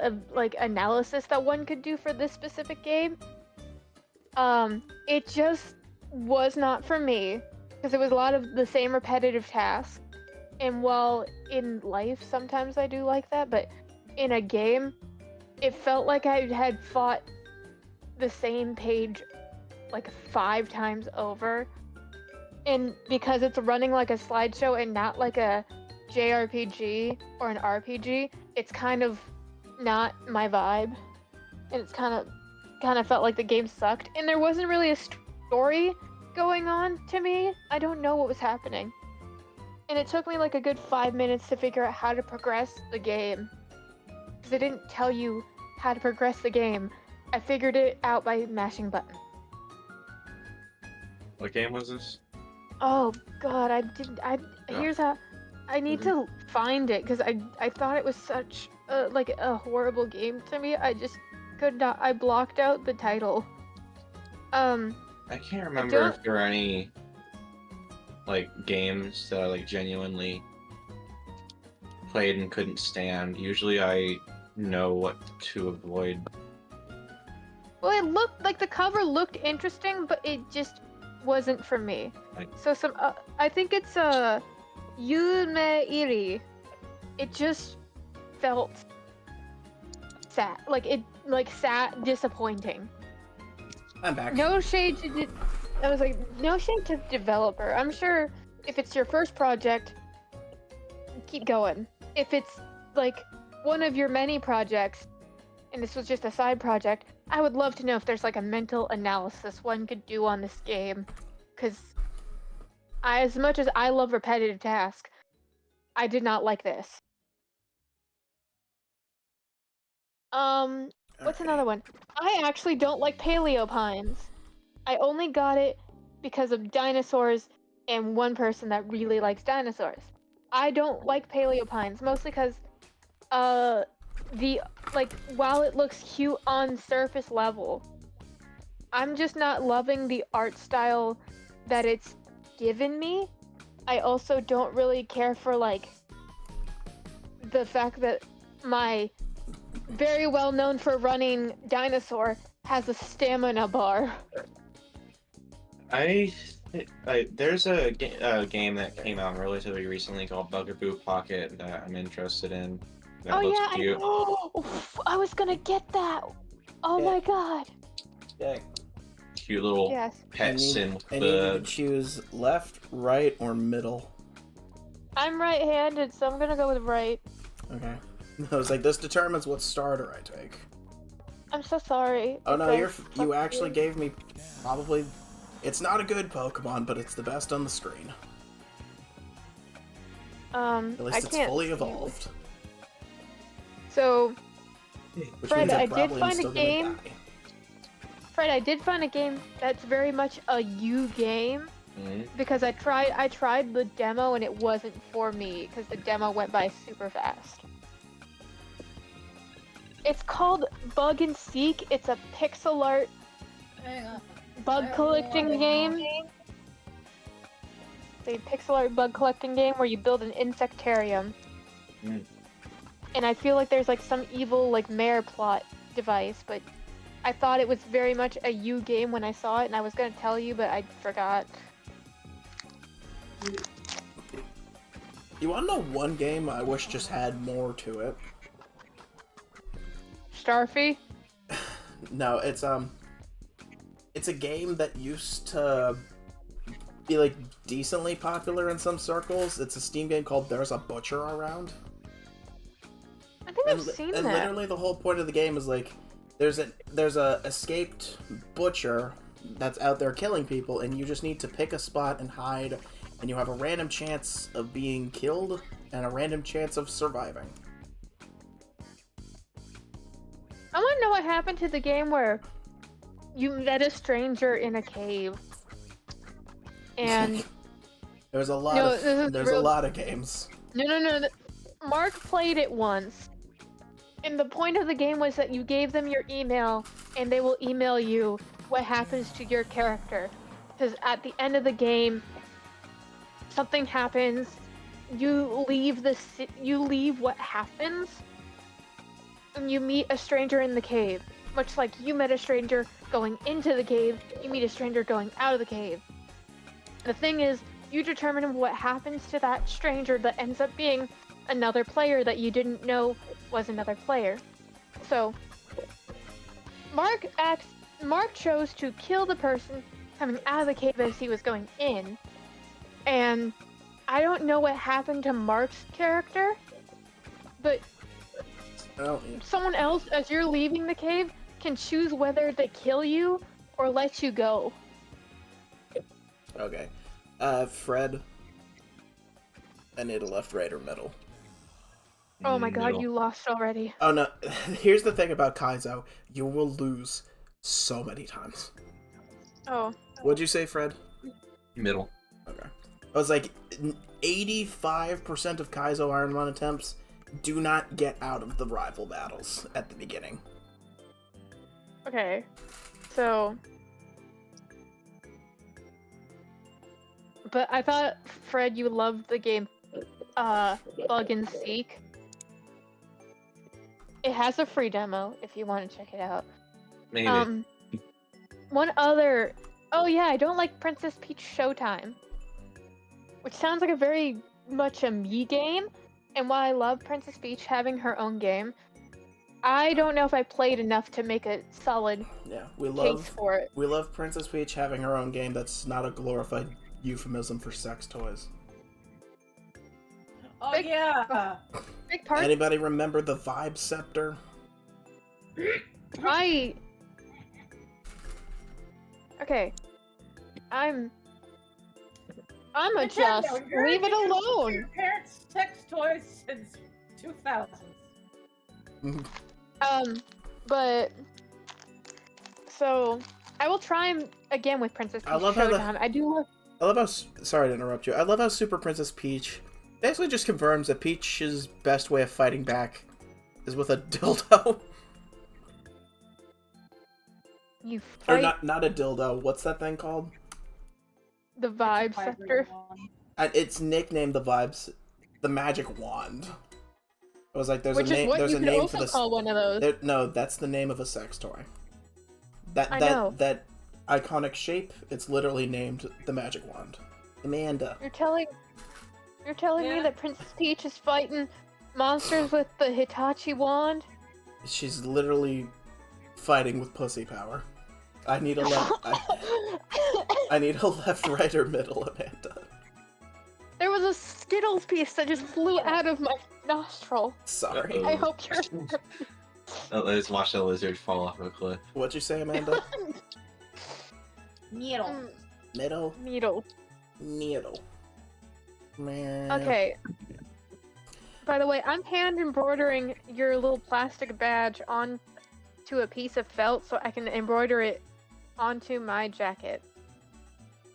analysis that one could do for this specific game. It just was not for me because it was a lot of the same repetitive tasks. And while in life sometimes I do like that, but in a game, it felt like I had fought the same page like 5 times over. And because it's running like a slideshow and not like a JRPG or an RPG, it's kind of not my vibe. And it's kind of felt like the game sucked. And there wasn't really a story going on to me. I don't know what was happening. And it took me like a good 5 minutes to figure out how to progress the game. Because they didn't tell you how to progress the game. I figured it out by mashing buttons. What game was this? Oh god, here's how I need to find it because I thought it was such a horrible game to me. I just could not. I blocked out the title. I can't remember if there are any like games that I like genuinely played and couldn't stand. Usually I know what to avoid. Well, it looked like the cover looked interesting, but it just wasn't for me. So I think it's Yumeiri. It just felt sad, sad, disappointing. I'm back. No shade to I was like, no shade to the developer. I'm sure if it's your first project, keep going. If it's like one of your many projects, and this was just a side project, I would love to know if there's like a mental analysis one could do on this game. Because as much as I love repetitive tasks, I did not like this. What's another one? I actually don't like Paleo Pines. I only got it because of dinosaurs and one person that really likes dinosaurs. I don't like Paleo Pines, mostly because while it looks cute on surface level, I'm just not loving the art style that it's given me. I also don't really care for like the fact that my very well known for running dinosaur has a stamina bar. There's a game that came out relatively recently called Bugaboo Pocket that I'm interested in. That looks cute. I was gonna get that. Oh my god. Yeah. Cute little pet sim with and you need to choose left, right, or middle. I'm right-handed, so I'm gonna go with right. Okay. I was like, this determines what starter I take. I'm so sorry. Oh no, you actually gave me probably. It's not a good Pokemon, but it's the best on the screen. At least it's fully evolved. So, Which Fred, means I probably did find still a gonna game. die. Fred, I did find a game that's very much a you game. Because I tried the demo and it wasn't for me because the demo went by super fast. It's called Bug and Seek. It's a pixel art bug collecting game. It's a pixel art bug collecting game where you build an insectarium. and I feel like there's like some evil like mare plot device, but I thought it was very much a you game when I saw it, and I was gonna tell you, but I forgot. You wanna know one game I wish just had more to it? Starfy? No, it's a game that used to be like decently popular in some circles. It's a Steam game called There's a Butcher Around. I think I've seen And that. literally the whole point of the game is like there's a escaped butcher that's out there killing people, and you just need to pick a spot and hide, and you have a random chance of being killed and a random chance of surviving. I want to know what happened to the game where you met a stranger in a cave. And There's a lot No, of this is there's real- a lot of games. no. Mark played it once. And the point of the game was that you gave them your email, and they will email you what happens to your character. Because at the end of the game, something happens. You leave what happens, and you meet a stranger in the cave. Much like you met a stranger going into the cave, you meet a stranger going out of the cave. The thing is, you determine what happens to that stranger that ends up being another player that you didn't know was another player. So, Mark chose to kill the person coming out of the cave as he was going in, and I don't know what happened to Mark's character, but Oh, someone else, as you're leaving the cave, can choose whether to kill you or let you go. okay. Fred. I need a left, right, or middle. Oh my god, Middle. you lost already. Oh no, here's the thing about Kaizo. You will lose so many times. Oh. What'd you say, Fred? Middle. Okay. I was like, 85% of Kaizo IronMon attempts do not get out of the rival battles at the beginning. Okay. So... But I thought, Fred, you loved the game, Bug and Seek. It has a free demo if you want to check it out. Maybe. One other... Oh yeah, I don't like Princess Peach Showtime. Which sounds like a very much a me game. And while I love Princess Peach having her own game, I don't know if I played enough to make a solid Yeah, we case love for it. Princess Peach having her own game that's not a glorified euphemism for sex toys. Oh Big- yeah. Big part. Anybody remember the Vibe Scepter? Okay. I'm a Nintendo, just you're leave it introduced to alone. Your parents' sex toys since 2000. But so I will try him again with Princess Peach I love how Showtime. I do love. I love how sorry to interrupt you. I love how Super Princess Peach basically just confirms that Peach's best way of fighting back is with a dildo. You Or fight not a dildo. What's that thing called? the vibe sector. It's nicknamed the Magic Wand. I was like, there's Which a is name. what There's you a could name also for this. call one of those. No, that's the name of a sex toy. I know. That iconic shape. It's literally named the Magic Wand. Amanda. You're telling me Yeah. that Princess Peach is fighting monsters with the Hitachi wand? She's literally fighting with pussy power. I need a left. I need a left, right, or middle, Amanda. There was a Skittles piece that just flew out of my nostril. Sorry. Uh-oh. I hope you're. Let's watch the lizard fall off a cliff. What'd you say, Amanda? Needle. Middle. Needle. Man. Okay. By the way, I'm hand embroidering your little plastic badge onto a piece of felt so I can embroider it onto my jacket.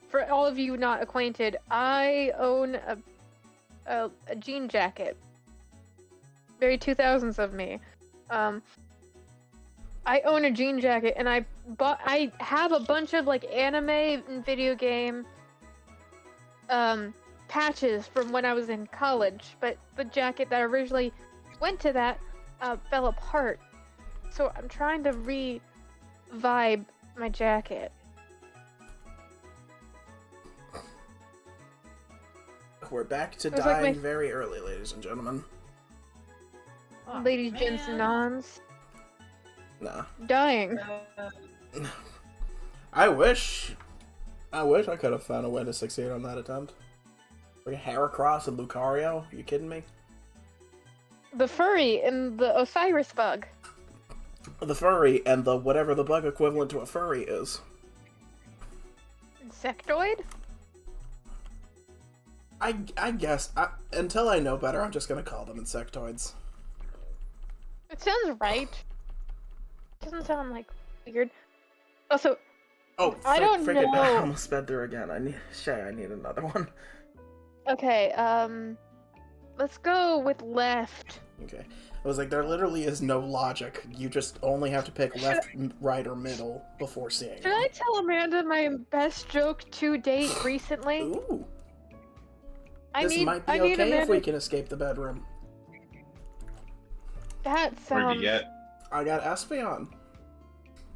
For all of you not acquainted, I own a jean jacket. Very 2000s of me. I own a jean jacket, and I have a bunch of like anime and video game patches from when I was in college, but the jacket that originally went to that fell apart. So I'm trying to re-vibe my jacket. We're back to It was like dying my- very early, ladies and gentlemen. Oh, Ladies, gents, and man. nons. Nah. Dying. I wish I could have found a way to succeed on that attempt. Like Heracross and Lucario? Are you kidding me? The furry and the Osiris bug. The furry and the whatever the bug equivalent to a furry is. Insectoid? I guess, until I know better, I'm just gonna call them insectoids. It sounds right. Doesn't sound like weird. Also, Oh, I don't freaking, I know. almost sped through again. I need another one. okay, let's go with left. Okay. I was like, there literally is no logic. You just only have to pick left, right, or middle before seeing Should I tell Amanda my best joke to date recently? Ooh. I This need, might be I need okay if Amanda. we can escape the bedroom. That Where'd sounds. you get? I got Espeon,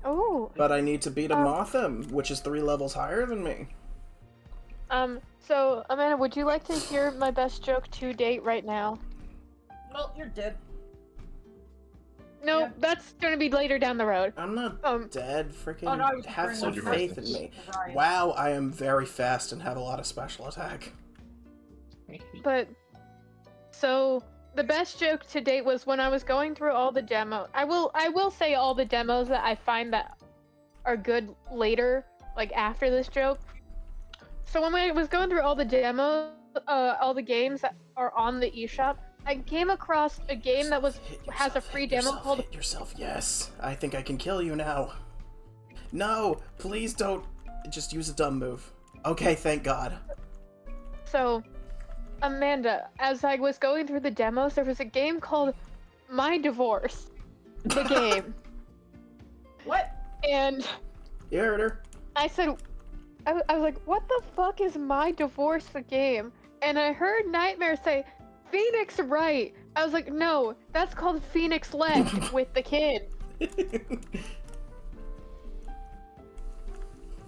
Oh. but I need to beat a Um, Mothim, which is 3 levels higher than me. So Amanda, would you like to hear my best joke to date right now? Well, you're dead. No, Yeah. that's gonna be later down the road. I'm not Um, dead. Freaking Oh, no, I was have referring some to faith Ryan. in me. Ryan. Wow, I am very fast and have a lot of special attack. But so the best joke to date was when I was going through all the demo. I will say all the demos that I find that are good later, like after this joke. So when I was going through all the demos, all the games that are on the eShop, I came across a game that was Hit has a yourself, free hit demo yourself, called. Hit yourself, yes. I think I can kill you now. No, please don't. Just use a dumb move. Okay, thank God. So, Amanda, as I was going through the demos, there was a game called My Divorce, the game, What? and You heard her. I said, I was like, what the fuck is My Divorce, the game? And I heard Nightmare say, Phoenix Wright. I was like, no, that's called Phoenix Left with the kid. I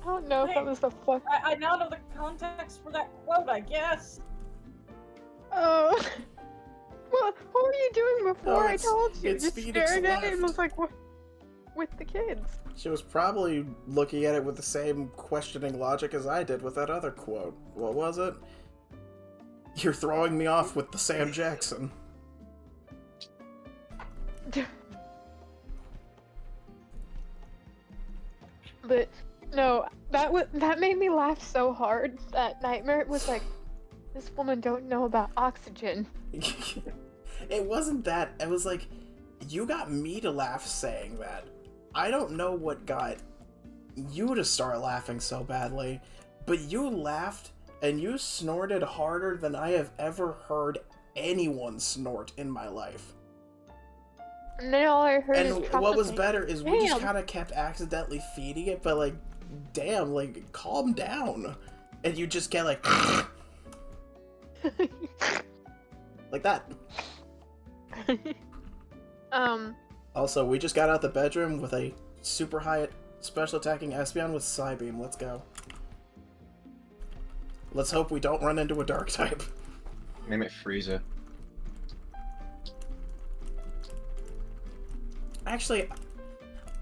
don't know if that was the fuck. I now know the context for that quote, I guess. Oh. Well, what were you doing before I it's- told you? it's Just Phoenix staring at it and Left. was like, what? With the kids. She was probably looking at it with the same questioning logic as I did with that other quote. What was it? You're throwing me off with the Sam Jackson. But no, that made me laugh so hard that Nightmare was like, this woman don't know about oxygen. It wasn't that. It was like, you got me to laugh saying that. I don't know what got you to start laughing so badly, but you laughed and you snorted harder than I have ever heard anyone snort in my life. And then all I heard is And chocolate what was cake. better is we just Damn. kind of kept accidentally feeding it, but like, damn, like, calm down. And you just get like, like that. Also, we just got out the bedroom with a super high special attacking Espeon with Psybeam. Let's go. Let's hope we don't run into a dark type. Name it Frieza. Actually,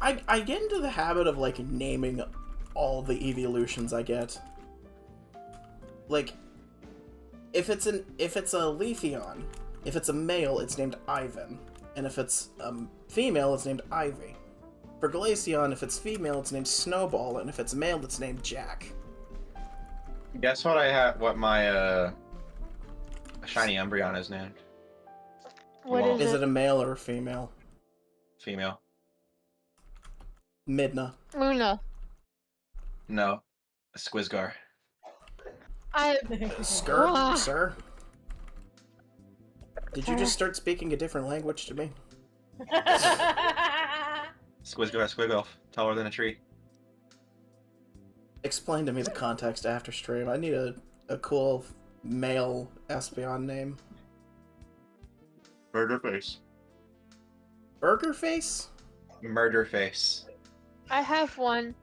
I get into the habit of like naming all the evolutions I get. Like, if it's a Leafeon, if it's a male, it's named Ivan, and if it's female, it's named Ivy. For Glaceon, if it's female, it's named Snowball, and if it's male, it's named Jack. Guess what I have? What my shiny Umbreon is named? what Well, is Is it? it a male or a female? Female. Midna. Luna. No, a Squizgar. Skirt, Ah. sir? Did you just start speaking a different language to me? Squizgar, Squigolf, taller than a tree. Explain to me the context after stream. I need a cool male Espeon name. Bird of face. Burger face? Murder face. I have one.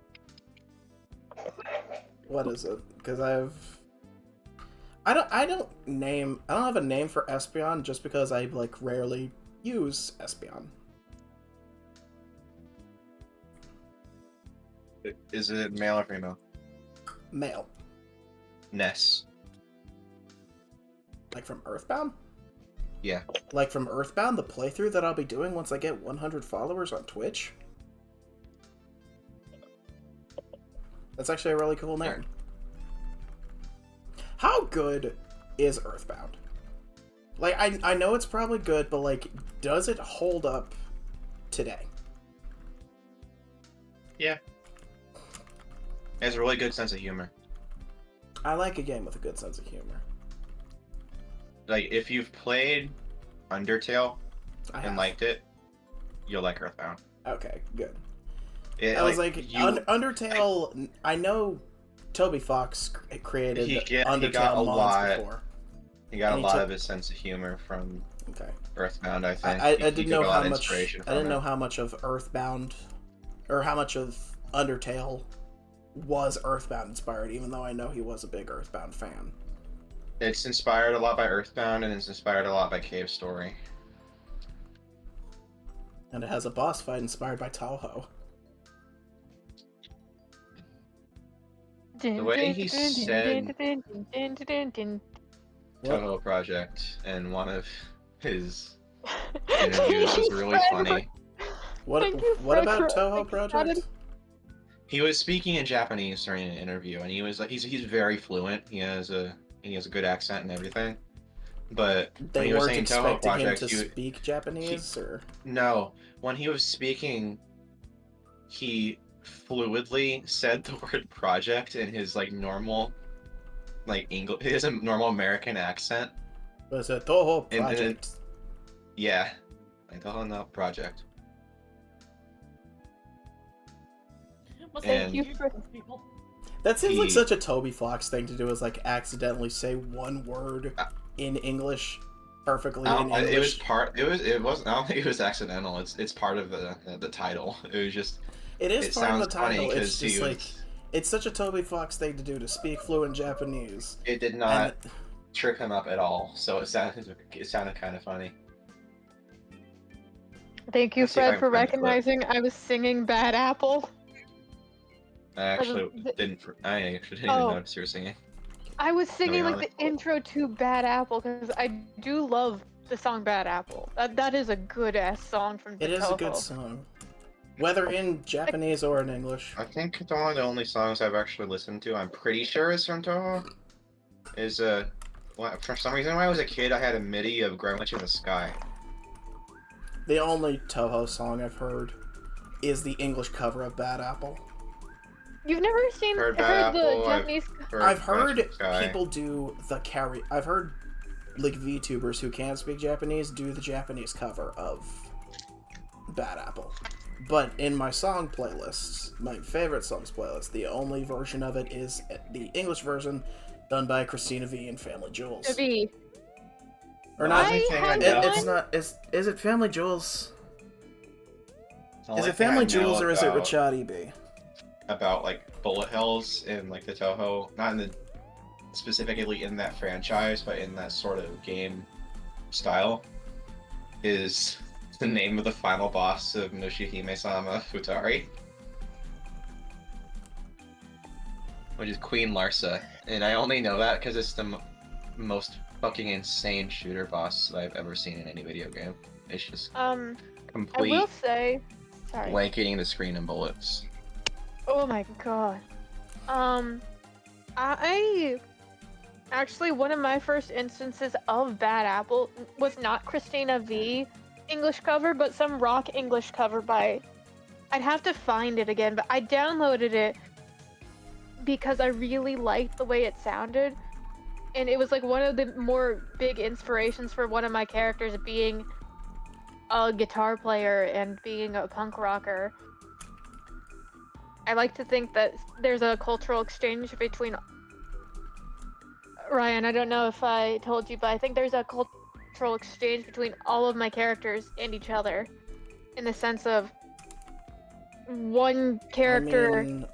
What is it? Because I don't have a name for Espeon just because I like rarely use Espeon. Is it male or female? Male. Ness. Like from Earthbound? Yeah. Like from Earthbound, the playthrough that I'll be doing once I get 100 followers on Twitch? That's actually a really cool name. Sure. How good is Earthbound? Like, I know it's probably good, but like, does it hold up today? Yeah. It has a really good sense of humor. I like a game with a good sense of humor. Like, if you've played Undertale I and have. liked it, you'll like Earthbound. Okay, good. It, I was like, you, Undertale. I know Toby Fox created He got Undertale a mods lot. before. he got a and he lot took- of his sense of humor from Okay, Earthbound, I think. I He didn't took know a lot how of much. inspiration I from didn't it. know how much of Earthbound, or how much of Undertale was Earthbound inspired. Even though I know he was a big Earthbound fan. It's inspired a lot by Earthbound, and it's inspired a lot by Cave Story. And it has a boss fight inspired by Toho. The way he said What? Toho Project in one of his interviews was really funny. What? Thank you, What Fred, about for Toho excited. Project? He was speaking in Japanese during an interview, and he was like, he's very fluent. He has a good accent and everything. But when They he was weren't saying Toho expecting him Project, to speak Japanese, or no, when he was speaking, he fluidly said the word project in his like normal, like English, his normal American accent. was it Toho And then- Project? Yeah, like the whole no project. Must And- be you cute for- with people. That seems like he- such a Toby Fox thing to do, is like accidentally say one word in English perfectly in English. It was part. It wasn't. I don't think it was accidental. It's part of the title. It was just. It is It part of the sounds funny title. It's because he just like was. it's such a Toby Fox thing to do, to speak fluent Japanese. It did not trip him up at all. So it sounded kind of funny. Thank you, Let's see if I Fred, can for find the clip. recognizing I was singing Bad Apple. I actually didn't even Oh. notice you were singing. I was singing like honest. the intro to Bad Apple because I do love the song Bad Apple. That is a good ass song from the It is a good Toho. song, whether in Japanese or in English. I think one of the only songs I've actually listened to, I'm pretty sure is from Toho, is for some reason when I was a kid I had a MIDI of Ground Witch in the Sky. The only Toho song I've heard is the English cover of Bad Apple. You've never seen Heard heard Bad the Apple, Japanese? I've Ground Witch heard in the Sky. people do the carry. I've heard like VTubers who can't speak Japanese do the Japanese cover of Bad Apple. But in my song playlists, my favorite songs playlist, the only version of it is the English version done by Christina V and Family Jewels. V. Or not? I have It's one- not. Is it Family Jewels? The Is only it thing I Family know Jewels or is it about- Richard B? About like bullet hells in like the Toho, not in the specifically in that franchise, but in that sort of game style, is the name of the final boss of Noshihime-sama Futari, which is Queen Larsa, and I only know that because it's the most fucking insane shooter boss that I've ever seen in any video game. It's just I will complete say, sorry. blanketing the screen in bullets. Oh my god. I actually, one of my first instances of Bad Apple was not Christina V English cover, but some rock English cover by. I'd have to find it again, but I downloaded it because I really liked the way it sounded, and it was like one of the more big inspirations for one of my characters being a guitar player and being a punk rocker. I like to think that there's a cultural exchange between Ryan. I don't know if I told you, but I think there's a cultural exchange between all of my characters and each other. in the sense of one character. I mean,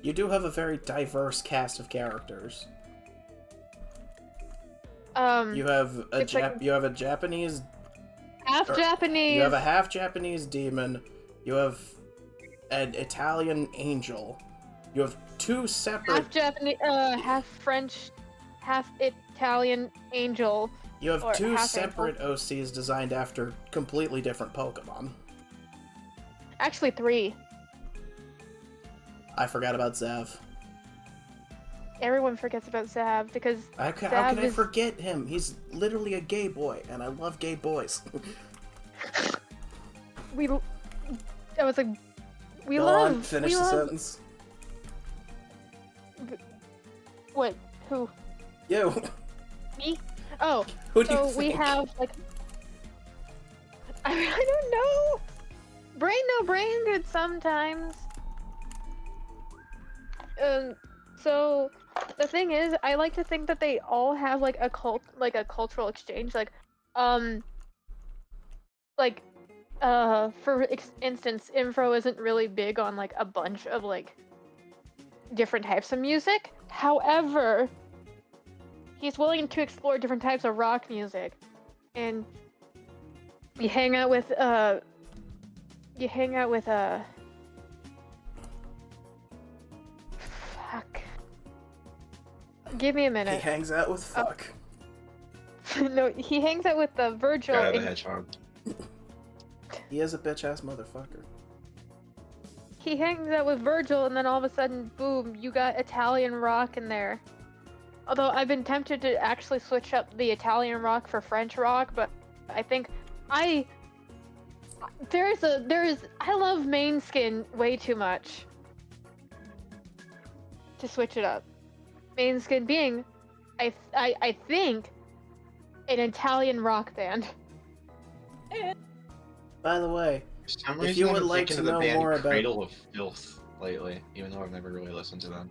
you do have a very diverse cast of characters. You have a it's like you have a Japanese half Japanese. You have a half Japanese demon. You have an Italian angel. You have two separate. half Japanese, half French, half Italian angel. You have or two half separate OCs designed after completely different Pokemon. Actually, 3. I forgot about Zav. Everyone forgets about Zav because How can Zav I is... forget him? He's literally a gay boy, and I love gay boys. I was like, we Go love. on, finish we the love... sentence. What? Who? You. Me? Oh, Who do you so think? we have like. I don't know. Brain no brain good sometimes. So the thing is, I like to think that they all have like a cultural exchange, for instance, Infro isn't really big on like a bunch of like different types of music. However, he's willing to explore different types of rock music, and you hang out with fuck. Give me a He minute. hangs out with fuck. No, he hangs out with Virgil. Yeah, the and hedgehog. He is a bitch ass motherfucker. he hangs out with Virgil, and then all of a sudden, boom, you got Italian rock in there. Although I've been tempted to actually switch up the Italian rock for French rock, but I think I love main skin way too much to switch it up. Main skin being, I think, an Italian rock band. By the way, For some if reason, you I've would been like thinking to of the know band more about Cradle of Filth lately, even though I've never really listened to them.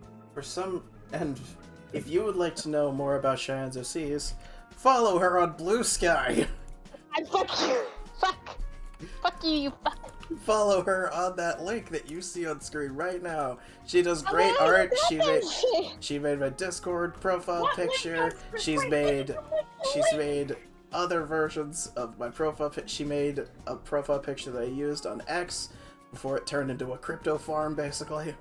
if you would like to know more about Cheyenne's OCs, follow her on Blue Sky. Fuck you! Fuck you, you fuck! Follow her on that link that you see on screen right now. She does great art. She made my Discord profile picture. She's made other versions of my profile. She made a profile picture that I used on X before it turned into a crypto farm, basically.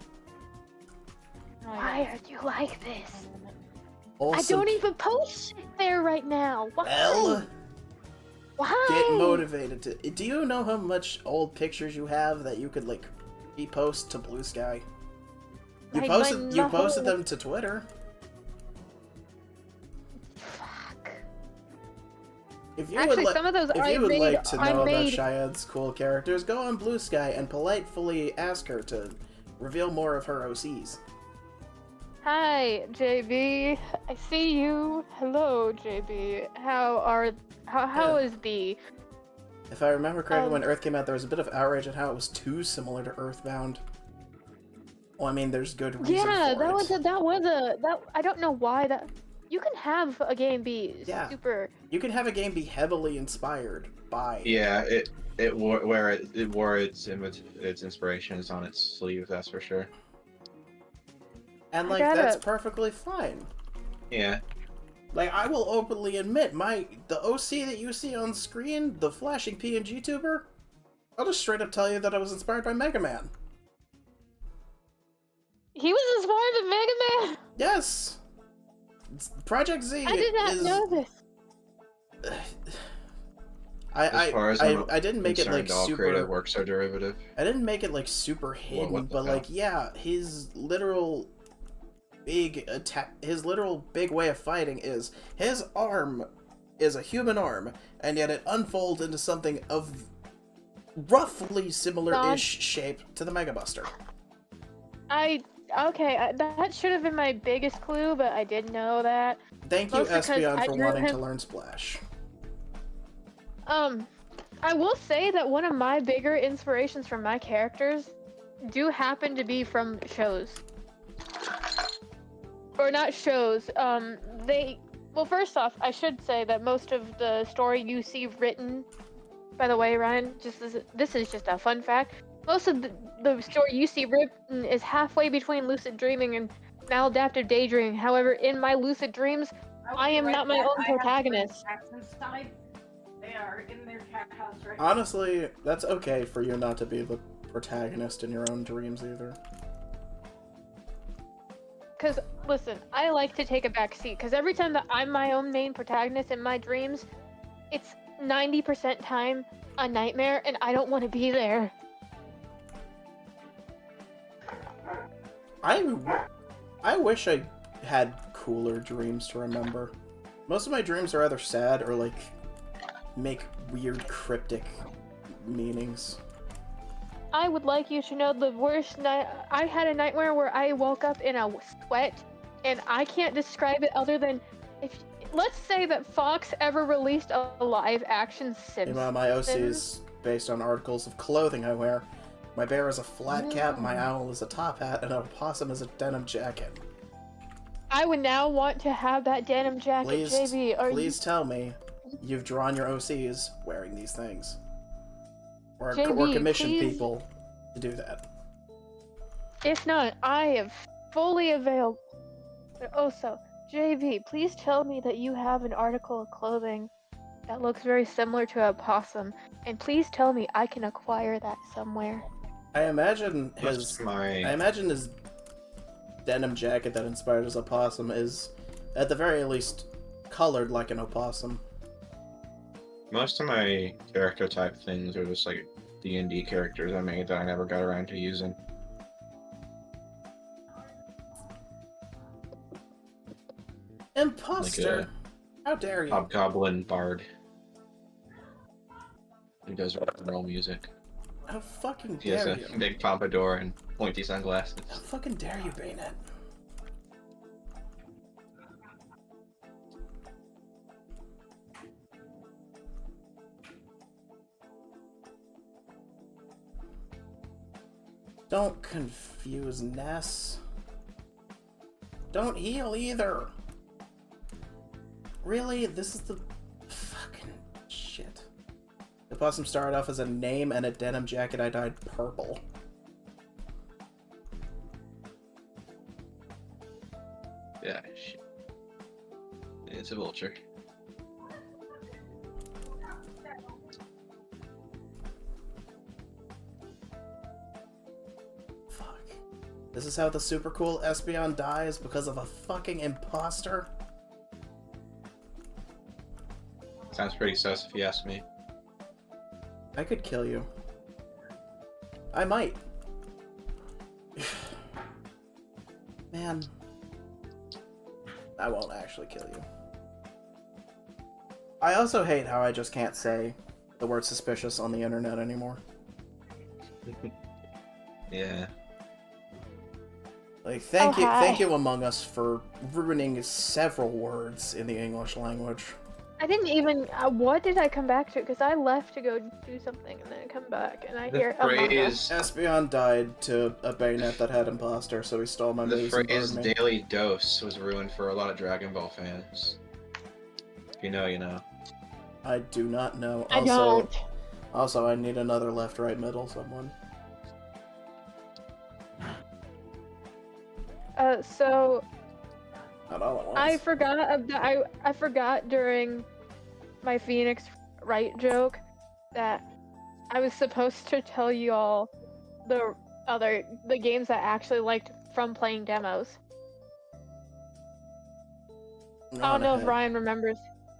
Why are you like this? Also, I don't even post it there right now. Why? Well, Why? get motivated to. Do you know how much old pictures you have that you could like repost to Blue Sky? You posted them to Twitter. Fuck. If you Actually, would some of those if I you would made- like to I know about made- Cheyenne's cool characters, go on Blue Sky and politely ask her to reveal more of her OCs. Hi, JB. I see you. Hello, JB. How is the? If I remember correctly, when Earth came out, there was a bit of outrage at how it was too similar to Earthbound. Well, I mean, there's good reason Yeah, for that it. was that. I don't know why that. You can have a game be Yeah. super. You can have a game be heavily inspired by. Yeah, it wore its inspirations on its sleeve. That's for sure. And I like gotta- that's perfectly fine. Yeah. Like I will openly admit, the OC that you see on screen, the flashing PNG tuber, I'll just straight up tell you that I was inspired by Mega Man. He was inspired by Mega Man. Yes. Project Z I did not is. know this. As far as I'm I didn't make it like concerned, all creative super. works are derivative. I didn't make it like super hidden, what the but hell? like yeah, his literal big attack, his literal big way of fighting is his arm is a human arm, and yet it unfolds into something of roughly similar-ish shape to the Mega Buster. That should have been my biggest clue, but I didn't know that. Thank you, Mostly 'cause Espeon, I for drew wanting him- to learn Splash. I will say that one of my bigger inspirations from my characters do happen to be from shows. Or not shows, well, first off, I should say that most of the story you see written by the way, Ryan, this is just a fun fact. Most of the story you see written is halfway between lucid dreaming and maladaptive daydreaming. However, in my lucid dreams, will I be am right not my back. own I have to bring protagonist. the cats inside. They are in their cat house right now. Honestly, that's okay for you not to be the protagonist in your own dreams either. Because, listen, I like to take a back seat. Because every time that I'm my own main protagonist in my dreams, it's 90% time a nightmare, and I don't want to be there. I wish I had cooler dreams to remember. Most of my dreams are either sad or, like, make weird cryptic meanings. I would like you to know the worst night. I had a nightmare where I woke up in a sweat, and I can't describe it other than if. Let's say that Fox ever released a live-action Simpsons. My OC is based on articles of clothing I wear. My bear is a flat cap, my owl is a top hat, and a opossum is a denim jacket. I would now want to have that denim jacket, Please, JB. please tell me you've drawn your OCs wearing these things. Or JB, commissioned please. people to do that. If not, I am fully available. Also, JB, please tell me that you have an article of clothing that looks very similar to a possum, and please tell me I can acquire that somewhere. I imagine That's his denim jacket that inspired his opossum is, at the very least, colored like an opossum. Most of my character type things are just like D&D characters I made that I never got around to using. Imposter! How dare you? Hobgoblin bard who does rock and roll music. How fucking He has dare a you? big pompadour and pointy sunglasses. How fucking dare you, Bayonet? Don't confuse Ness. Don't heal either. Really? This is the fucking shit. The possum started off as a name and a denim jacket I dyed purple. Yeah, shit. It's a vulture. Fuck. This is how the super cool Espeon dies because of a fucking imposter? Sounds pretty sus if you ask me. I could kill you. I might. Man. I won't actually kill you. I also hate how I just can't say the word suspicious on the internet anymore. Yeah. Like, hi. thank you Among Us for ruining several words in the English language. I didn't even. What did I come back to? Because I left to go do something and then I come back and I The hear Among phrase, Us. Espeon died to a bayonet that had imposter, so he stole my the moves and phrase burned me. daily dose was ruined for a lot of Dragon Ball fans. If you know, you know. I do not know. I don't. Also, I need another left, right, middle, someone. So Not all at once. I forgot I forgot during my Phoenix Wright joke that I was supposed to tell you all the games I actually liked from playing demos. Go I on don't know if ahead. Ryan remembers.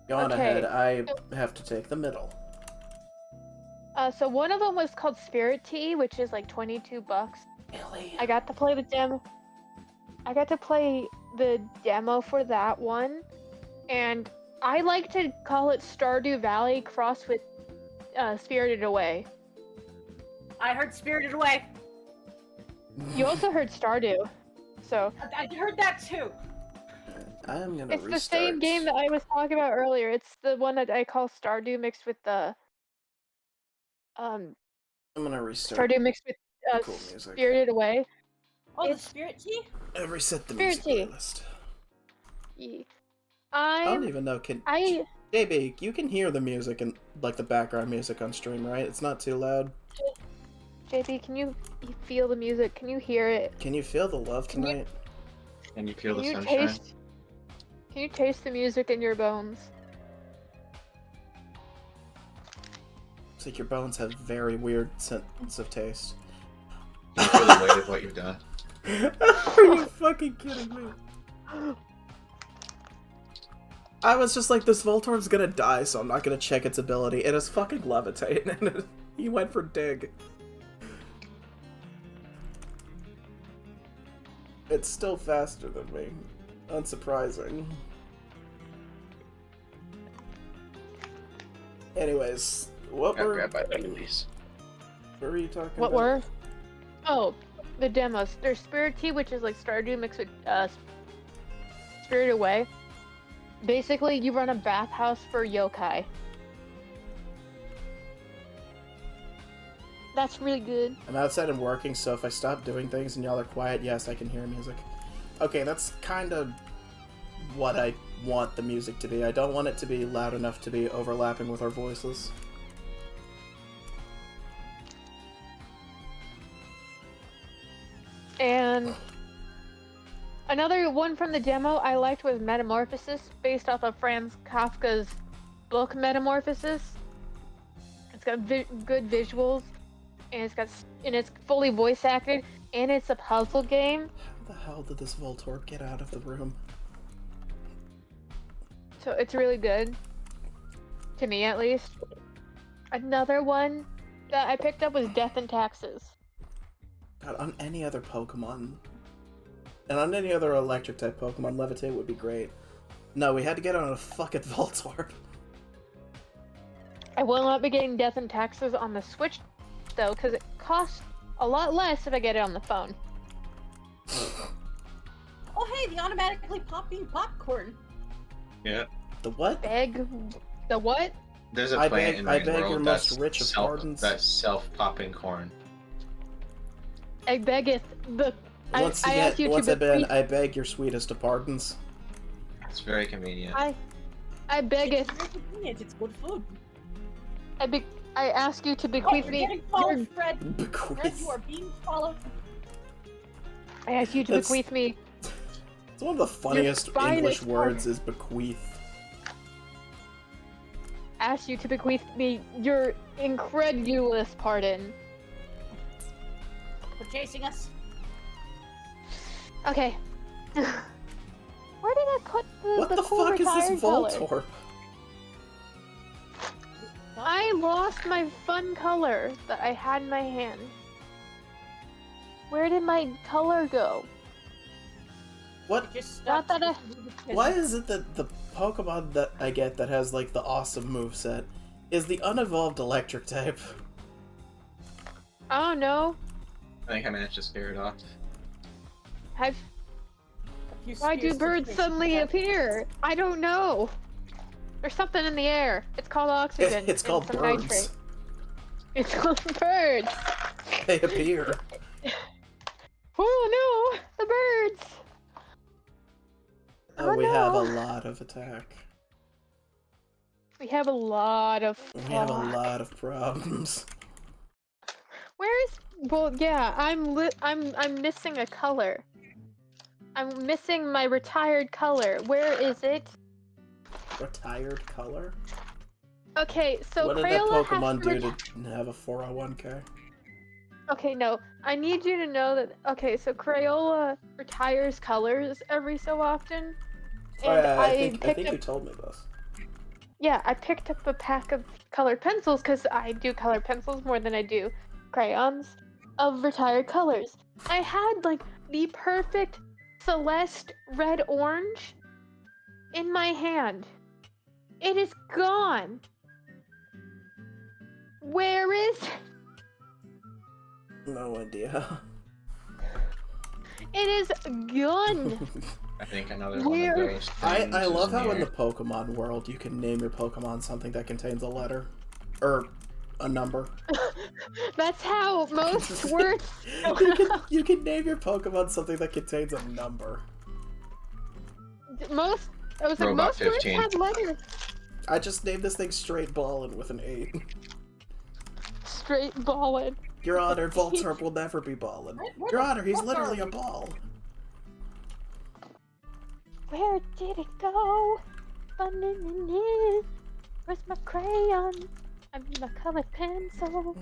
Go on Okay. ahead. I have to take the middle. So one of them was called Spirit Tea, which is like $22. Really? I got to play the demo. I got to play the demo for that one, and I like to call it Stardew Valley crossed with Spirited Away. I heard Spirited Away. You also heard Stardew, so I heard that too. I'm gonna it's restart. the same game that I was talking about earlier. It's the one that I call Stardew mixed with the I'm gonna restart. Stardew mixed with Cool music. Spirited Away. Oh, It's- the Spirit Tea? I reset the Spirit music Tea. playlist. Ye- I don't I'm even know. Can I JB, you can hear the music and like the background music on stream, right? It's not too loud. JB, can you feel the music? Can you hear it? Can you feel the love Can you- tonight? And you feel Can the you sunshine. taste? Can you taste the music in your bones? It's like your bones have very weird sense of taste. You feel the weight of what you've done. Are you fucking kidding me? I was just like, this Voltorb's gonna die, so I'm not gonna check its ability. It is fucking levitate, and he went for dig. It's still faster than me. Unsurprising. Anyways, what I'll were... grab my these. What were you talking What about? were? Oh, the demos. There's Spirit Tea, which is like Stardew mixed with Spirit Away. Basically, you run a bathhouse for yokai. That's really good. I'm outside and working, so if I stop doing things and y'all are quiet, yes, I can hear music. Okay, that's kind of what I want the music to be. I don't want it to be loud enough to be overlapping with our voices. And another one from the demo I liked was Metamorphosis, based off of Franz Kafka's book Metamorphosis. It's got good visuals, and it's fully voice acted, and it's a puzzle game. How the hell did this Voltorb get out of the room? So it's really good. To me, at least. Another one that I picked up was Death and Taxes. God, on any other Pokemon, and on any other electric type Pokemon, Levitate would be great. No, we had to get on a fucking Voltorb. I will not be getting Death and Taxes on the Switch, though, because it costs a lot less if I get it on the phone. Oh hey, the automatically popping popcorn. Yeah. The what? The what? There's a I plant beg- in I Rain beg World your that's most rich of pardons. that's self-popping corn. I beggeth the. Once I again, ask you once to again, bequeath. I beg your sweetest of pardons. It's very convenient. I beggeth. It's very convenient. It's good food. I ask you to Oh, bequeath you're me. getting followed, your- Fred. Fred, Bequeath. you are being followed. I ask you to That's- bequeath me. It's one of the funniest finest English part. words is bequeath. Ask you to bequeath me your incredulous pardon. For chasing us. Okay. Where did I put What the cool fuck is this retired color? Voltorb? I lost my fun color that I had in my hand. Where did my color go? What? Just Not stop. that Why is it that the Pokemon that I get that has like the awesome moveset is the unevolved electric type? Oh no. I think I managed to scare it off. Why do birds suddenly appear? I don't know. There's something in the air. It's called oxygen. It's and called some birds. nitrate. It's called birds. They appear. Oh no, the birds. Oh, Oh, we have a no. lot of attack. We have a lot of. We have a fuck. lot of problems. Where is? Well, yeah, I'm missing a color. I'm missing my retired color. Where is it? Retired color? Okay, so What did that Crayola Pokemon has do to have a 401k? Okay, no. I need you to know that. Okay, so Crayola retires colors every so often. Oh, And yeah, I picked think up. you told me this. Yeah, I picked up a pack of colored pencils because I do colored pencils more than I do crayons of retired colors. I had like the perfect Celeste red orange in my hand. It is gone. Where is it? No idea. It is gone. I think another Where- one of those I things love is how in near- the Pokemon world you can name your Pokemon something that contains a letter. Or a number. That's how most words. You can name your Pokemon something that contains a number. Most. I was like, Robot most words 15. have letters. I just named this thing Straight Ballin' with an 8. Straight ballin'. Your Honor, Voltorb will never be ballin'. Your Honor, he's literally a ball. Where did it go? Where's my crayon? I mean my colored pencil.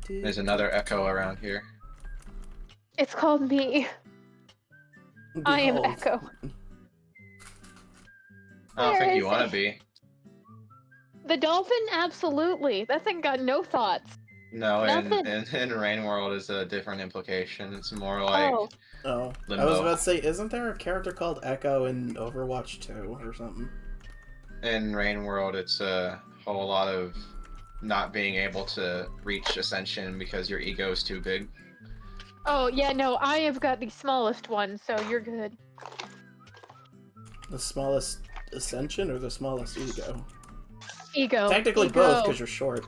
There's another echo around here. It's called me. I am Behold. Echo. I don't Where think you is want it? to be. The dolphin? Absolutely. That thing got no thoughts. No, Nothing. in Rain World is a different implication. It's more like Oh, Oh, I was Limbo. about to say, isn't there a character called Echo in Overwatch 2 or something? in Rain World, it's a whole lot of not being able to reach Ascension because your ego is too big. oh yeah, no, I have got the smallest one, so you're good. The smallest Ascension or the smallest Ego? Ego. Technically Ego. both, because you're short.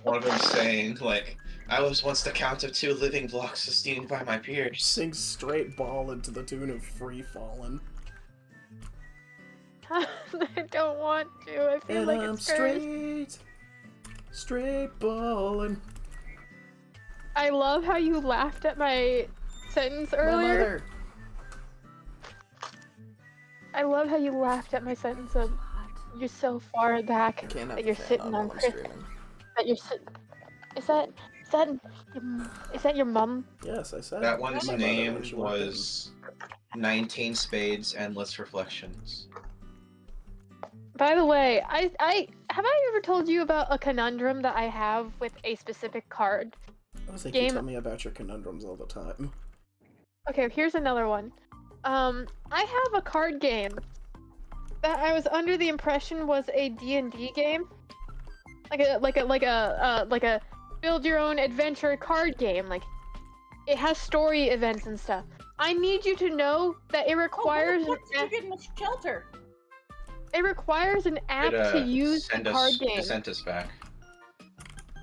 One of them saying, like, I was once the count of 2 living blocks esteemed by my peers. Sing Straight Ballin' to the tune of Free Fallin'. I don't want to. I feel And like I'm it's cursed. straight ballin'. I love how you laughed at my sentence My earlier. mother. I love how you laughed at my sentence of you're so far back Can't have that you're the fan sitting on on while I'm Chris. streaming. That you're sitting. Is that your mum? Yes, I said. That it. one's My mother when name she walked in. was 19 Spades Endless Reflections. By the way, I have I ever told you about a conundrum that I have with a specific card? I was like, game- you tell me about your conundrums all the time. Okay, here's another one. I have a card game that I was under the impression was a D&D game, like a build your own adventure card game. Like it has story events and stuff. I need you to know that it requires What did you get in the shelter? it requires an app to use the card game. Send us back.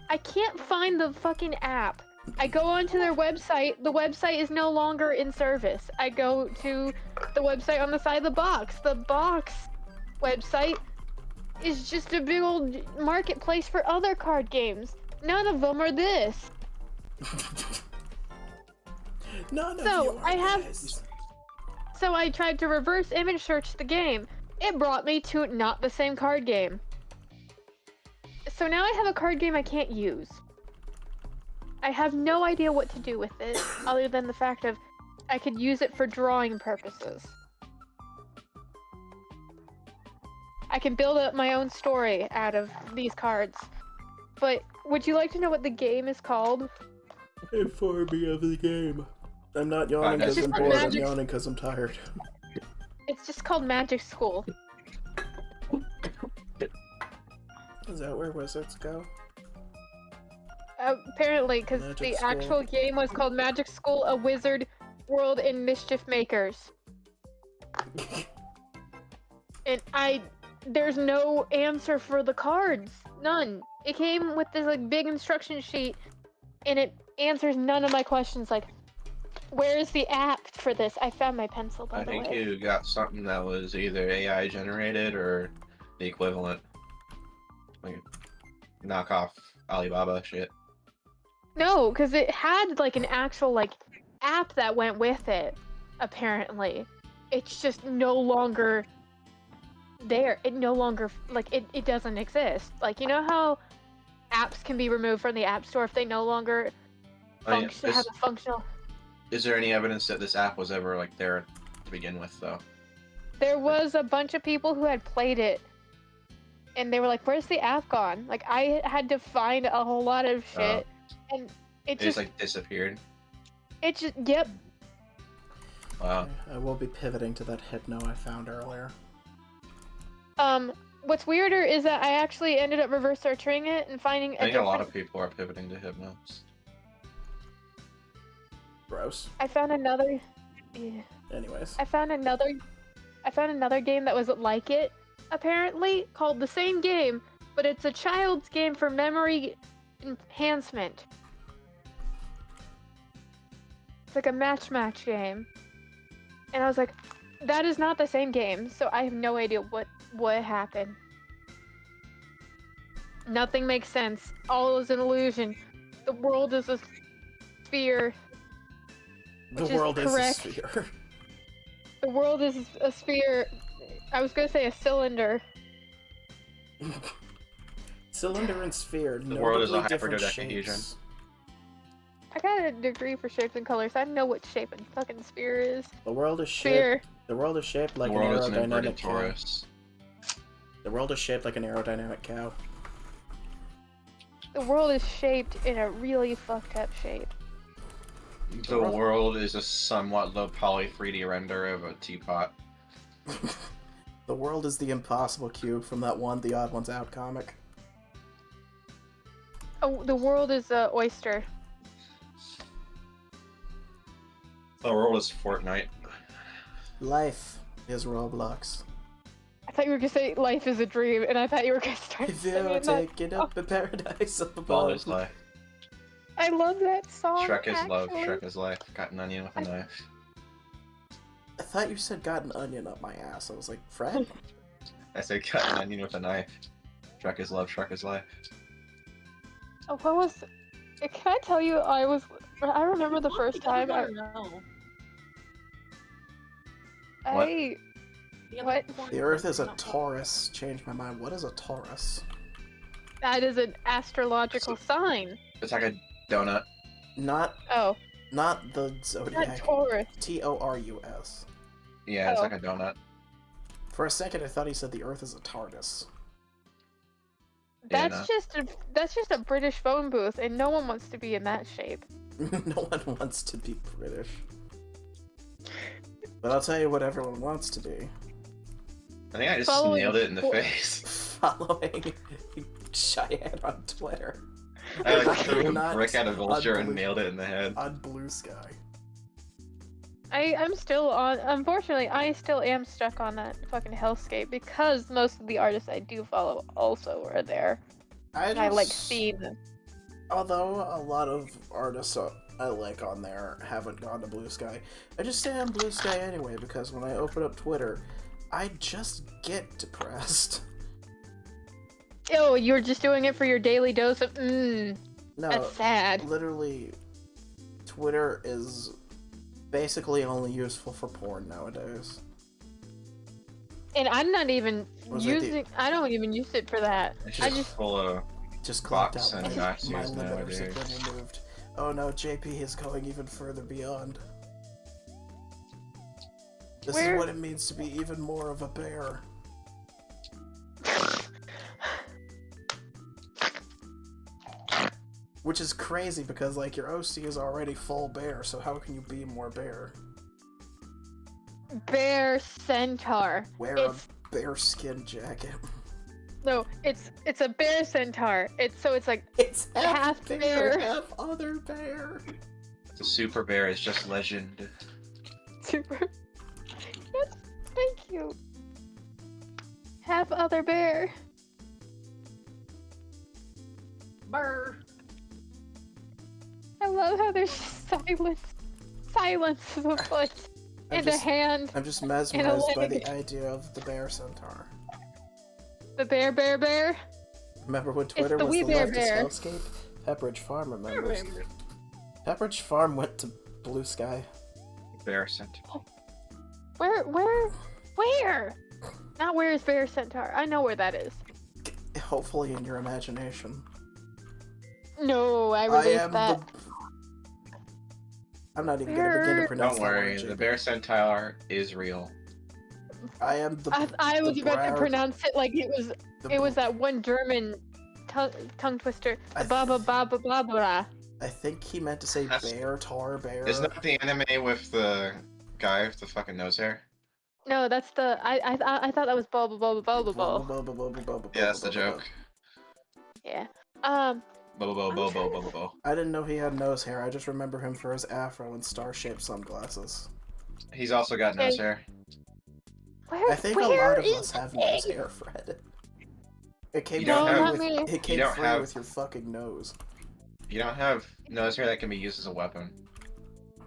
I can't find the fucking app. I go onto their website. The website is no longer in service. I go to the website on the side of the box. The box website is just a big old marketplace for other card games. None of them are this. None So, of you are I have- this. So I tried to reverse image search the game. It brought me to not the same card game. So now I have a card game I can't use. I have no idea what to do with it, other than the fact of I could use it for drawing purposes. I can build up my own story out of these cards. But would you like to know what the game is called? Inform me of the game. I'm not yawning It's because I'm just bored, I'm magic- yawning because I'm tired. It's just called Magic School. Is that where wizards go? Apparently, because Magic the School. actual game was called Magic School: A Wizard World in Mischief Makers. And there's no answer for the cards. None. It came with this like big instruction sheet, and it answers none of my questions. Like, where's the app for this? I found my pencil, by I the think way. you got something that was either AI generated or the equivalent. Like, knockoff Alibaba shit. No, because it had like an actual like app that went with it. Apparently, it's just no longer there. It no longer like it doesn't exist. Like, you know how apps can be removed from the app store if they no longer I mean, have a functional. is there any evidence that this app was ever like there to begin with, though? There was a bunch of people who had played it, and they were like, "Where's the app gone?" Like, I had to find a whole lot of shit, and it It just just, like disappeared. yep. Wow. I will be pivoting to that hypno I found earlier. What's weirder is that I actually ended up reverse searching it and finding I think a lot different. of people are pivoting to Hypnos. Gross. I found another. Yeah. Anyways. I found another game that was like it, apparently, called the same game, but it's a child's game for memory enhancement. It's like a match game. And I was like, that is not the same game, so I have no idea what what happened. Nothing makes sense. All is an illusion. The world is a sphere. The Which is world is a correct. sphere. The world is a sphere. I was gonna say a cylinder. Cylinder and sphere, The world is a notably different hyperdodecahedron. shapes. I got a degree for shapes and colors. I know what shape a fucking sphere is. The world is shaped. Sphere. The world is shaped like The world an is an inverted aerodynamic cow. torus. The world is shaped like an aerodynamic cow. The world is shaped in a really fucked up shape. The world is a somewhat low poly 3D render of a teapot. The world is the impossible cube from that one The Odd Ones Out comic. Oh, the world is a oyster. The world is Fortnite. Life is Roblox. I thought you were gonna say life is a dream, and I thought you were gonna start If you're singing that. taken up in paradise up All above. is life. I love that song. Shrek is love. actually. Shrek is life. Got an onion with a knife. I thought you said got an onion up my ass. I was like, Fred? I said got an onion with a knife. Shrek is love. Shrek is life. Oh, what was? Can I tell you? I remember the first time. What? The Earth is a Taurus. Change my mind. What is a Taurus? That is an astrological sign. It's like a donut. Not Oh, the not zodiac. Taurus. Taurus. Yeah, it's Oh. like a donut. For a second, I thought he said the Earth is a TARDIS. Yeah, That's just a British phone booth, and no one wants to be in that shape. No one wants to be British. But I'll tell you what everyone wants to be. I think I just Following nailed it in the fo- face. Following Cheyenne on Twitter. I like threw a Not brick at a vulture and unbelievable. nailed it in the head. On Blue Sky. I'm still on. Unfortunately, I still am stuck on that fucking hellscape because most of the artists I do follow also are there. And I like seeing them. Although a lot of artists I like on there haven't gone to Blue Sky, I just stay on Blue Sky anyway because when I open up Twitter, I just get depressed. Oh, you're just doing it for your daily dose of No, that's sad. literally, Twitter is basically only useful for porn nowadays. And I'm not even Was it the- using. I don't even use it for that. It's I just just full of Just clocked box out and my Nazis limiters have nowadays. been removed. Oh no, JP is going even further beyond. This Where- is what it means to be even more of a bear. Which is crazy because like your OC is already full bear, so how can you be more bear? bear centaur. Wear It's a bear skin jacket. no, it's a bear centaur. It's like It's half bear, bear. half other bear. the super bear is just legend. super. Yes, thank you. Half other bear. Brr. I love how there's silence is afoot, and a hand. I'm just mesmerized by the idea of the bear centaur. The bear. Remember when Twitter the was wee the bear leftist bear. hellscape? Pepperidge Farm remembers. Pepperidge Farm went to Blue Sky. Bear centaur. Where? Not where is bear centaur? I know where that is. Hopefully in your imagination. No, I I released am that. I'm not even gonna begin to Bear. pronounce Don't that worry, word, the JP. bear centaur is real. I am the. I was the about to brow- pronounce it like it was. the It was br- that one German tongue twister. I Baba baba baba. I think he meant to say That's- bear, tar, bear. Isn't that the anime with the guy with the fucking nose hair? No, that's the. I thought that was baba baba baba Blah, baba. blah, blah, blah, blah, blah, Yeah, that's blah, the blah, joke. Yeah. Bo bo I'm bo bo trying bo to- bo bo. I didn't know he had nose hair. I just remember him for his afro and star-shaped sunglasses. He's also got nose hair. Where? I think a where lot of is us have the nose thing? hair, Fred. It came You don't free have- with me. it came don't free have- with your fucking nose. You don't have nose hair that can be used as a weapon.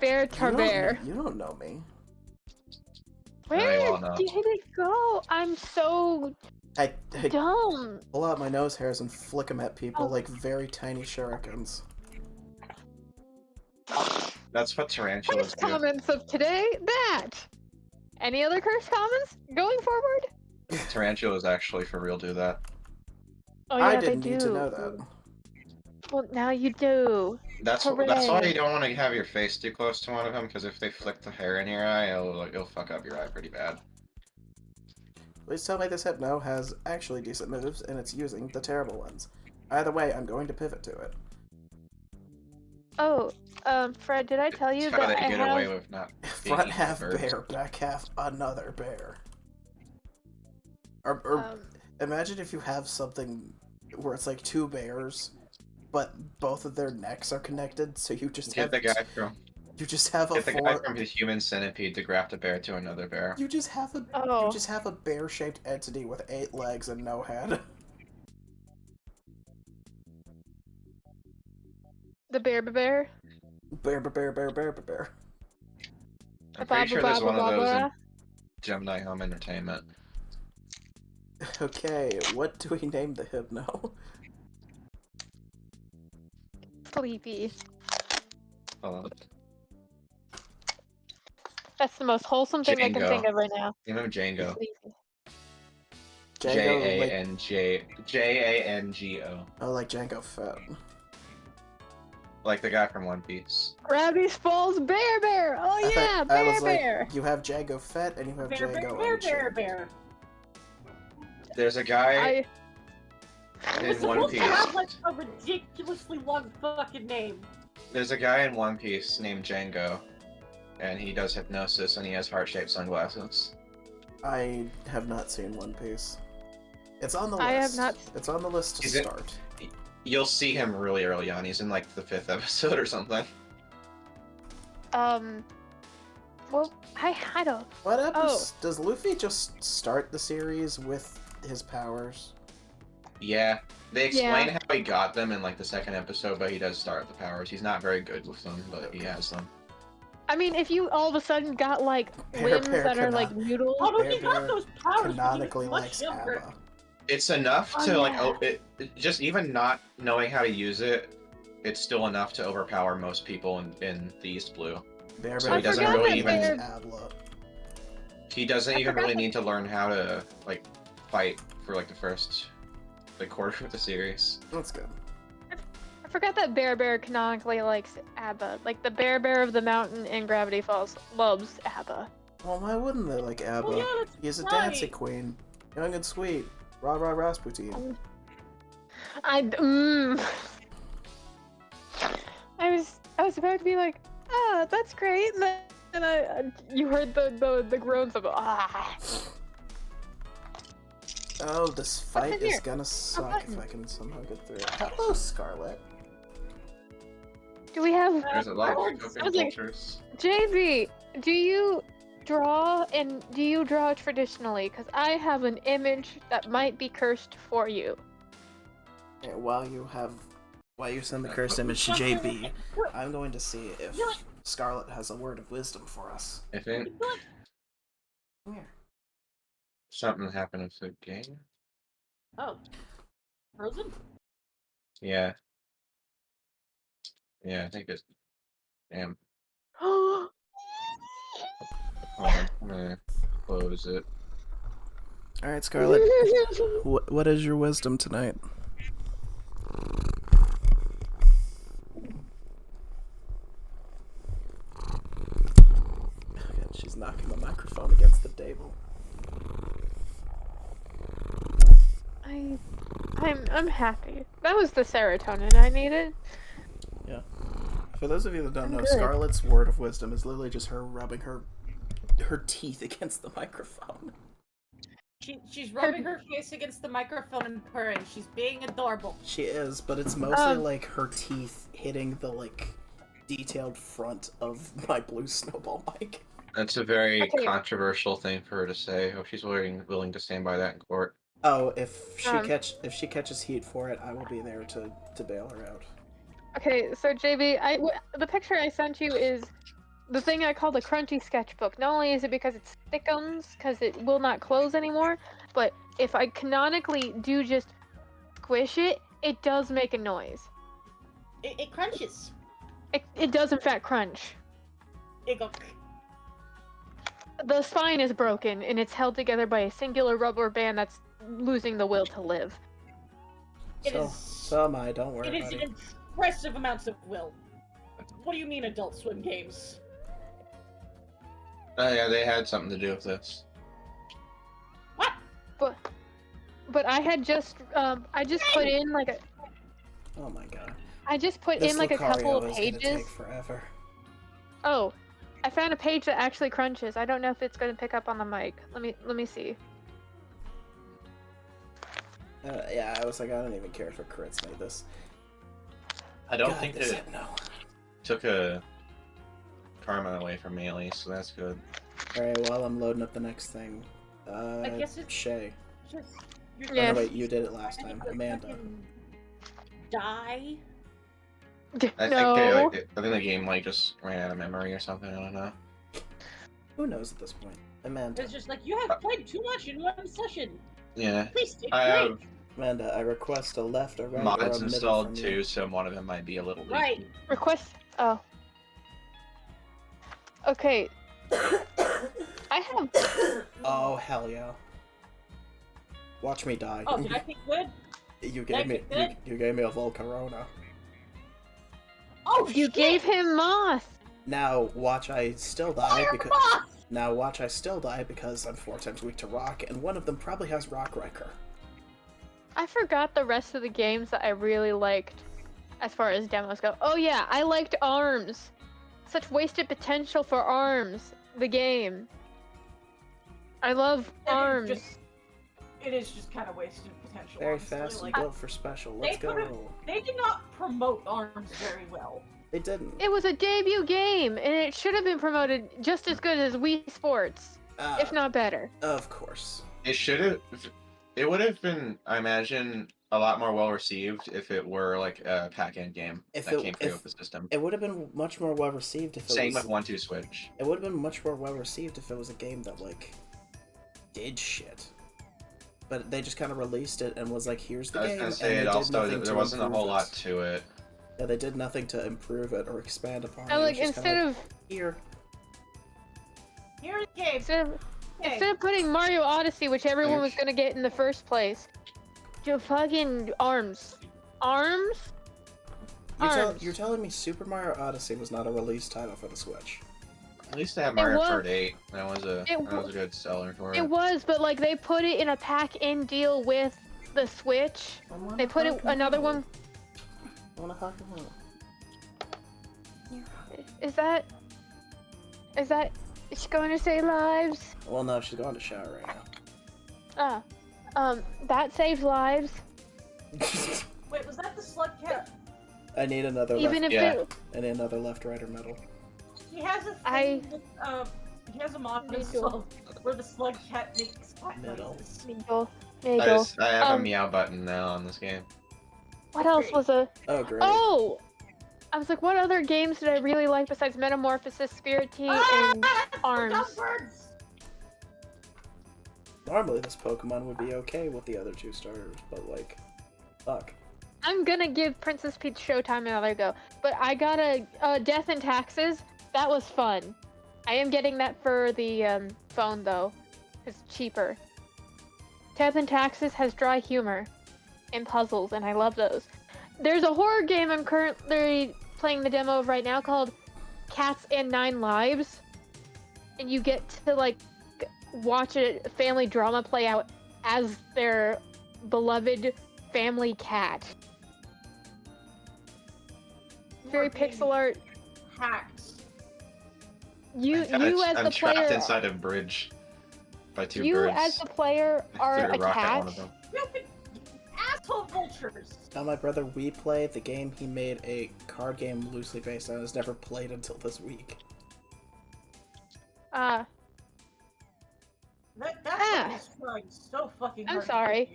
Bear You tar don't bear. know- You don't know me. Very Where well known. did it go? I'm so I dumb. pull out my nose hairs and flick them at people Oh. like very tiny shurikens. That's what tarantulas Curse do. comments of today, that. Any other curse comments going forward? Tarantulas actually for real do that. Oh yeah, I they didn't do. need to know that. Well, now you do. That's why Hooray. you don't want to have your face too close to one of them, because if they flick the hair in your eye, it'll fuck up your eye pretty bad. Please tell me this Hypno has actually decent moves and it's using the terrible ones. Either way, I'm going to pivot to it. Oh, Fred, did I tell you It's how that they I get have... away with not being Front eaten half by birds. bear, back half another bear. Or imagine if you have something where it's like two bears, but both of their necks are connected, so you just Get have the guy from you just have a get the guy from his human centipede to graft a bear to another bear. you just have a Oh. you just have a bear-shaped entity with 8 legs and no head. The bear bear? Bear, bear, bear, bear, bear, bear. I'm pretty sure there's one of those in Ba-ba-ba-ba-ba-ba. Gemini Home Entertainment. Okay, what do we name the Hypno? Sleepy. Hold on. That's the most wholesome thing I can Django. think of right now. You know Django. Sleepy. Django, Jango. oh, like Django Fett. Like the guy from One Piece. Gravity Falls Bear Bear! Oh I yeah, thought- I Bear was like, Bear! you have Django Fett and you have Bear, bear, Django bear, Unchained. bear, bear. There's a guy It's in One supposed to have like Piece. a ridiculously long fucking name. There's a guy in One Piece named Django, and he does hypnosis and he has heart-shaped sunglasses. I have not seen One Piece. It's on the list. I have not- It's on the list to Is it- start. You'll see him really early on. He's in like the 5th episode or something. Well, I don't... What episode? Oh. Does Luffy just start the series with his powers? Yeah. They explain Yeah. how he got them in like the 2nd episode, but he does start the powers. He's not very good with them, but he has them. I mean, if you all of a sudden got, like, Bear limbs Bear that are, like, cannot- noodles... Oh, no, Bear he got Bear those powers when he Canonically was much likes younger. ABBA. It's enough Oh, to like yeah. just even not knowing how to use it, it's still enough to overpower most people in the East Blue. Bear So Bear he doesn't forgot really that even Bear- ABBA. he doesn't I even forgot really that- need to learn how to like fight for like the first quarter of the series. That's good. I forgot that Bear Bear canonically likes ABBA. Like, the Bear Bear of the Mountain in Gravity Falls loves ABBA. Well, why wouldn't they like ABBA? Oh, yeah, that's He's a right. dancing queen. Young and sweet. Rah rah Rasputin. I was about to be like, ah, that's great, and then you heard the groans of ah. Oh, this fight in is here? gonna suck if button. I can somehow get through it. Hello, Scarlet. Do we have There's a lot of Lord, cooking I was like- cultures. JB? Do you draw and do you draw traditionally? Because I have an image that might be cursed for you. Okay, while you send the cursed image to JB, I'm going to see if Scarlet has a word of wisdom for us. I think Come here. something happened with the game. Oh. Frozen? Yeah. Yeah, I think it's damn. Oh, Hold on, I'm gonna close it. All right, Scarlet. What is your wisdom tonight? Again, she's knocking the microphone against the table. I'm happy. That was the serotonin I needed. For those of you that don't I'm know, good. Scarlet's word of wisdom is literally just her rubbing her teeth against the microphone. She's rubbing her face against the microphone and purring. She's being adorable. She is, but it's mostly like her teeth hitting the like detailed front of my blue snowball mic. That's a very Okay. controversial thing for her to say. Hope she's willing to stand by that in court. Oh, if she Um. if she catches heat for it, I will be there to bail her out. Okay, so JB, the picture I sent you is the thing I call the crunchy sketchbook. Not only is it because it's thickums, because it will not close anymore, but if I canonically do just squish it, it does make a noise. It crunches. It does in fact crunch. It goes. The spine is broken, and it's held together by a singular rubber band that's losing the will to live. So am I, don't worry It is about it. impressive amounts of will. What do you mean Adult Swim games? Yeah, they had something to do with this. What? But I had just I just put in like a Oh my god. I just put This in like a couple Lucario of is gonna pages. take forever. Oh, I found a page that actually crunches. I don't know if it's going to pick up on the mic. Let me see. Yeah, I was like, I don't even care if a crits made this. I don't God, think this it hit no. took a karma away from me at least, so that's good. Alright, while I'm loading up the next thing. I guess it's Shay. just. Oh, Yes. no, wait, you did it last time. Amanda. Die? I No. think the game like just ran out of memory or something. I don't know. Who knows at this point? Amanda. It's just like, you have played too much in one session. Yeah, Please take I a have break. Amanda, I request a left, a right, or a mods middle installed from you. too, so one of them might be a little leaky. Right. Request. Oh. Okay. I have. Oh, hell yeah. Watch me die. Oh, did I pick good? You gave me Good? you gave me a Volcarona. Oh, You shit! gave him moss. Now watch I still die Fire because moth! now watch I still die because I'm 4 times weak to rock, and one of them probably has Rock Riker. I forgot the rest of the games that I really liked, as far as demos go. Oh yeah, I liked Arms. Such wasted potential for Arms. The game. I love Arms. It is just kind of wasted potential. Very honestly. fast and Like, built for special. Let's they could've- go. They did not promote Arms very well. They didn't. It was a debut game, and it should have been promoted just as good as Wii Sports, if not better. Of course. It should have. It would have been, I imagine, a lot more well received if it were like a pack-in game If that it- came free if- with the system. It would have been much more well received if it Same was. with 1-2 Switch. It would have been much more well received if it was a game that like did shit. But they just kind of released it and was like, "Here's the I was game," gonna and say they it did also nothing there to wasn't a improve whole it. lot to it. Yeah, they did nothing to improve it or expand upon it. I It was like just kinda like, here. Here's the game. instead of putting Mario Odyssey, which everyone was gonna get in the first place, to fucking Arms. Arms? Arms. You're telling me Super Mario Odyssey was not a release title for the Switch? At least they have Mario was- Kart 8. That was a It a good seller for it. It was, but like they put it in a pack-in deal with the Switch. They put it another one. I wanna hug him. Is that? Is she going to save lives? Well, no, she's going to shower right That saves lives. now. Wait, was that the slug cat? I need another Even left. if Yeah. it, I need another left, right, or middle. He has a I- thing with, he has a mod Me too. installed where the slug cat makes cat Middle. noises. Nagel. I have a Um, meow button now on this game. What else was a? Oh, great. Oh, I was like, what other games did I really like besides Metamorphosis, Spirited, and Arms? Dumb birds! Normally, this Pokemon would be okay with the other 2 starters, but like, fuck. I'm gonna give Princess Peach Showtime another go, but I got a Death and Taxes. That was fun. I am getting that for the phone though, it's cheaper. Death and Taxes has dry humor and puzzles, and I love those. There's a horror game I'm currently playing the demo of right now called Cats and Nine Lives, and you get to like watch a family drama play out as their beloved family cat. Very pixel art. Hacks. You I'm as the trapped player, inside a bridge by 2 you birds. as the player I are threw a rock at cat. one of them. Stupid asshole vultures! Now, my brother, we play the game he made a card game loosely based on. Has never played until this week. That Ah. fucking is trying so fucking I'm hard. to sorry. get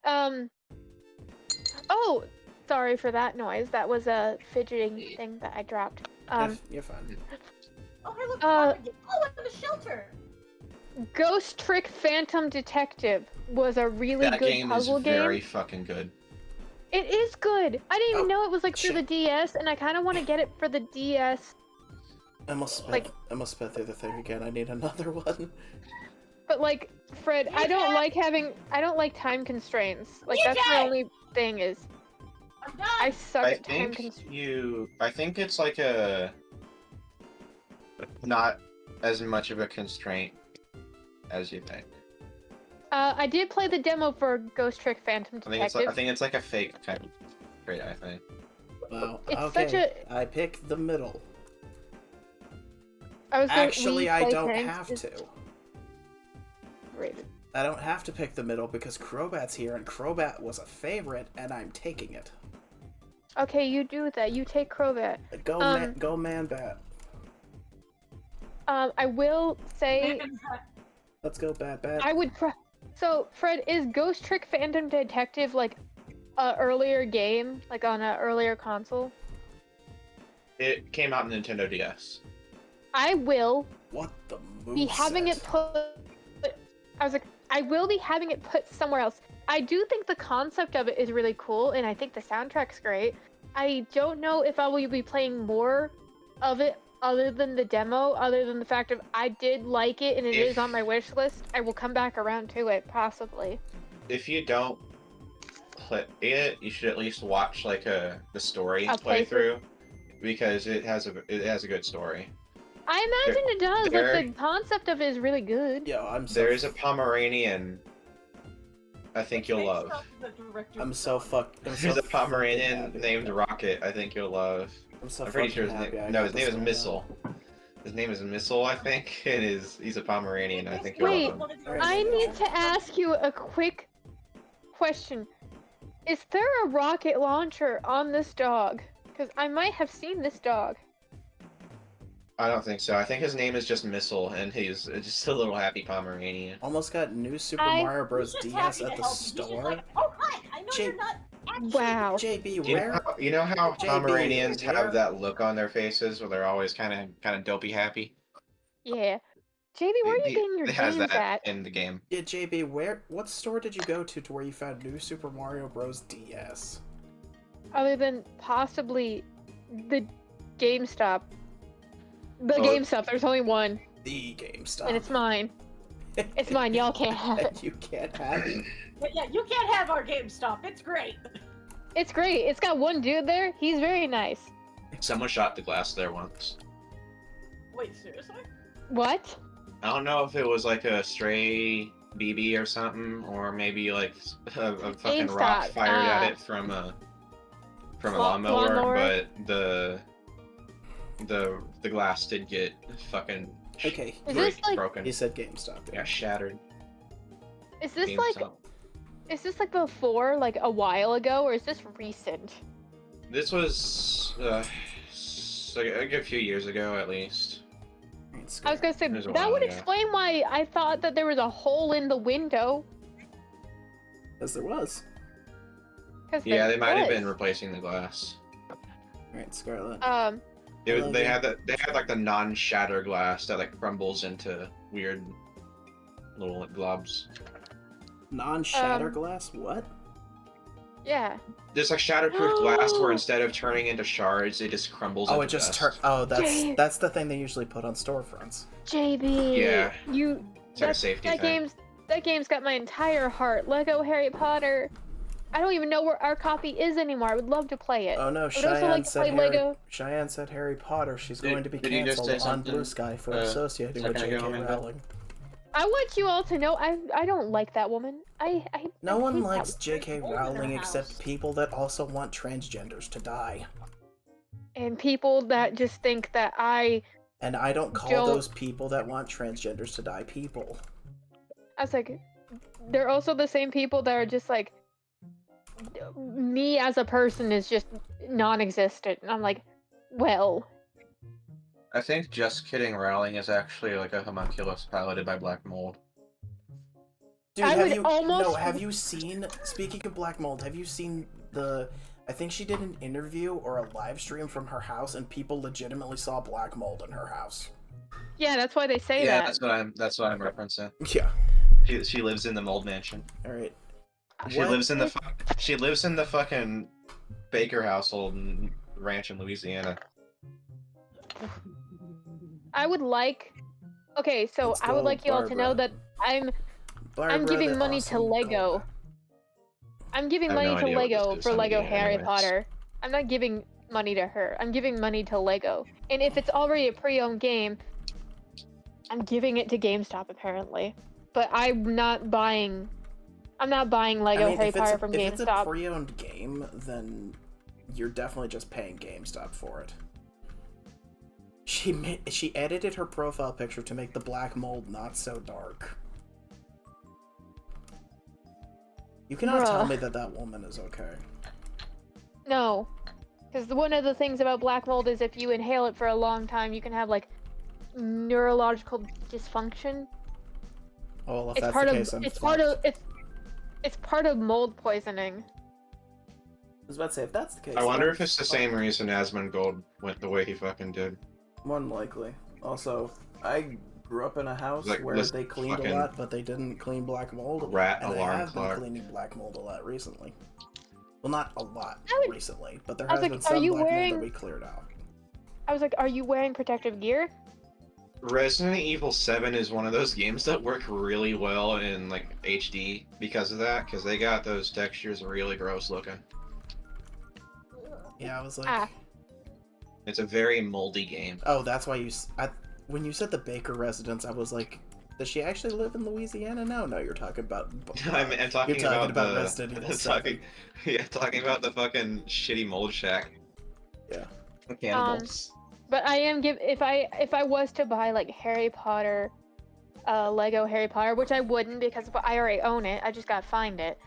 you. Oh, sorry for that noise. That was a fidgeting thing that I dropped. You're fine. Oh, hey, look, Uh, Carpet. Oh, in the shelter. Ghost Trick Phantom Detective was a really That good game is puzzle very game. fucking good. It is good. I didn't even Oh, know it was like through the shit. DS, and I kind of want to get it for the DS. I almost Like- sped through the thing again. I need another one. But like, Fred, I don't like time constraints. Like that's my DJ! only thing is I'm done. I suck I at time think constraints. I think it's like a not as much of a constraint as you think. I did play the demo for Ghost Trick Phantom Detective. I think it's like a fake kind of trait. I think. Wow. It's Okay. such a- I pick the middle. Actually, I don't have to. Rated. I don't have to pick the middle because Crobat's here, and Crobat was a favorite, and I'm taking it. Okay, you do that. You take Crobat. Go man bat. I will say Let's go bat bat. I would. So, Fred, is Ghost Trick Phantom Detective like a earlier game, like on an earlier console? It came out on Nintendo DS. I will What the moveset? be having it put. I was like, I will be having it put somewhere else. I do think the concept of it is really cool, and I think the soundtrack's great. I don't know if I will be playing more of it other than the demo, other than the fact of I did like it and it is on my wish list. I will come back around to it, possibly. If you don't play it, you should at least watch like the story A playthrough because it has a good story. I imagine it does. there- Like the concept of it is really good. Yo, I'm so. There is a Pomeranian. I think you'll love. I'm so fucked. There's a Pomeranian named Rocket. I think you'll love. I'm so I'm pretty sure fucking happy I his got name is this Missile. His name is Missile, I think. And he's a Pomeranian. I think you'll Wait, love him. I need to ask you a quick question. Is there a rocket launcher on this dog? Because I might have seen this dog. I don't think so. I think his name is just Missile, and he's just a little happy Pomeranian. Almost got new Super I- Mario Bros. He's just DS happy at to the help you. He's just store. like, oh hi, I know Jay- you're not actually. Wow. JB, Do where? you know how JB, Pomeranians where- have that look on their faces where they're always kind of dopey happy? Yeah. JB, where are you getting your It has games that at? in the game. Yeah, JB, what store did you go to where you found new Super Mario Bros. DS? Other than possibly the GameStop. The Oh. GameStop, there's only one, The GameStop. and it's mine. It's mine, y'all can't have it. You can't have it. Yeah, you can't have our GameStop. It's great. It's great. It's got one dude there. He's very nice. Someone shot the glass there once. Wait, seriously? What? I don't know if it was like a stray BB or something, or maybe like a fucking rock GameStop, fired at it from a lawnmower, lawnmower. but the glass did get fucking Okay, Is this like- broken. he said GameStop. Yeah, shattered. Is this like? GameStop. Is this like before, like a while ago, or is this recent? This was like a few years ago at least. I was gonna say It was a that while would ago. explain why I thought that there was a hole in the window. As there was. 'Cause Yeah, there they might have was. been replacing the glass. Alright, Scarlet. They had like the non-shatter glass that like crumbles into weird little globs. Non-shatter glass? What? Yeah. There's like shatterproof glass where instead of turning into shards, it just crumbles. Oh, into it just dust. turned. Oh, Jay- that's the thing they usually put on storefronts. JB. Yeah. You. It's like a safety that thing. That game's got my entire heart. Lego Harry Potter. I don't even know where our copy is anymore. I would love to play it. Oh no, I would also Cheyenne like to said play Harry. Lego. Cheyenne said Harry Potter. She's Did- going to be did you just canceled say on something, Blue Sky for a associating with second J.K. ago, Amanda? Rowling. I want you all to know I don't like that woman. No I one hate that likes woman. J.K. Old in her Rowling house. except people that also want transgenders to die. And people that just think that I And I don't call Don't- those people that want transgenders to die people. was like, they're also the same people that are just like, me as a person is just non-existent. And I'm like, well, I think Just Kidding Rowling is actually like a homunculus piloted by black mold. Dude, I have would you almost- have you seen, speaking of Black Mold, have you seen I think she did an interview or a live stream from her house and people legitimately saw Black Mold in her house. Yeah, that's why they say Yeah, that. that's what I'm referencing. Yeah. She lives in the mold mansion. All right. She What? lives in the fucking Baker household ranch in Louisiana. I would like. Okay, so Let's I would go, like you all to know Barbara. that I'm Barbara, giving the money to awesome Lego. callback. I'm giving I have money no to idea what this Lego is. for I'm Lego eating it Harry anyways. Potter. I'm not giving money to her. I'm giving money to Lego. And if it's already a pre-owned game, I'm giving it to GameStop apparently. But I'm not buying Lego Harry Potter from if it's a GameStop. pre-owned game, then you're definitely just paying GameStop for it. She edited her profile picture to make the black mold not so dark. You cannot tell Bruh. me that that woman is okay. No. Because one of the things about black mold is if you inhale it for a long time, you can have like neurological dysfunction. Well, if It's that's part the of case, I'm it's fucked. part of it's part of mold poisoning. I was about to say, if that's the case, I then wonder I'm if it's the fucked. same reason Asmongold went the way he fucking did. More than likely. Also, I grew up in a house Like, where let's they cleaned a fucking lot, but they didn't clean black mold. rat And they alarm have been clock. cleaning black mold a lot recently. Well, not a lot recently, but there I was has like, been are some you black mold that wearing- we cleared out. I was like, are you wearing protective gear? Resident Evil 7 is one of those games that work really well in like HD because of that, because they got those textures really gross looking. Yeah, I was like, Ah. It's a very moldy game. oh, that's why when you said the Baker residence, I was like, does she actually live in Louisiana? No, you're talking about. I'm talking you're talking about the Resident Evil 7. talking about the fucking shitty mold shack. Yeah. The cannibals. But I am if I was to buy like Harry Potter, Lego Harry Potter, which I wouldn't because I already own it. I just gotta find it.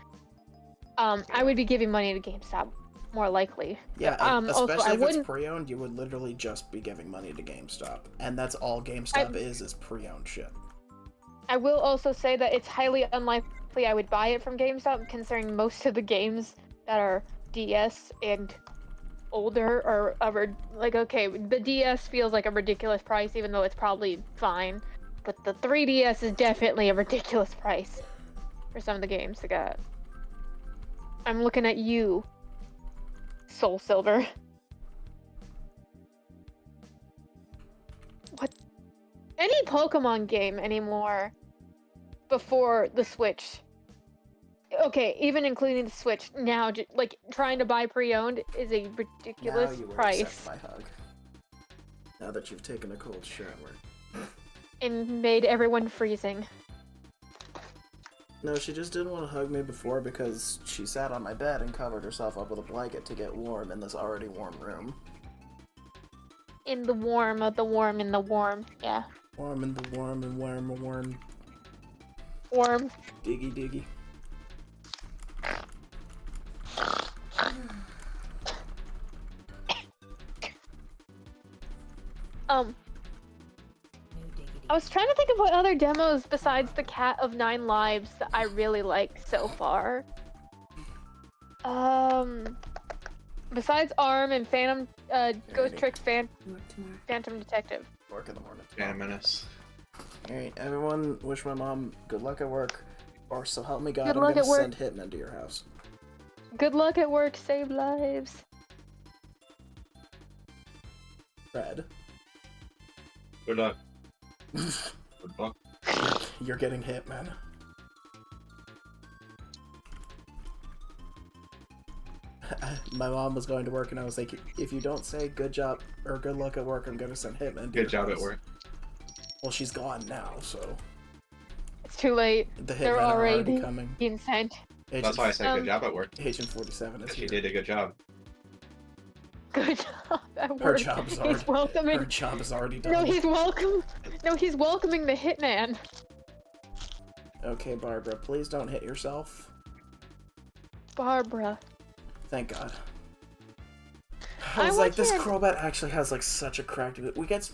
I would be giving money to GameStop, more likely. Yeah, Also, especially I if wouldn't. it's pre-owned, you would literally just be giving money to GameStop, and that's all GameStop is pre-owned shit. I will also say that it's highly unlikely I would buy it from GameStop, considering most of the games that are DS and older are like, okay, the DS feels like a ridiculous price, even though it's probably fine, but the 3DS is definitely a ridiculous price for some of the games they got. I'm looking at you, Soul Silver. What? Any Pokemon game anymore before the Switch. Okay, even including the Switch now, like trying to buy pre-owned is a ridiculous Now you will price accept my hug. Now that you've taken a cold shower. and made everyone freezing. No, she just didn't want to hug me before because she sat on my bed and covered herself up with a blanket to get warm in this already warm room. In the warm of the warm in the warm, yeah. Warm in the warm and warm and warm. Warm. Diggy diggy. I was trying to think of what other demos besides the Cat of Nine Lives that I really like so far. Besides ARM and Phantom, Ghost Trick Phantom Detective. Work in the morning. Phantom Menace. Alright, everyone wish my mom good luck at work, or so help me God, Good I'm luck gonna at work. send Hitman to your house. Good luck at work, save lives. Fred. Good luck. Good luck. You're getting hit, man. My mom was going to work and I was like, if you don't say good job or good luck at work, I'm gonna send Hitman to Good your job at house. work. Well, she's gone now, so It's too late. the Hitmen They're are already already coming. being sent. That's why I said good job at work. Agent 47 is Because here. she did a good job. Good job at Her work. job's He's already, welcoming. her job is already done. No, he's welcome. No, he's welcoming the hitman. Okay, Barbara, please don't hit yourself. Barbara. Thank God. I I was like, this want Crobat actually has like such a crack to it. We get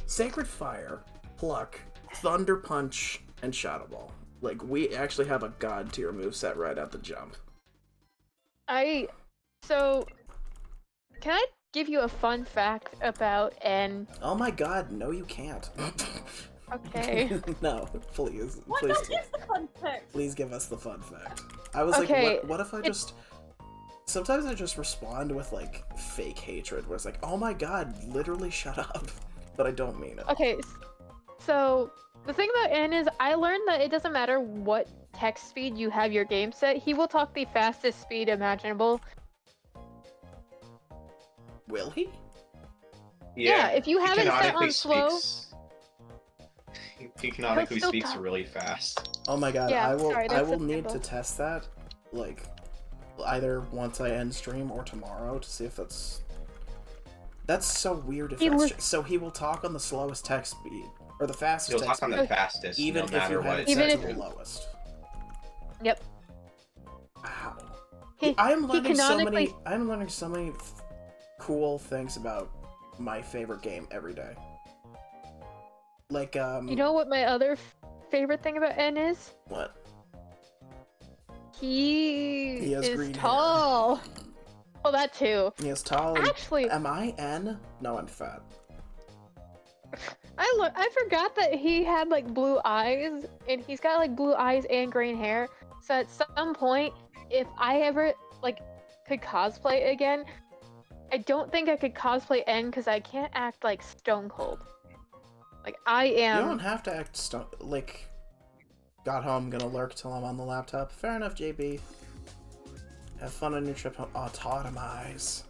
Sacred Fire, Pluck, Thunder Punch, and Shadow Ball. Like, we actually have a god tier moveset right at the jump. So, can I give you a fun fact about N. Oh my god, no you can't. Okay. No, please. What Please, is the fun fact? please give us the fun fact. I was Okay, like, what if I just... Sometimes I just respond with, like, fake hatred, where it's like, oh my god, literally shut up. But I don't mean it. Okay, so the thing about N is I learned that it doesn't matter what text speed you have your game set, he will talk the fastest speed imaginable. Will he? Yeah, if you he have it set canonically on slow- He canonically still speaks talk. really fast. Oh my god, Yeah, I will sorry, I that's will a need typo. to test that, like, either once I end stream or tomorrow to see if that's... That's so weird if He that's lis- so he will talk on the slowest text speed, or the fastest He'll text talk on speed, the fastest, even no if you matter have what. it Even set to if- the lowest. Yep. Wow. He- I am he learning so many. canonically- I'm learning so many cool things about my favorite game every day. Like You know what my other favorite thing about N is? what? He has is green hair. tall. Well, that too. He is tall. And, Actually, am I N? No, I'm fat. I forgot that he had like blue eyes, and he's got like blue eyes and green hair. So at some point, if I ever like could cosplay again, I don't think I could cosplay N because I can't act like Stone Cold. Like I You am. don't have to act like. Got home, gonna lurk till I'm on the laptop. Fair enough, JB. Have fun on your trip home. Autotomize.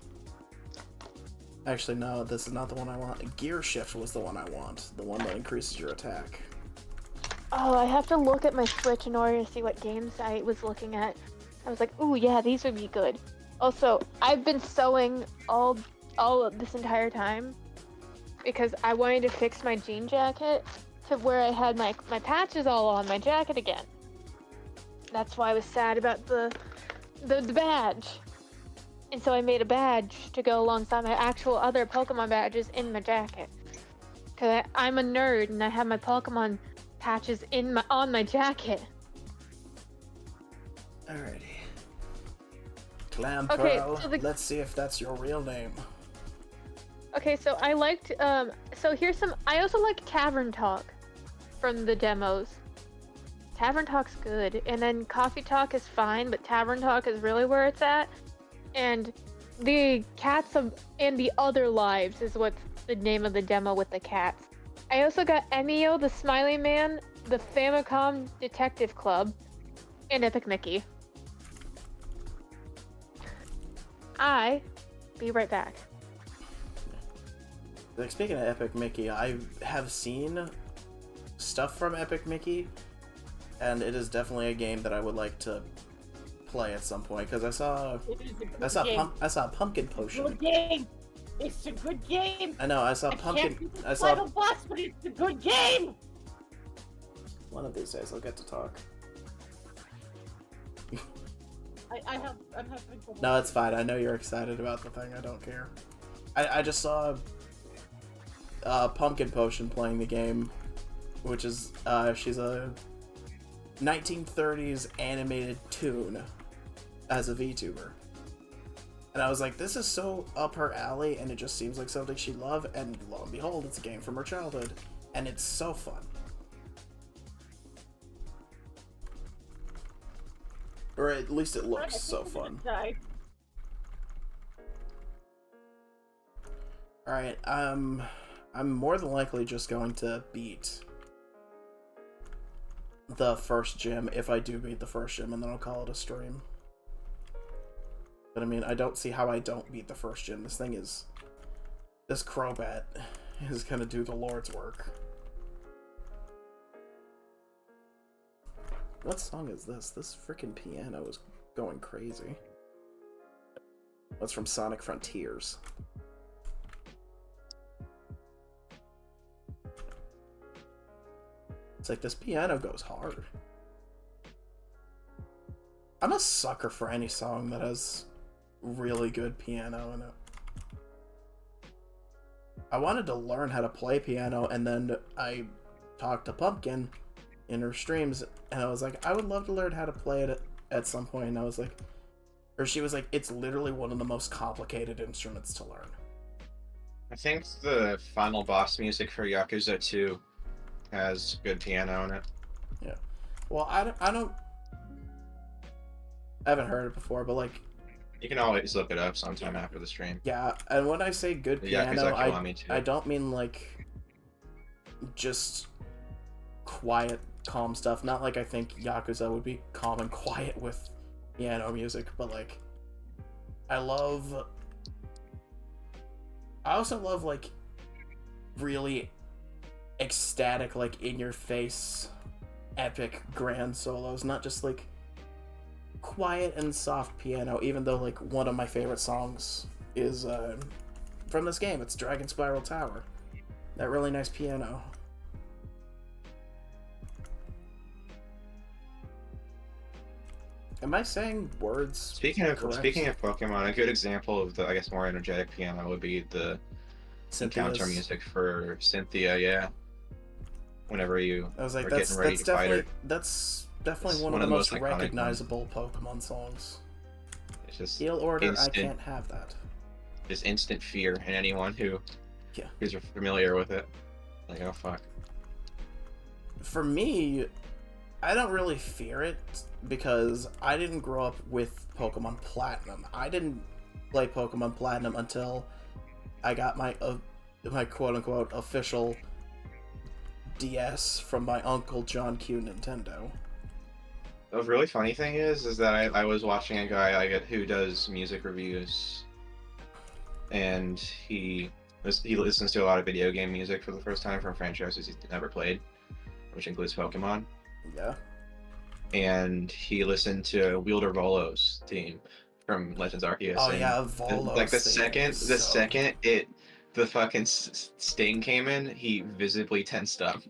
Actually, no, this is not the one I want. Gear Shift was the one I want. The one that increases your attack. Oh, I have to look at my Switch in order to see what games I was looking at. I was like, ooh, yeah, these would be good. Also, I've been sewing all of this entire time because I wanted to fix my jean jacket to where I had my patches all on my jacket again. That's why I was sad about the badge. And so I made a badge to go alongside my actual other Pokemon badges in my jacket. Cause I'm a nerd and I have my Pokemon patches on my jacket. Alrighty. Clam Okay, Pearl, so the- let's see if that's your real name. Okay, so I liked, so here's some, I also like Tavern Talk from the demos. Tavern Talk's good, and then Coffee Talk is fine, but Tavern Talk is really where it's at. And the Cats and the Other Lives is what's the name of the demo with the cats. I also got Emio the Smiley Man, the Famicom Detective Club, and Epic Mickey. Be right back. Like, speaking of Epic Mickey, I have seen stuff from Epic Mickey, and it is definitely a game that I would like to play at some point, because I saw Pumpkin Potion. Good game. It's a good game. I know, I saw I can't Pumpkin. beat the I final saw. boss, but it's a good game. One of these days, I'll get to talk. I'm having trouble. No, it's fine. I know you're excited about the thing. I don't care. I just saw Pumpkin Potion playing the game, which is she's a 1930s animated toon as a VTuber. And I was like, this is so up her alley, and it just seems like something she'd love, and lo and behold, it's a game from her childhood. And it's so fun. Or at least it looks so fun. Alright, I'm more than likely just going to beat the first gym, if I do beat the first gym, and then I'll call it a stream. But I mean, I don't see how I don't beat the first gym. This Crobat is gonna do the Lord's work. What song is this? This freaking piano is going crazy. That's from Sonic Frontiers. It's like, this piano goes hard. I'm a sucker for any song that has really good piano in it. I wanted to learn how to play piano, and then I talked to Pumpkin in her streams, and I was like, I would love to learn how to play it at some point, and I was like, or she was like, it's literally one of the most complicated instruments to learn. I think the final boss music for Yakuza 2 has good piano in it. Yeah. Well, I haven't heard it before, but like, You can always look it up sometime after the stream. yeah. And when I say good The piano, Yakuza Kiwami 2. I don't mean like just quiet, calm stuff. Not like I think Yakuza would be calm and quiet with piano music, but like, I also love like really ecstatic, like in your face, epic grand solos, not just like quiet and soft piano, even though like one of my favorite songs is from this game. It's Dragon Spiral Tower. That really nice piano. Am I saying words Speaking of Pokemon, a good example of the, I guess, more energetic piano would be the encounter music for Cynthia. Yeah, whenever you I was like, are that's getting ready to fight her, definitely It's one of the most iconic recognizable Pokemon songs. it's just Heal Order, instant, I can't have that. just instant fear in anyone who's familiar with it. Like, oh fuck. For me, I don't really fear it because I didn't grow up with Pokemon Platinum. I didn't play Pokemon Platinum until I got my quote-unquote official DS from my Uncle John Q Nintendo. The really funny thing is that I was watching a guy who does music reviews, and he listens to a lot of video game music for the first time from franchises he's never played, which includes Pokemon. Yeah. And he listened to Wielder Volo's theme from Legends Arceus. Oh and yeah, Volo's like the theme second the fucking sting came in, he visibly tensed up.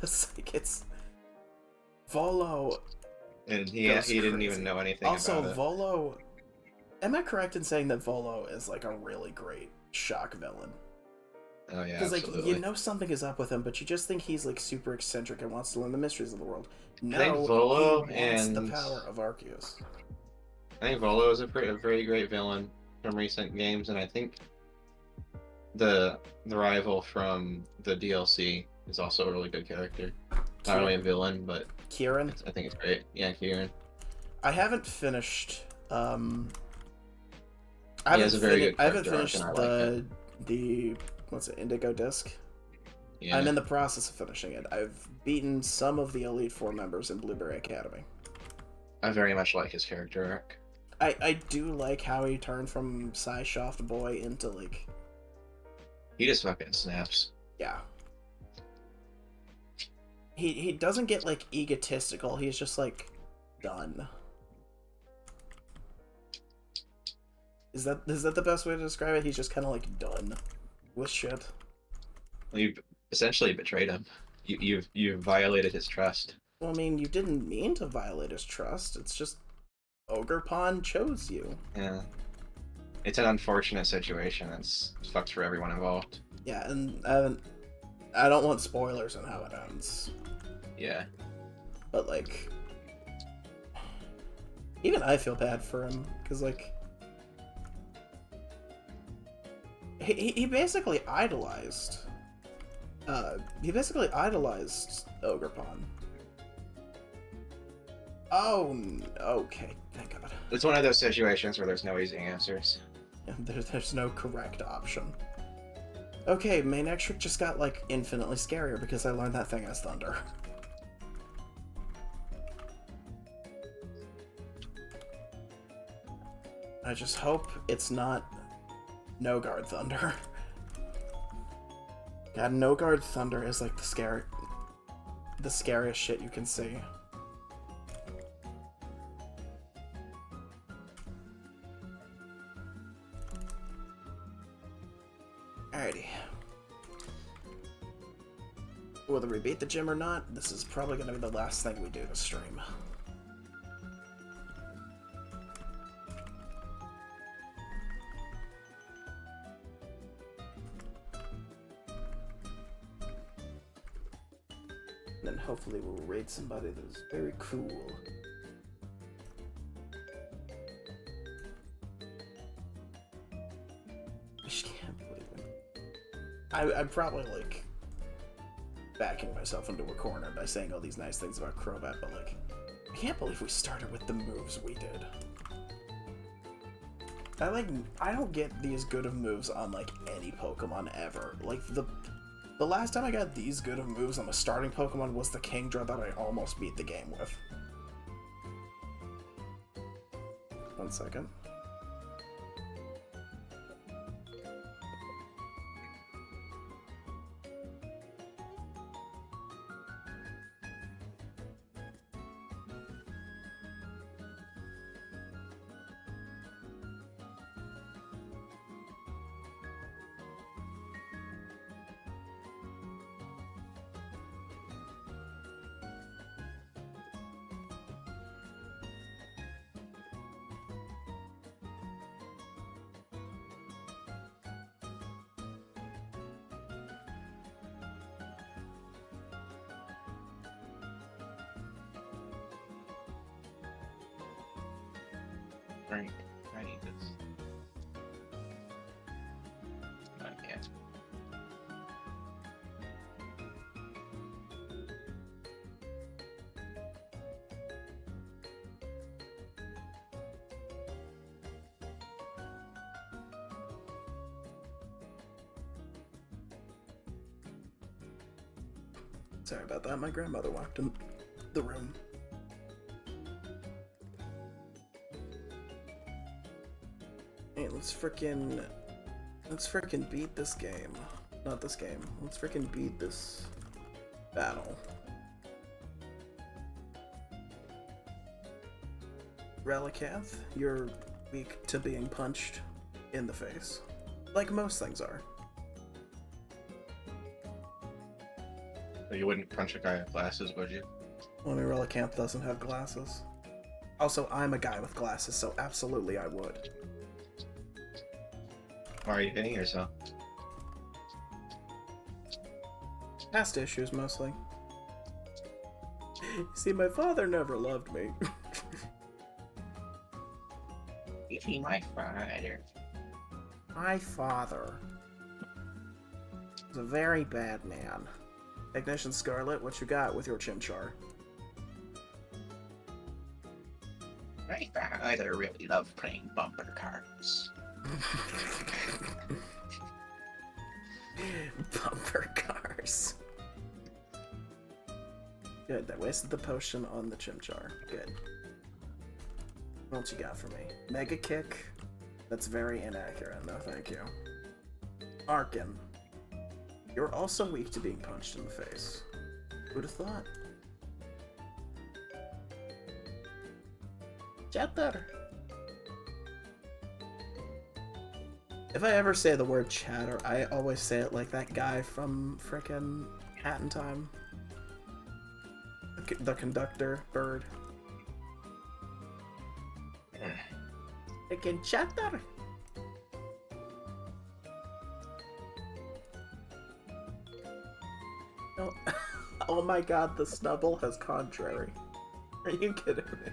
it's Volo. And he didn't even know anything also, about it. Volo. Am I correct in saying that Volo is like a really great shock villain? Oh yeah, because like absolutely. you know something is up with him, but you just think he's like super eccentric and wants to learn the mysteries of the world. No, I think Volo he wants the power of Arceus. I think Volo is a very great villain from recent games, and I think the rival from the DLC is also a really good character. Not really a villain, but Kieran. I think it's great. Yeah, Kieran. I haven't finished. I has a very good haven't character arc, finished and I like the what's it, Indigo Disc. Yeah. I'm in the process of finishing it. I've beaten some of the Elite Four members in Blueberry Academy. I very much like his character arc. I do like how he turned from Psyshoft boy into like. He just fucking snaps. Yeah. He doesn't get like egotistical. He's just like done. Is that the best way to describe it? He's just kind of like done with shit. You essentially betrayed him. You violated his trust. Well, I mean, you didn't mean to violate his trust. It's just Ogerpon chose you. Yeah. It's an unfortunate situation. It's fucked for everyone involved. Yeah, and I don't want spoilers on how it ends. Yeah. But like, even I feel bad for him because like, he basically idolized. He basically idolized Ogerpon. Oh, okay. Thank God. It's one of those situations where there's no easy answers. There's no correct option. Okay, main extract just got like infinitely scarier because I learned that thing as Thunder. I just hope it's not No Guard Thunder. God, No Guard Thunder is like the scariest shit you can see. Alrighty. Whether we beat the gym or not, this is probably going to be the last thing we do to stream. Then hopefully we'll raid somebody that's very cool. I just can't believe it. I'm probably like backing myself into a corner by saying all these nice things about Crobat, but like, I can't believe we started with the moves we did. I don't get these good of moves on like any Pokemon ever. Like the last time I got these good of moves on the starting Pokemon was the Kingdra that I almost beat the game with. 1 second. Right. I need this. Not yet. Sorry about that. My grandmother walked in the room. Hey, let's frickin' beat this game. Not this game. Let's frickin' beat this battle. Relicanth, you're weak to being punched in the face. Like most things are. So you wouldn't punch a guy with glasses, would you? Well, I mean, Relicanth doesn't have glasses. Also, I'm a guy with glasses, so absolutely I would. Why are you hitting yourself? Past issues, mostly. See, my father never loved me. You see my father. My father was a very bad man. Technician Scarlet, what you got with your Chimchar? My father really loved playing bumper cars. Bumper cars. Good, that wasted the potion on the Chimchar. Good. What else you got for me? Mega Kick. That's very inaccurate. No, thank you. Arkin. You're also weak to being punched in the face. Who'd have thought? Chatter. If I ever say the word chatter, I always say it like that guy from frickin' Hat in Time. The conductor bird. It can chatter. Oh, oh my god, the Snubble has contrary. Are you kidding me?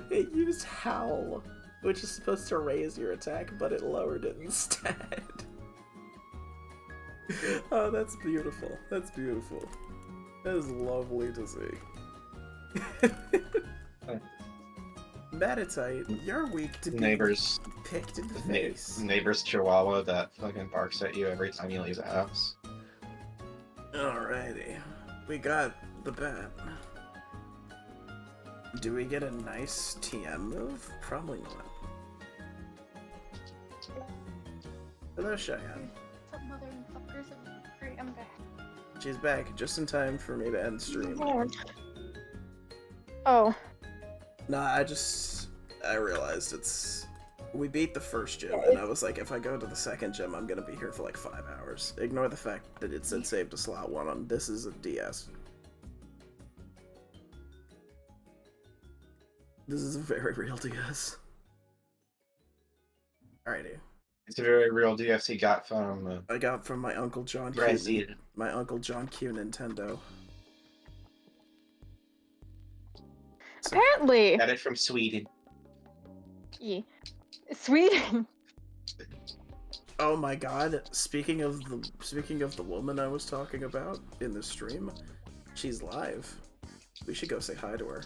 It used Howl, which is supposed to raise your attack, but it lowered it instead. Oh, that's beautiful. That's beautiful. That is lovely to see. Metatite, you're weak to being Neighbors. picked in the face. Neighbor's chihuahua that fucking barks at you every time you leave the house. Alrighty. We got the bat. Do we get a nice TM move? Probably not. Hello, Cheyenne. What's up, motherfuckers? Great, I'm back. She's back just in time for me to end stream. Oh, Nah, I realized we beat the first gym, and I was like, if I go to the second gym, I'm gonna be here for like 5 hours. Ignore the fact that it said save to slot 1 on this is a DS. This is a very real DS. Alrighty. It's a very real DFC got from I got from my Uncle John Q. Brazil. My Uncle John Q Nintendo. So, apparently. Got it from Sweden. Yeah. Sweden. Oh my god! Speaking of the woman I was talking about in the stream, she's live. We should go say hi to her.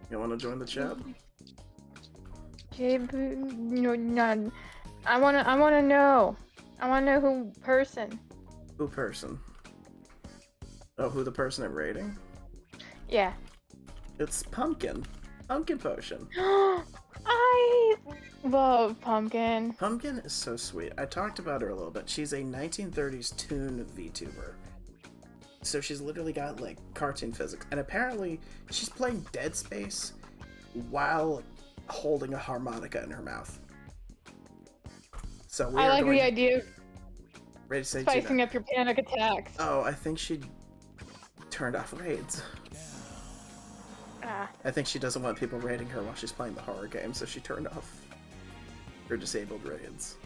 You want to join the chat? No, none. I wanna know. I wanna know who person. Who person? Oh, who the person I'm rating? Yeah. It's Pumpkin. Pumpkin Potion. I love Pumpkin. Pumpkin is so sweet. I talked about her a little bit. She's a 1930s toon VTuber. So she's literally got, like, cartoon physics. And apparently, she's playing Dead Space while holding a harmonica in her mouth. So we I are like going the idea of ready to say spicing up your panic attacks. Oh, I think she turned off raids. Ah. I think she doesn't want people raiding her while she's playing the horror game, so she turned off her disabled raids.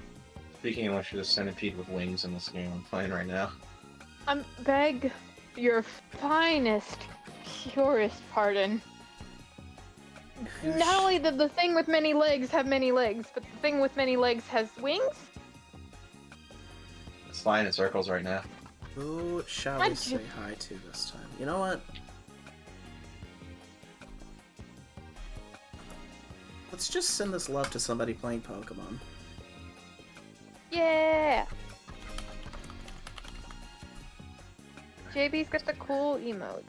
Speaking of which, there's a centipede with wings in this game I'm playing right now. Beg your finest, purest pardon. Not only did the thing with many legs have many legs, but the thing with many legs has wings? It's flying in circles right now. Who shall we say hi to this time? You know what? Let's just send this love to somebody playing Pokemon. Yeah! JB's got the cool emotes.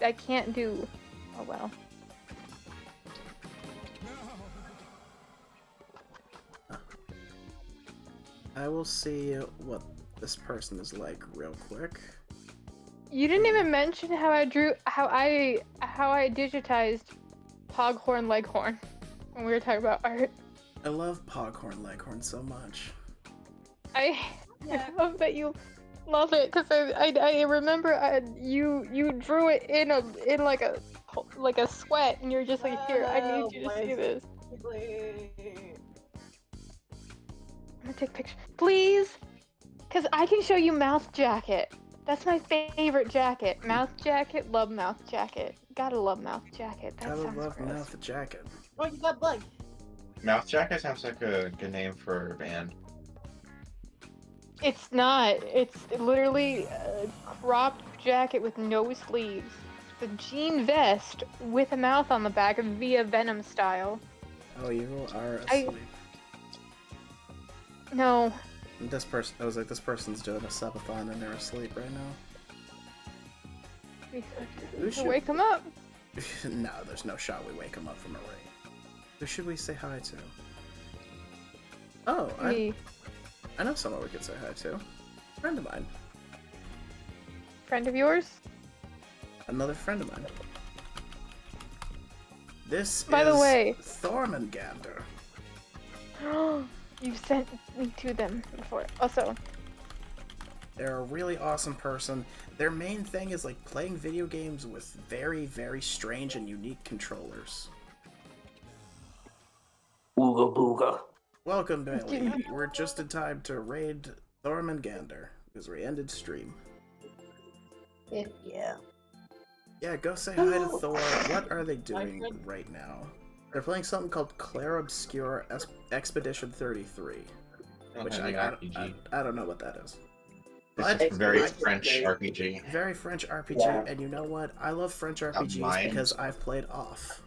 I can't do... Oh well. I will see what this person is like real quick. You didn't even mention how I digitized Poghorn Leghorn when we were talking about art. I love Poghorn Leghorn so much. I love that you love it because I remember you drew it in like a sweat and you're just like, here, I need you to see this. I'm gonna take pictures, please, because I can show you Mouth Jacket. That's my favorite jacket. Mouth Jacket, love Mouth Jacket. Gotta love Mouth Jacket. That Gotta sounds love gross. Mouth Jacket. Oh, you got bug. Mouth Jacket sounds like a good name for a band. It's not. It's literally a cropped jacket with no sleeves. It's a jean vest with a mouth on the back via Venom style. Oh, you are asleep. No. This person, I was like, this person's doing a subathon and they're asleep right now. We should wake them up. No, there's no shot we wake them up from a raid. Who should we say hi to? Oh, Me. I know someone we could say hi to. A friend of mine. Friend of yours? Another friend of mine. This By is the way. Thormangander. You've sent me to them before. Also, they're a really awesome person. Their main thing is like playing video games with very, very strange and unique controllers. Ooga booga. Welcome, Bailey. We're just in time to raid Thormangander because we ended stream. Yeah. Yeah, go say hi to Thor. What are they doing right now? They're playing something called Claire Obscure Expedition 33. Which I don't know what that is. It's a very French RPG. Very French RPG, Yeah. and you know what? I love French RPGs mines. because I've played Off.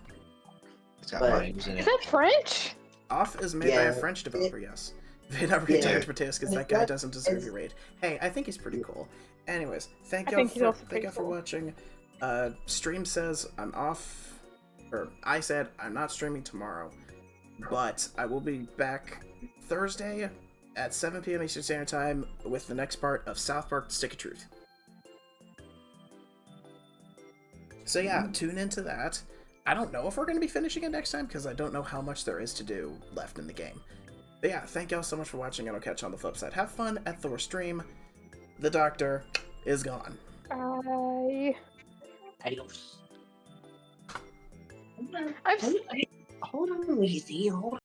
It's got But- mines in is it. that French? Off is made by a Yeah. French developer, yes. They never Yeah. retired Mateus because And that guy that doesn't deserve is- your raid. Hey, I think he's pretty cool. Anyways, thank I y'all think he's also for pretty for cool. watching. Stream says I'm off, or I said I'm not streaming tomorrow, but I will be back Thursday at 7 p.m. Eastern Standard Time with the next part of South Park: Stick of Truth. So yeah, tune into that. I don't know if we're going to be finishing it next time because I don't know how much there is to do left in the game. But yeah, thank y'all so much for watching, and I'll catch you on the flip side. Have fun at Thor stream. The doctor is gone. I. Adios. I've. Hold on, Weezy. Hold